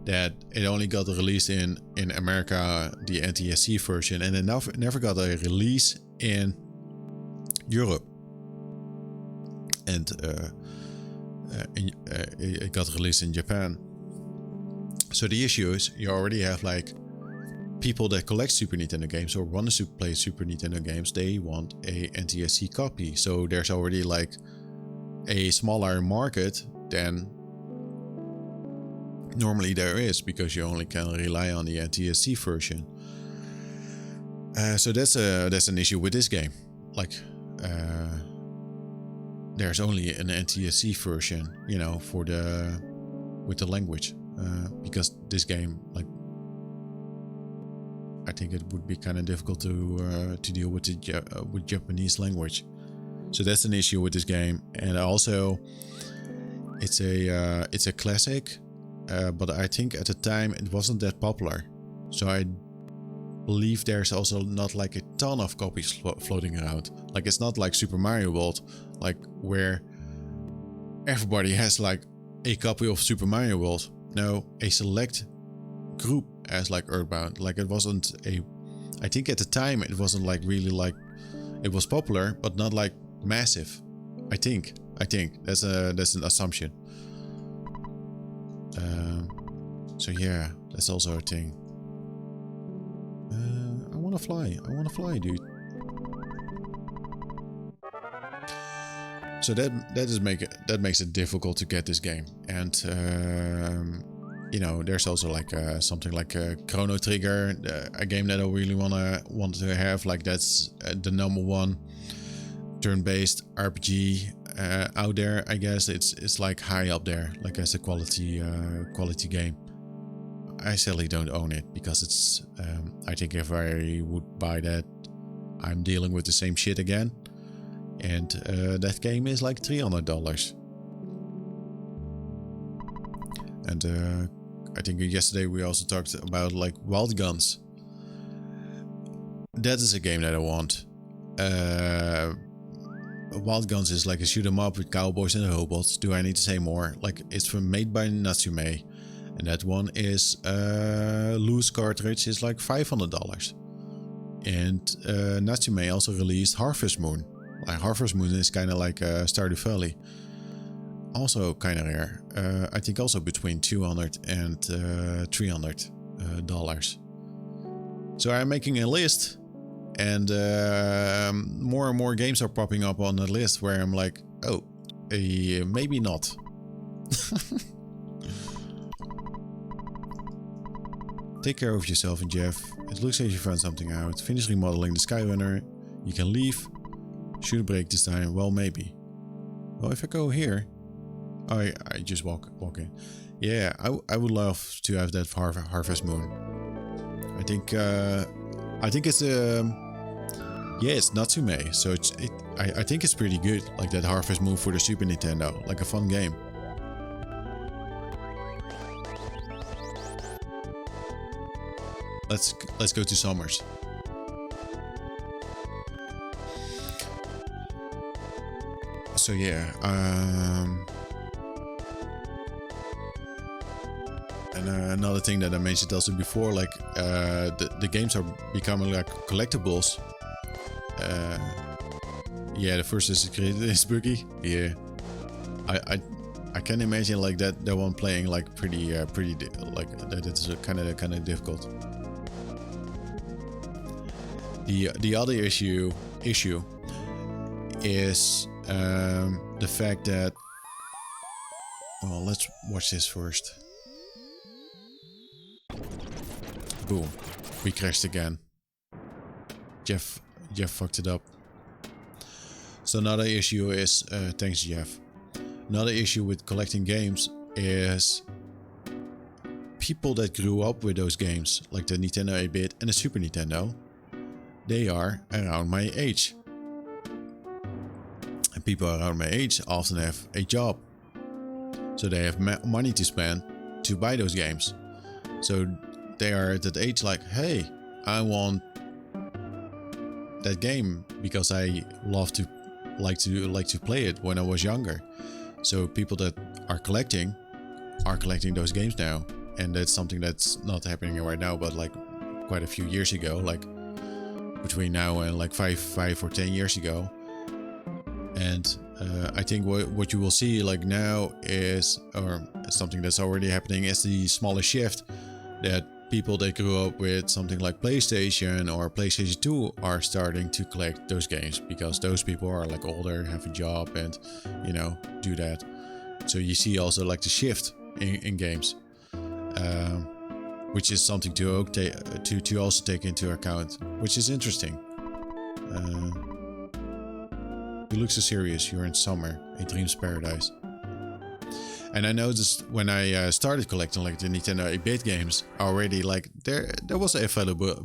that it only got released in America, the NTSC version, and it never got a release in Europe. And it got released in Japan. So the issue is you already have like people that collect Super Nintendo games or want to play Super Nintendo games. They want a NTSC copy. So there's already like a smaller market than normally there is, because you only can rely on the NTSC version. So that's an issue with this game. Like there's only an NTSC version, you know, for with the language, because this game, like, I think it would be kind of difficult to deal with with Japanese language. So that's an issue with this game. And also, it's a classic, but I think at the time it wasn't that popular. So I believe there's also not like a ton of copies floating around. Like, it's not like Super Mario World, like where everybody has like a copy of Super Mario World. No, a select group as like Earthbound. Like, it wasn't I think at the time it wasn't like really like, it was popular, but not like massive. I think that's an assumption. So yeah, that's also a thing. I want to fly, dude. So that makes it difficult to get this game. And you know, there's also like something like Chrono Trigger, a game that I really want to have. Like, that's the #1 turn-based RPG out there. I guess it's like high up there, like as a quality game. I sadly don't own it because it's. I think if I would buy that, I'm dealing with the same shit again, and that game is like $300. And I think yesterday we also talked about like Wild Guns. That is a game that I want. Wild Guns is like a shoot 'em up with cowboys and robots. Do I need to say more? Like, it's made by Natsume, and that one is loose cartridge is like $500. And Natsume also released Harvest Moon. Like, Harvest Moon is kind of like Stardew Valley. Also kind of rare. I think also between $200 and $300. So I'm making a list, and more and more games are popping up on the list where I'm like, oh, maybe not. Take care of yourself, and Jeff. It looks like you found something out. Finish remodeling the Skyrunner. You can leave. Should break this time. Well, maybe. Well, if I go here, I just walk in. Yeah, I would love to have that Harvest Moon. I think it's it's Natsume, so I think it's pretty good, like that Harvest Moon for the Super Nintendo, like a fun game. Let's go to Summers. So yeah, and another thing that I mentioned also before, like the games are becoming like collectibles. Yeah, the first is buggy. Yeah, I can imagine like that one playing like pretty like that. It's kind of difficult. The other issue is the fact that, well, let's watch this first. Boom, we crashed again. Jeff fucked it up. So another issue is, thanks Jeff. Another issue with collecting games is people that grew up with those games, like the Nintendo 8-bit and the Super Nintendo, they are around my age. And people around my age often have a job. So they have money to spend to buy those games. So they are at that age like, hey, I want that game because I like to play it when I was younger. So people that are collecting those games now, and that's something that's not happening right now, but like quite a few years ago, like between now and like 5 or 10 years ago. And I think what you will see like now is, or something that's already happening, is the smaller shift that people that grew up with something like PlayStation or PlayStation 2 are starting to collect those games, because those people are like older, have a job, and you know, do that. So you see also like the shift in games, which is something to also take into account, which is interesting. You look so serious. You're in summer, a dream's paradise. And I noticed when I started collecting like the Nintendo 8-bit games already, like there was available,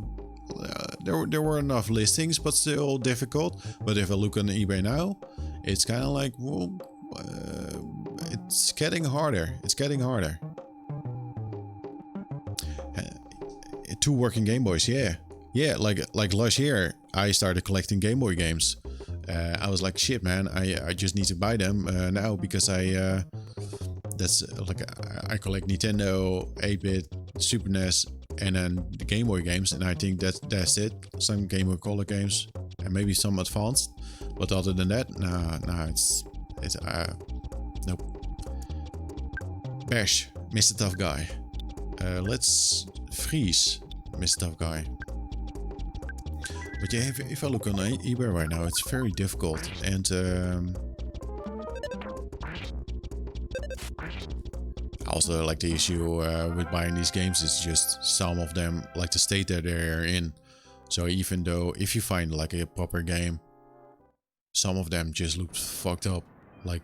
there were enough listings, but still difficult. But if I look on eBay now, it's kind of like, well, it's getting harder. It's getting harder. 2 working Game Boys, yeah. Like last year, I started collecting Game Boy games. I was like, shit, man, I just need to buy them now, because that's like I collect Nintendo, 8-bit, Super NES, and then the Game Boy games, and I think that's it. Some Game Boy Color games, and maybe some advanced, but other than that, nah, it's nope. Bash, Mr. Tough Guy. Let's freeze, Mr. Tough Guy. But yeah, if I look on eBay right now, it's very difficult, and also like the issue with buying these games is just some of them, like the state that they're in. So even though if you find like a proper game, some of them just look fucked up. Like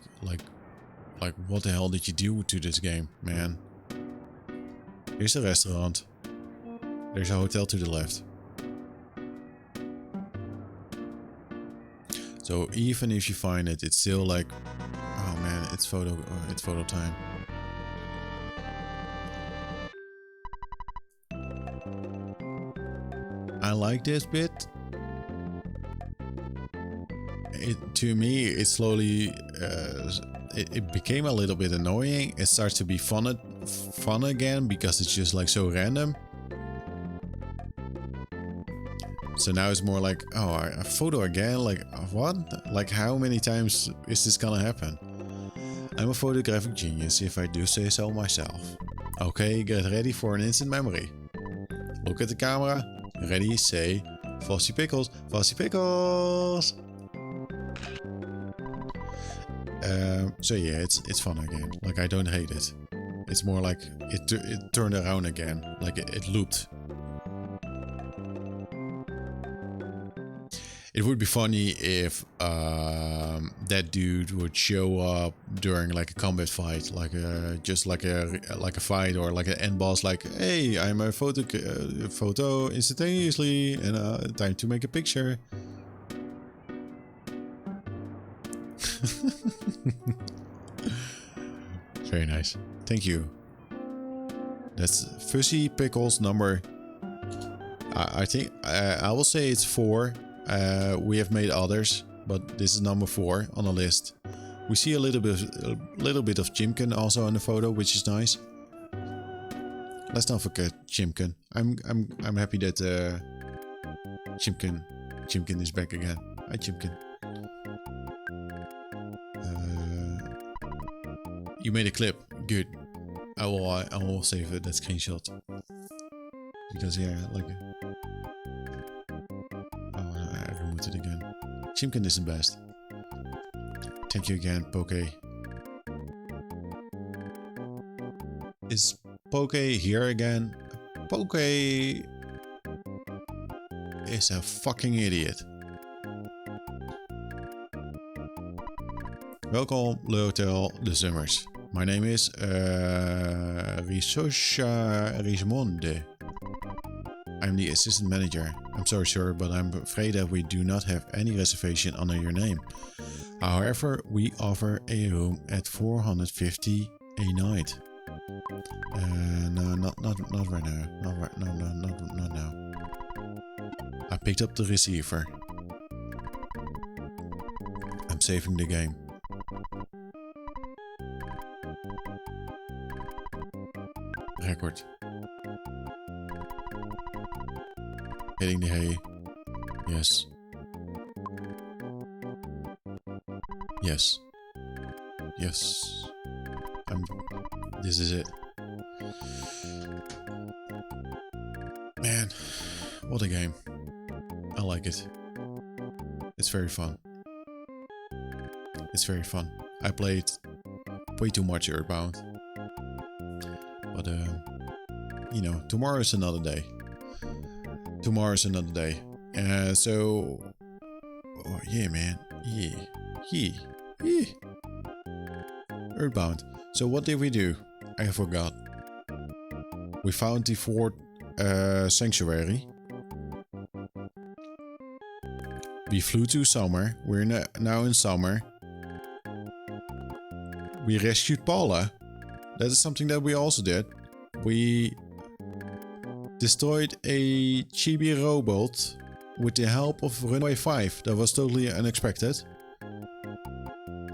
what the hell did you do to this game, man? Here's a restaurant. There's a hotel to the left. So even if you find it, it's still like, oh man, it's photo time. I like this bit. To me, it slowly it became a little bit annoying. It starts to be fun again because it's just like so random. So now it's more like, oh, a photo again? Like, what? Like, how many times is this gonna happen? I'm a photographic genius, if I do say so myself. Okay, get ready for an instant memory. Look at the camera. Ready, say, Frosty Pickles, Frosty Pickles! So yeah, it's fun again. Like, I don't hate it. It's more like it turned around again. Like, it looped. It would be funny if that dude would show up during like a combat fight, like just like a fight or like an end boss. Like, hey, I'm a photo instantaneously, and time to make a picture. Very nice. Thank you. That's Fuzzy Pickles number. I think I will say it's 4. We have made others, but this is number 4 on the list. We see a little bit of Chimkin also in the photo, which is nice. Let's not forget Chimkin. I'm happy that Chimkin is back again. Hi Chimkin. You made a clip. Good. I will save that screenshot. Because yeah, like. I removed it again. Chimkin is the best. Thank you again, Poke. Is Poke here again? Poke is a fucking idiot. Welkom, Le Hotel de Summers. My name is Risosha Rismonde. I'm the assistant manager. I'm sorry, sir, but I'm afraid that we do not have any reservation under your name. However, we offer a room at 450 a night. No, not right now. Not now. I picked up the receiver. I'm saving the game. Record. Hitting the hay. Yes. Yes. Yes. This is it. Man, what a game. I like it. It's very fun. It's very fun. I played way too much Earthbound. But, you know, tomorrow is another day. Tomorrow is another day. So... Oh, yeah, man. Yeah. Earthbound. So what did we do? I forgot. We found the 4th sanctuary. We flew to summer. We're now in summer. We rescued Paula. That is something that we also did. We destroyed a chibi robot with the help of Runway 5. That was totally unexpected.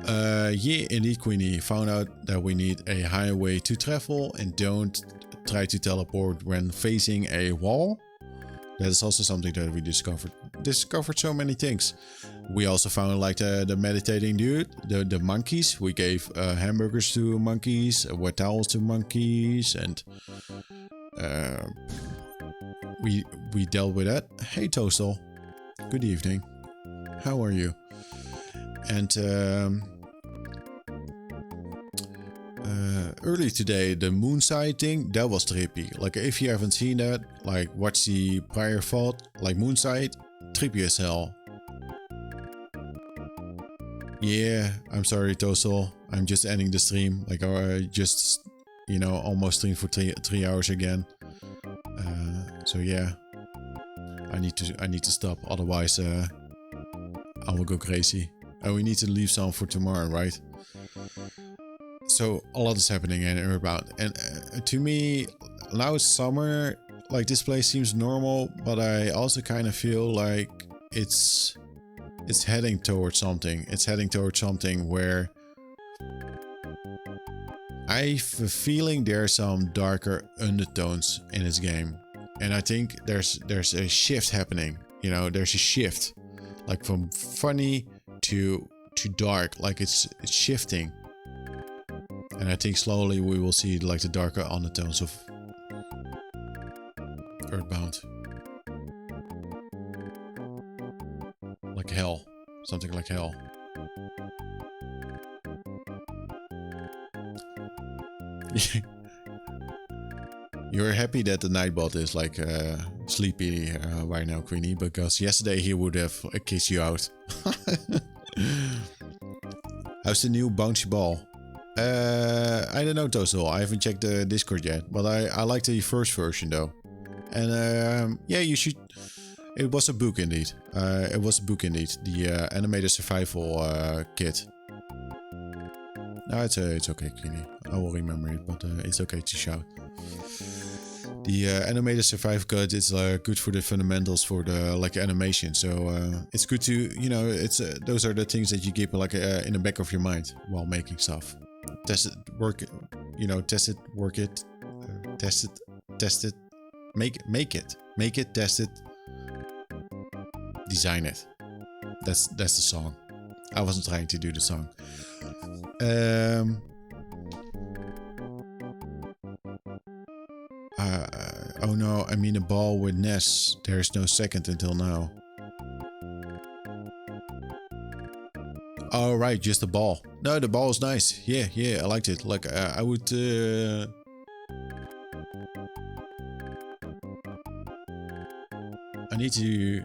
Yeah, indeed, Queenie. Found out that we need a highway to travel and don't try to teleport when facing a wall. That is also something that we discovered. Discovered so many things. We also found like the meditating dude, the monkeys. We gave hamburgers to monkeys, wet towels to monkeys, and we dealt with that. Hey Toastal, good evening. How are you? And early today, the moon sighting, that was trippy. Like, if you haven't seen that, like, watch the prior VOD, like Moonsight, trippy as hell. Yeah, I'm sorry, Toastal. I'm just ending the stream. Like, you know, almost streamed for 3 hours again. So yeah, I need to stop. Otherwise, I will go crazy. And we need to leave some for tomorrow, right? So a lot is happening in Earthbound, and to me, now it's summer. Like, this place seems normal, but I also kind of feel like it's heading towards something. It's heading towards something where I have a feeling there are some darker undertones in this game, and I think there's a shift happening. You know, there's a shift, like from funny to dark. Like it's shifting, and I think slowly we will see like the darker undertones of Earthbound, like hell, something like hell. You're happy that the Nightbot is like sleepy right now, Queenie, because yesterday he would have kissed you out. How's the new bouncy ball? I don't know, Toastal. I haven't checked the Discord yet, but I like the first version though. And yeah, you should. It was a book indeed. It was a book indeed. The animated survival kit. No, it's okay, Queenie. I will remember it, but it's okay to shout. The animated survival kit is good for the fundamentals for the like animation. So it's good to, you know, it's those are the things that you keep like in the back of your mind while making stuff. Test it, work it, you know, test it, work it, test it, make it, test it, design it. That's the song. I wasn't trying to do the song. Oh no, I mean a ball with Ness. There's no second until now. Oh right, just a ball. No, the ball is nice. Yeah, I liked it. Like I would. I need to.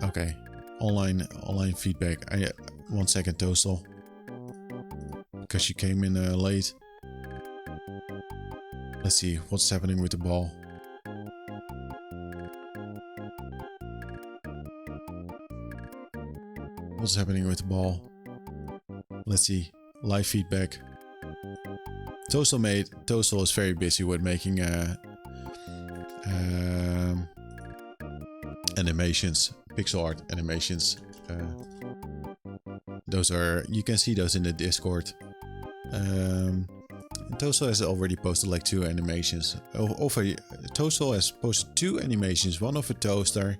Okay, online feedback. 1 second, Toastal. Because she came in late. Let's see what's happening with the ball. What's happening with the ball? Let's see. Live feedback. Toastal is very busy with making animations, pixel art animations. Those are, you can see those in the Discord. Toastal has already posted like 2 animations. Toastal has posted 2 animations. One of a toaster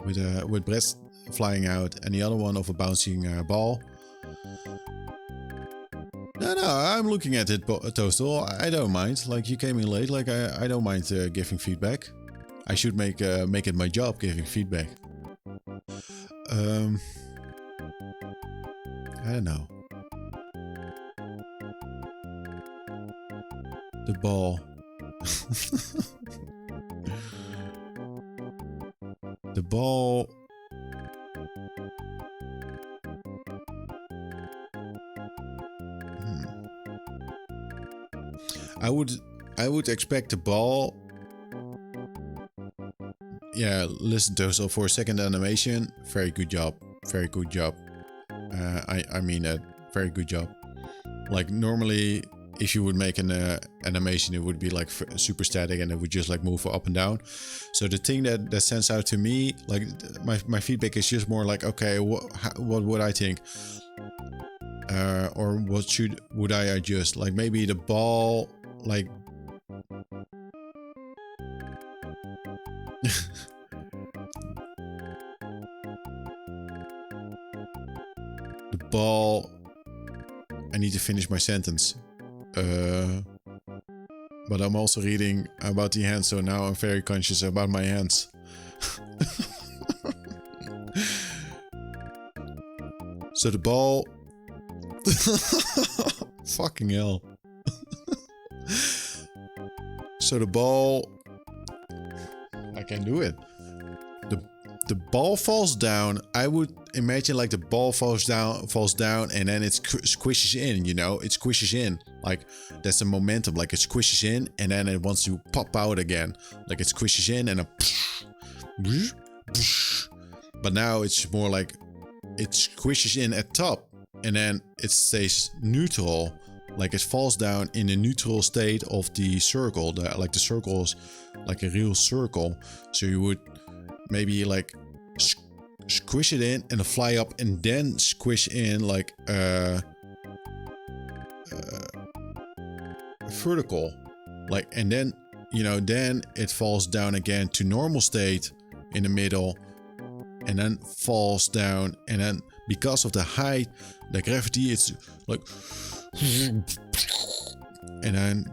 with breads flying out, and the other one of a bouncing ball. No, I'm looking at it, Toastal. I don't mind. Like, you came in late. Like, I don't mind giving feedback. I should make it my job giving feedback. I don't know. The ball. The ball. I would expect the ball. Yeah, listen to so for a second animation. Very good job. Very good job. I mean that. Very good job. Like normally, if you would make an animation, it would be like super static and it would just like move up and down. So the thing that stands out to me, like my feedback is just more like, okay, what would I think? Or what would I adjust? Like maybe the ball, like the ball. I need to finish my sentence. But I'm also reading about the hands, so now I'm very conscious about my hands. So the ball. Fucking hell. So the ball. I can do it. the ball falls down, I would imagine like the ball falls down, and then it squishes in. You know, it squishes in. Like that's the momentum. Like it squishes in, and then it wants to pop out again. Like it squishes in, and then. But now it's more like it squishes in at top, and then it stays neutral. Like it falls down in the neutral state of the circle. Like the circle is like a real circle. So you would maybe like squish it in and fly up, and then squish in like vertical. Like, and then, you know, then it falls down again to normal state in the middle, and then falls down, and then because of the height, the gravity, it's like, and then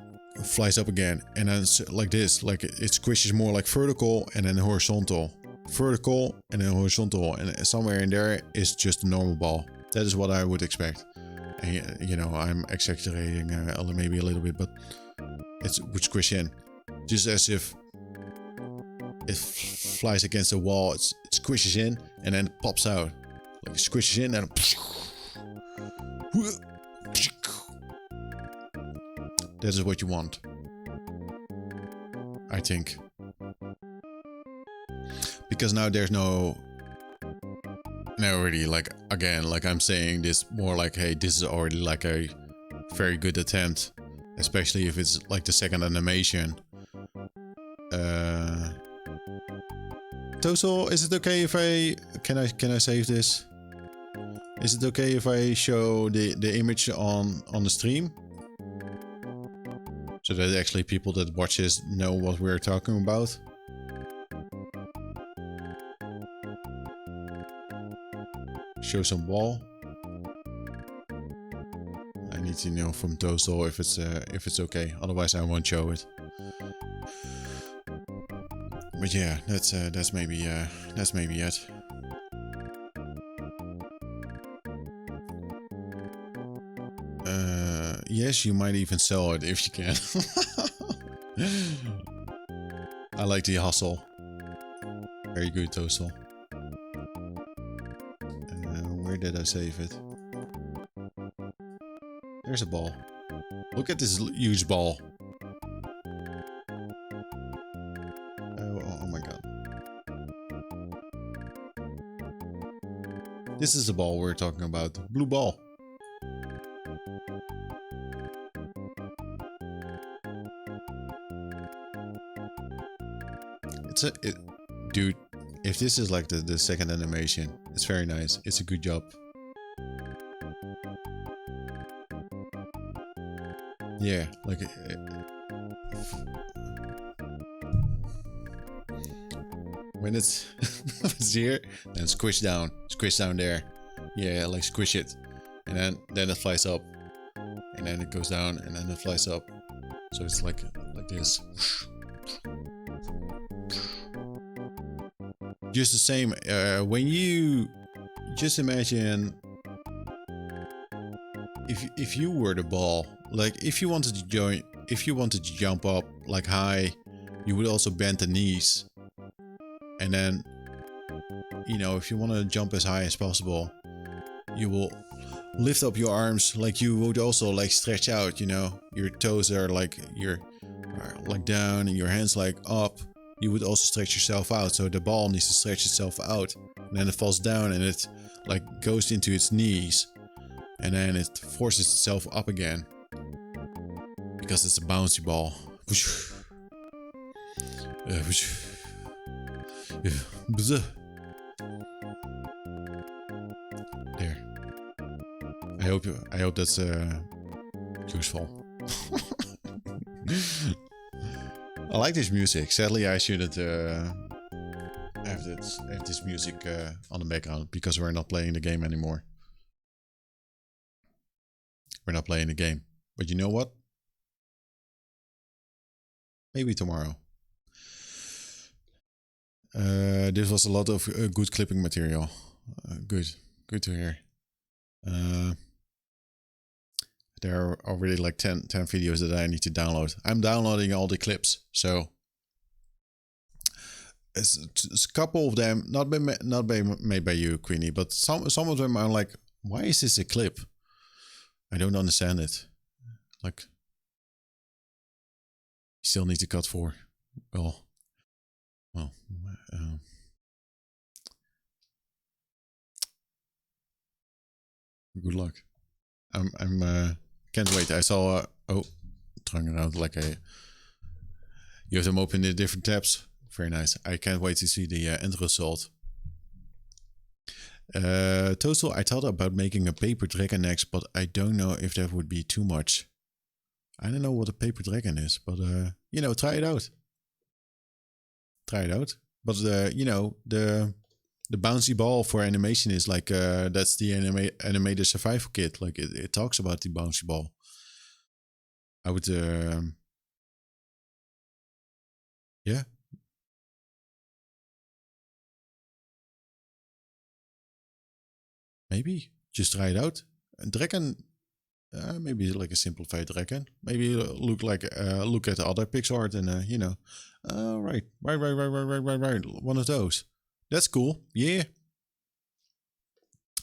flies up again, and then like this, like it squishes more like vertical and then horizontal, vertical and then horizontal, and somewhere in there is just a normal ball. That is what I would expect. And you know, I'm exaggerating maybe a little bit, but it would squish in, just as if it flies against the wall. It squishes in and then pops out. Like it squishes in and that is what you want, I think. Because now there's no really, like, again, like I'm saying this more like, hey, this is already like a very good attempt, especially if it's like the second animation. Total, is it okay if can I save this? Is it okay if I show the image on the stream? So that actually people that watch this know what we're talking about. Show some wall. I need to know from Total if it's okay. Otherwise, I won't show it. But yeah, that's maybe it. Yes, you might even sell it if you can. I like the hustle. Very good, Toastal. Where did I save it? There's a ball. Look at this huge ball. Oh my god. This is the ball we're talking about. The blue ball. Dude, if this is like the second animation, it's very nice. It's a good job. Yeah, like when it's it's here, then squish down there. Yeah, like squish it, and then it flies up, and then it goes down, and then it flies up. So it's like this. Just the same. When you just imagine if you were the ball, like if you wanted to jump up like high, you would also bend the knees, and then, you know, if you want to jump as high as possible, you will lift up your arms. Like you would also like stretch out, you know, your toes are like down and your hands like up. You would also stretch yourself out, so the ball needs to stretch itself out, and then it falls down and it like goes into its knees, and then it forces itself up again because it's a bouncy ball. There. I hope that's useful. I like this music. Sadly, I shouldn't have this music on the background because we're not playing the game anymore. We're not playing the game. But you know what? Maybe tomorrow. This was a lot of good clipping material. Good to hear. There are already like 10 videos that I need to download. I'm downloading all the clips, so it's a couple of them, made by you, Queenie, but some of them are like, why is this a clip? I don't understand it. Like, you still need to cut 4. Well, uh, good luck. I'm can't wait. I saw trying around like a. You have them open in different tabs. Very nice. I can't wait to see the end result. Total, I thought about making a paper dragon next, but I don't know if that would be too much. I don't know what a paper dragon is, but try it out. Try it out. But the bouncy ball for animation is like that's the animated survival kit. Like it talks about the bouncy ball. I would yeah. Maybe just try it out. A dragon, maybe like a simplified dragon. Maybe look at the other pixel art and right. One of those. That's cool. Yeah.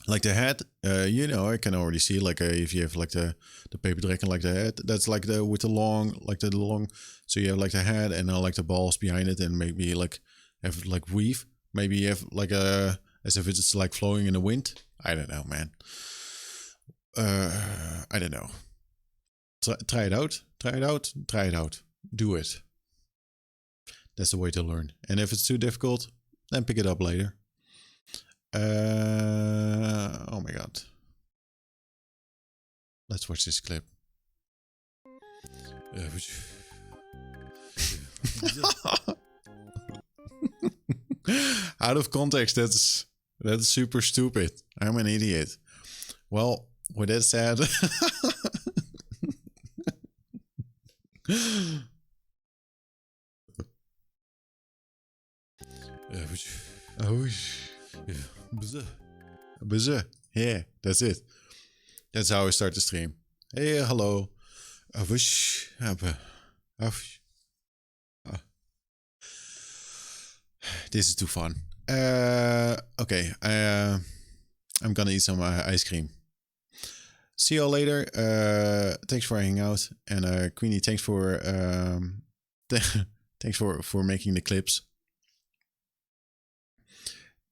Like the head, I can already see like if you have like the paper dragon like the head. That's like the long. So you have like the head and like the balls behind it, and maybe like have like weave. Maybe you have like as if it's like flowing in the wind. I don't know, man. I don't know. Try it out. Try it out. Try it out. Do it. That's the way to learn. And if it's too difficult, then pick it up later. Oh my god. Let's watch this clip. Out of context, that's super stupid. I'm an idiot. Well, with that said, yeah, that's it. That's how I start the stream. Hey, hello. This is too fun. Okay, I'm gonna eat some ice cream. See you all later. Thanks for hanging out, and Queenie, thanks for thanks for making the clips.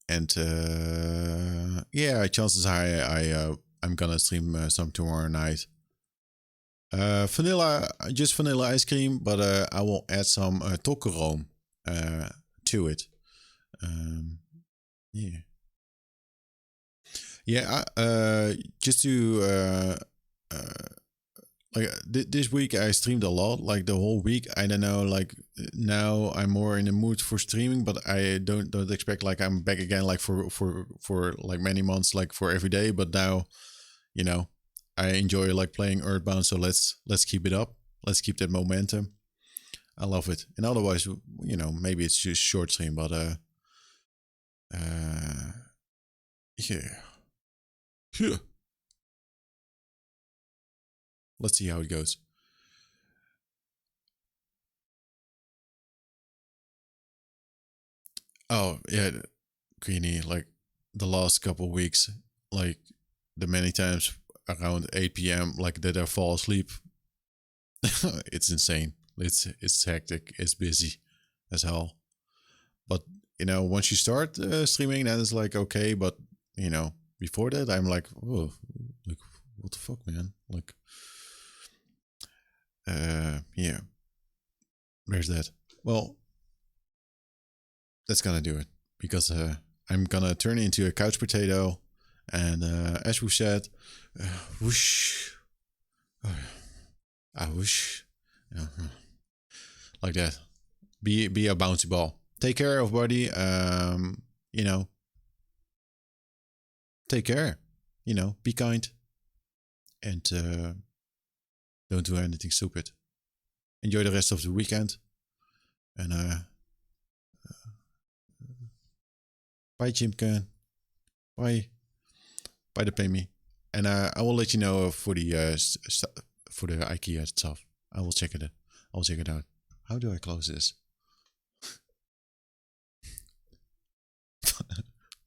And yeah, chances are I'm gonna stream some tomorrow night. Vanilla ice cream, but I will add some tokkeroom to it. Yeah. Yeah, just to like this week I streamed a lot, like the whole week. I don't know, like now I'm more in the mood for streaming, but I don't expect like I'm back again like for like many months, like for every day. But now, I enjoy like playing Earthbound, so let's keep it up. Let's keep that momentum. I love it. And otherwise, maybe it's just short stream, but yeah. Let's see how it goes. Oh yeah, Queenie, like the last couple weeks, like the many times around 8 p.m. like that I fall asleep. It's insane. It's hectic. It's busy as hell. But once you start streaming, then it's like okay. But before that, I'm like, oh, like what the fuck, man? Like, yeah. There's that. Well, that's gonna do it because I'm gonna turn into a couch potato, and as we said, whoosh, whoosh, like that. Be a bouncy ball. Take care, everybody. Take care. Be kind, and don't do anything stupid. Enjoy the rest of the weekend, and bye, Jimke. Bye. Bye, the pay me. And I will let you know for the IKEA stuff. I will check it. I'll check it out. How do I close this?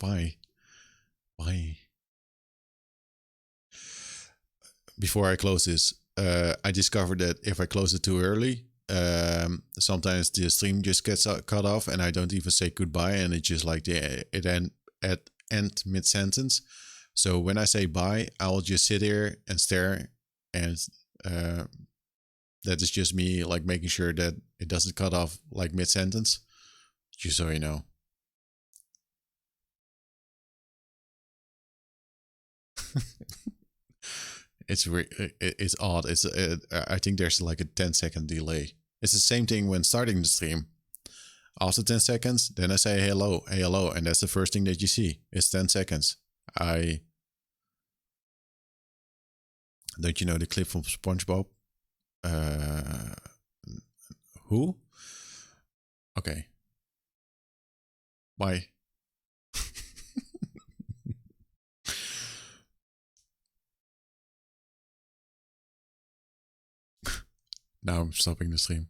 Why? Why? Before I close this, I discovered that if I close it too early, sometimes the stream just gets cut off, and I don't even say goodbye, and it just like it end mid sentence. So when I say bye, I'll just sit here and stare, and that is just me like making sure that it doesn't cut off like mid sentence, just so you know. It's odd. I think there's like a 10-second delay. It's the same thing when starting the stream. After 10 seconds, then I say hello, hey hello, and that's the first thing that you see. It's 10 seconds. Don't you know the clip from SpongeBob? Who? Okay. Bye. Now I'm stopping the stream.